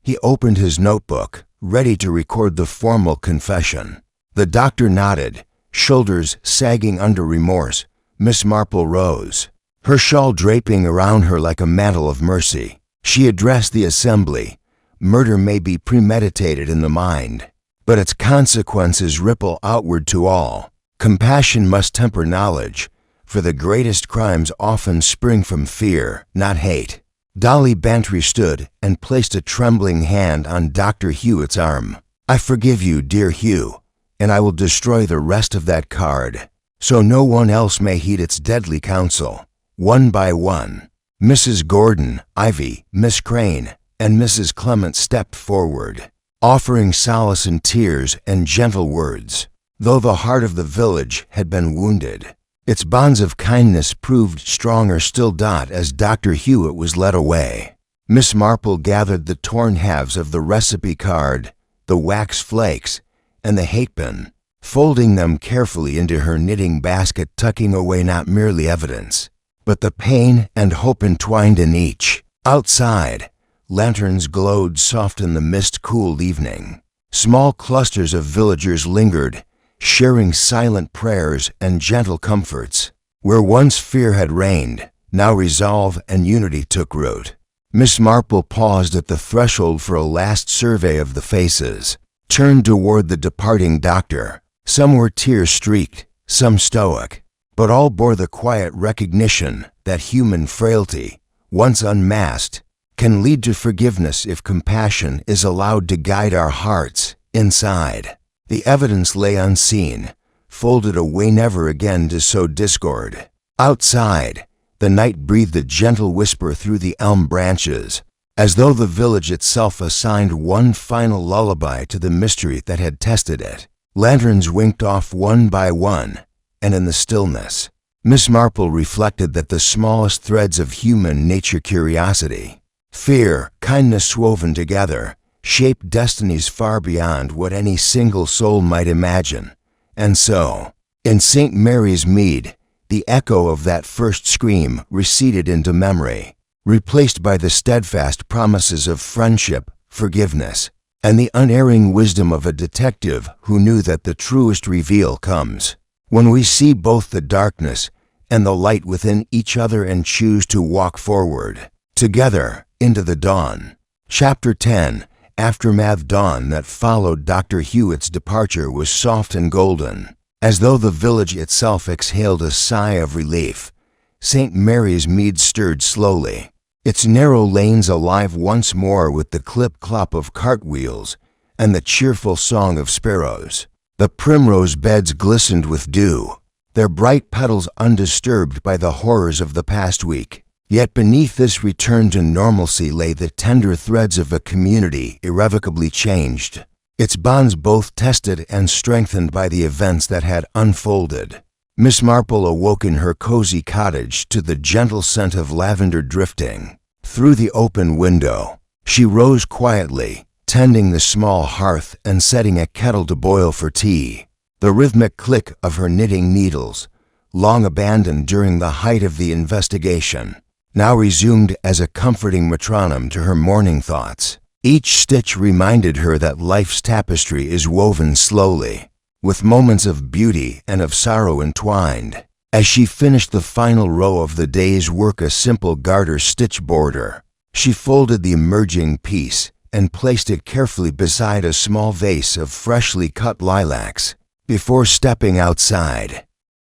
He opened his notebook, ready to record the formal confession. The doctor nodded, shoulders sagging under remorse. Miss Marple rose, her shawl draping around her like a mantle of mercy. She addressed the assembly. "Murder may be premeditated in the mind, but its consequences ripple outward to all. Compassion must temper knowledge, for the greatest crimes often spring from fear, not hate." Dolly Bantry stood and placed a trembling hand on Dr. Hewitt's arm. "I forgive you, dear Hugh, and I will destroy the rest of that card, so no one else may heed its deadly counsel." One by one, Mrs. Gordon, Ivy, Miss Crane, and Mrs. Clement stepped forward, offering solace in tears and gentle words. Though the heart of the village had been wounded, its bonds of kindness proved stronger still. As Dr. Hewitt was led away, Miss Marple gathered the torn halves of the recipe card, the wax flakes, and the hatpin, folding them carefully into her knitting basket, tucking away not merely evidence, but the pain and hope entwined in each. Outside, lanterns glowed soft in the mist-cooled evening. Small clusters of villagers lingered, sharing silent prayers and gentle comforts. Where once fear had reigned, now resolve and unity took root. Miss Marple paused at the threshold for a last survey of the faces, turned toward the departing doctor. Some were tear-streaked, some stoic, but all bore the quiet recognition that human frailty, once unmasked, can lead to forgiveness if compassion is allowed to guide our hearts. Inside, the evidence lay unseen, folded away never again to sow discord. Outside, the night breathed a gentle whisper through the elm branches, as though the village itself assigned one final lullaby to the mystery that had tested it. Lanterns winked off one by one, and in the stillness, Miss Marple reflected that the smallest threads of human nature, curiosity, fear, kindness woven together, shape destinies far beyond what any single soul might imagine. And so, in St. Mary's Mead, the echo of that first scream receded into memory, replaced by the steadfast promises of friendship, forgiveness, and the unerring wisdom of a detective who knew that the truest reveal comes when we see both the darkness and the light within each other and choose to walk forward, together, into the dawn. Chapter 10. Aftermath. Dawn that followed Dr. Hewitt's departure was soft and golden, as though the village itself exhaled a sigh of relief. St. Mary's Mead stirred slowly, its narrow lanes alive once more with the clip-clop of cartwheels and the cheerful song of sparrows. The primrose beds glistened with dew, their bright petals undisturbed by the horrors of the past week. Yet beneath this return to normalcy lay the tender threads of a community irrevocably changed, its bonds both tested and strengthened by the events that had unfolded. Miss Marple awoke in her cozy cottage to the gentle scent of lavender drifting through the open window. She rose quietly, tending the small hearth and setting a kettle to boil for tea. The rhythmic click of her knitting needles, long abandoned during the height of the investigation, now resumed as a comforting metronome to her morning thoughts. Each stitch reminded her that life's tapestry is woven slowly, with moments of beauty and of sorrow entwined. As she finished the final row of the day's work, a simple garter stitch border, she folded the emerging piece and placed it carefully beside a small vase of freshly cut lilacs. Before stepping outside,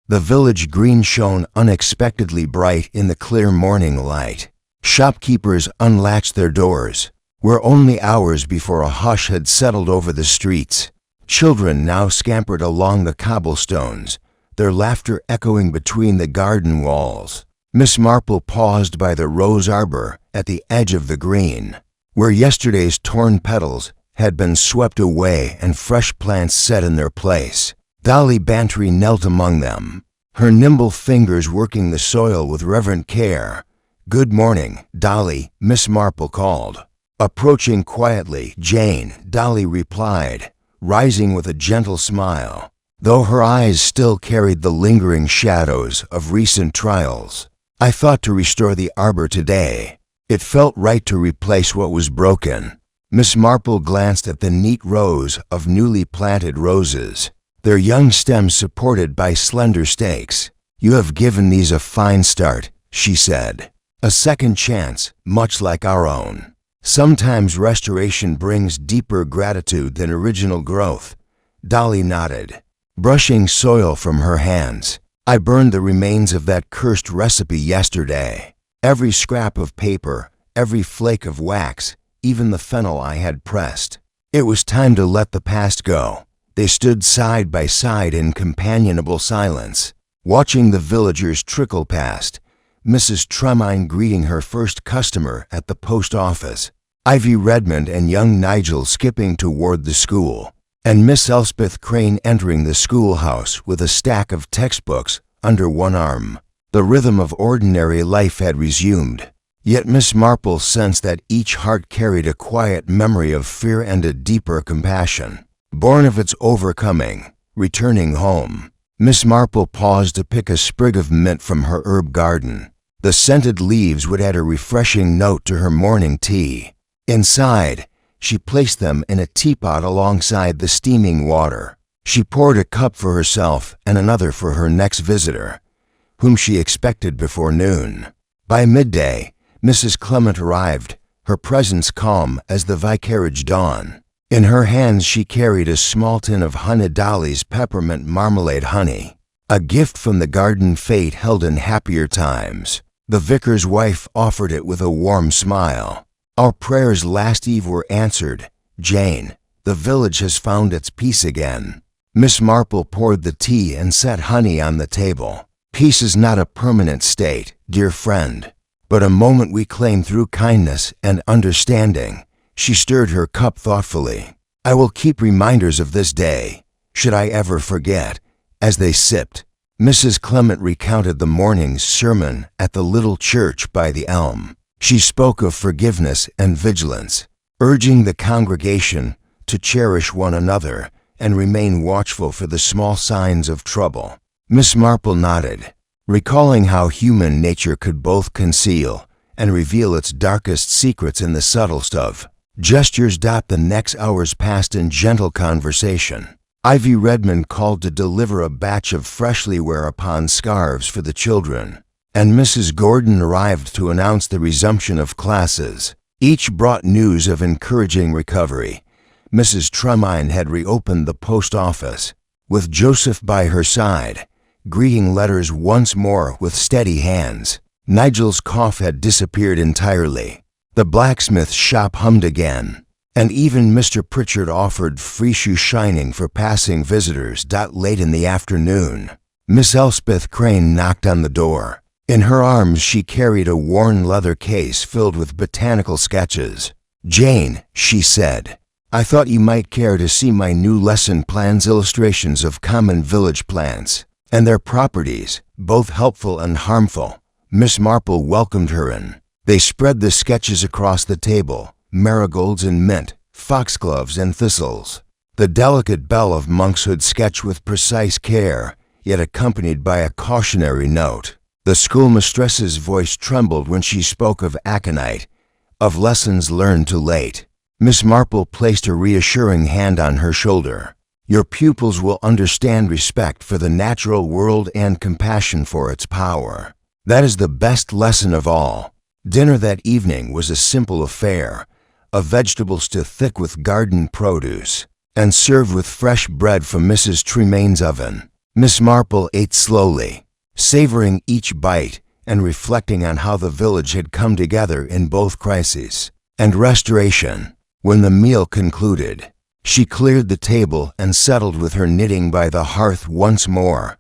the village green shone unexpectedly bright in the clear morning light. Shopkeepers unlatched their doors, where only hours before a hush had settled over the streets. Children now scampered along the cobblestones, their laughter echoing between the garden walls. Miss Marple paused by the rose arbor at the edge of the green, where yesterday's torn petals had been swept away and fresh plants set in their place. Dolly Bantry knelt among them, her nimble fingers working the soil with reverent care. "Good morning, Dolly," Miss Marple called. Approaching quietly, "Jane," Dolly replied, rising with a gentle smile, though her eyes still carried the lingering shadows of recent trials. "I thought to restore the arbor today. It felt right to replace what was broken." Miss Marple glanced at the neat rows of newly planted roses, their young stems supported by slender stakes. "You have given these a fine start," she said. "A second chance, much like our own. Sometimes restoration brings deeper gratitude than original growth." Dolly nodded, brushing soil from her hands. "I burned the remains of that cursed recipe yesterday. Every scrap of paper, every flake of wax, even the fennel I had pressed. It was time to let the past go." They stood side by side in companionable silence, watching the villagers trickle past, Mrs. Tremaine greeting her first customer at the post office, Ivy Redmond and young Nigel skipping toward the school, and Miss Elspeth Crane entering the schoolhouse with a stack of textbooks under one arm. The rhythm of ordinary life had resumed, yet Miss Marple sensed that each heart carried a quiet memory of fear and a deeper compassion, born of its overcoming. Returning home, Miss Marple paused to pick a sprig of mint from her herb garden. The scented leaves would add a refreshing note to her morning tea. Inside, she placed them in a teapot alongside the steaming water. She poured a cup for herself and another for her next visitor, whom she expected before noon. By midday, Mrs. Clement arrived, her presence calm as the vicarage dawn. In her hands she carried a small tin of honey Dolly's peppermint marmalade honey, a gift from the garden fate held in happier times. The vicar's wife offered it with a warm smile. "Our prayers last eve were answered, Jane. The village has found its peace again." Miss Marple poured the tea and set honey on the table. "Peace is not a permanent state, dear friend, but a moment we claim through kindness and understanding." She stirred her cup thoughtfully. "I will keep reminders of this day, should I ever forget." As they sipped, Mrs. Clement recounted the morning's sermon at the little church by the elm. She spoke of forgiveness and vigilance, urging the congregation to cherish one another and remain watchful for the small signs of trouble. Miss Marple nodded, recalling how human nature could both conceal and reveal its darkest secrets in the subtlest of gestures. The next hours passed in gentle conversation. Ivy Redmond called to deliver a batch of freshly wear-upon scarves for the children, and Mrs. Gordon arrived to announce the resumption of classes. Each brought news of encouraging recovery. Mrs. Tremaine had reopened the post office, with Joseph by her side, greeting letters once more with steady hands. Nigel's cough had disappeared entirely. The blacksmith shop hummed again, and even Mr. Pritchard offered free shoe shining for passing visitors. Late in the afternoon, Miss Elspeth Crane knocked on the door. In her arms she carried a worn leather case filled with botanical sketches. "Jane," she said, "I thought you might care to see my new lesson plans illustrations of common village plants and their properties, both helpful and harmful." Miss Marple welcomed her in. They spread the sketches across the table, marigolds and mint, foxgloves and thistles. The delicate belle of monkshood sketched with precise care, yet accompanied by a cautionary note. The schoolmistress's voice trembled when she spoke of aconite, of lessons learned too late. Miss Marple placed a reassuring hand on her shoulder. "Your pupils will understand respect for the natural world and compassion for its power. That is the best lesson of all." Dinner that evening was a simple affair, of vegetable stew thick with garden produce, and served with fresh bread from Mrs. Tremaine's oven. Miss Marple ate slowly, savoring each bite and reflecting on how the village had come together in both crises and restoration. When the meal concluded, she cleared the table and settled with her knitting by the hearth once more.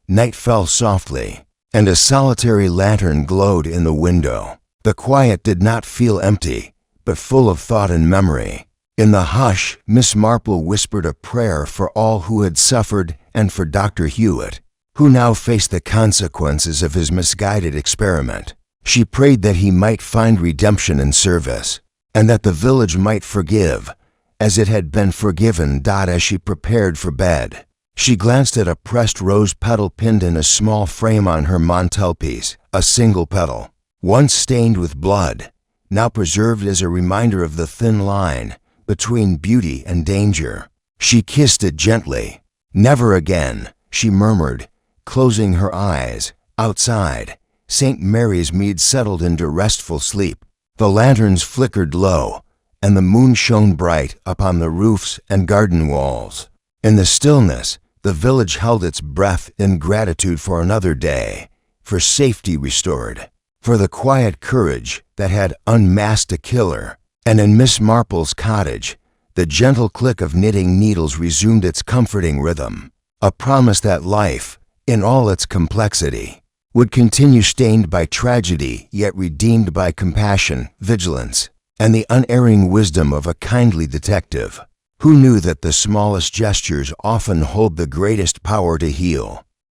Night fell softly, and a solitary lantern glowed in the window. The quiet did not feel empty, but full of thought and memory. In the hush, Miss Marple whispered a prayer for all who had suffered and for Dr. Hewitt, who now faced the consequences of his misguided experiment. She prayed that he might find redemption in service, and that the village might forgive, as it had been forgiven. As she prepared for bed, she glanced at a pressed rose petal pinned in a small frame on her mantelpiece, a single petal, once stained with blood, now preserved as a reminder of the thin line between beauty and danger. She kissed it gently. "Never again," she murmured, closing her eyes. Outside, St. Mary's Mead settled into restful sleep. The lanterns flickered low, and the moon shone bright upon the roofs and garden walls. In the stillness, the village held its breath in gratitude for another day, for safety restored, for the quiet courage that had unmasked a killer. And in Miss Marple's cottage, the gentle click of knitting needles resumed its comforting rhythm, a promise that life, in all its complexity, would continue stained by tragedy yet redeemed by compassion, vigilance, and the unerring wisdom of a kindly detective who knew that the smallest gestures often hold the greatest power to heal.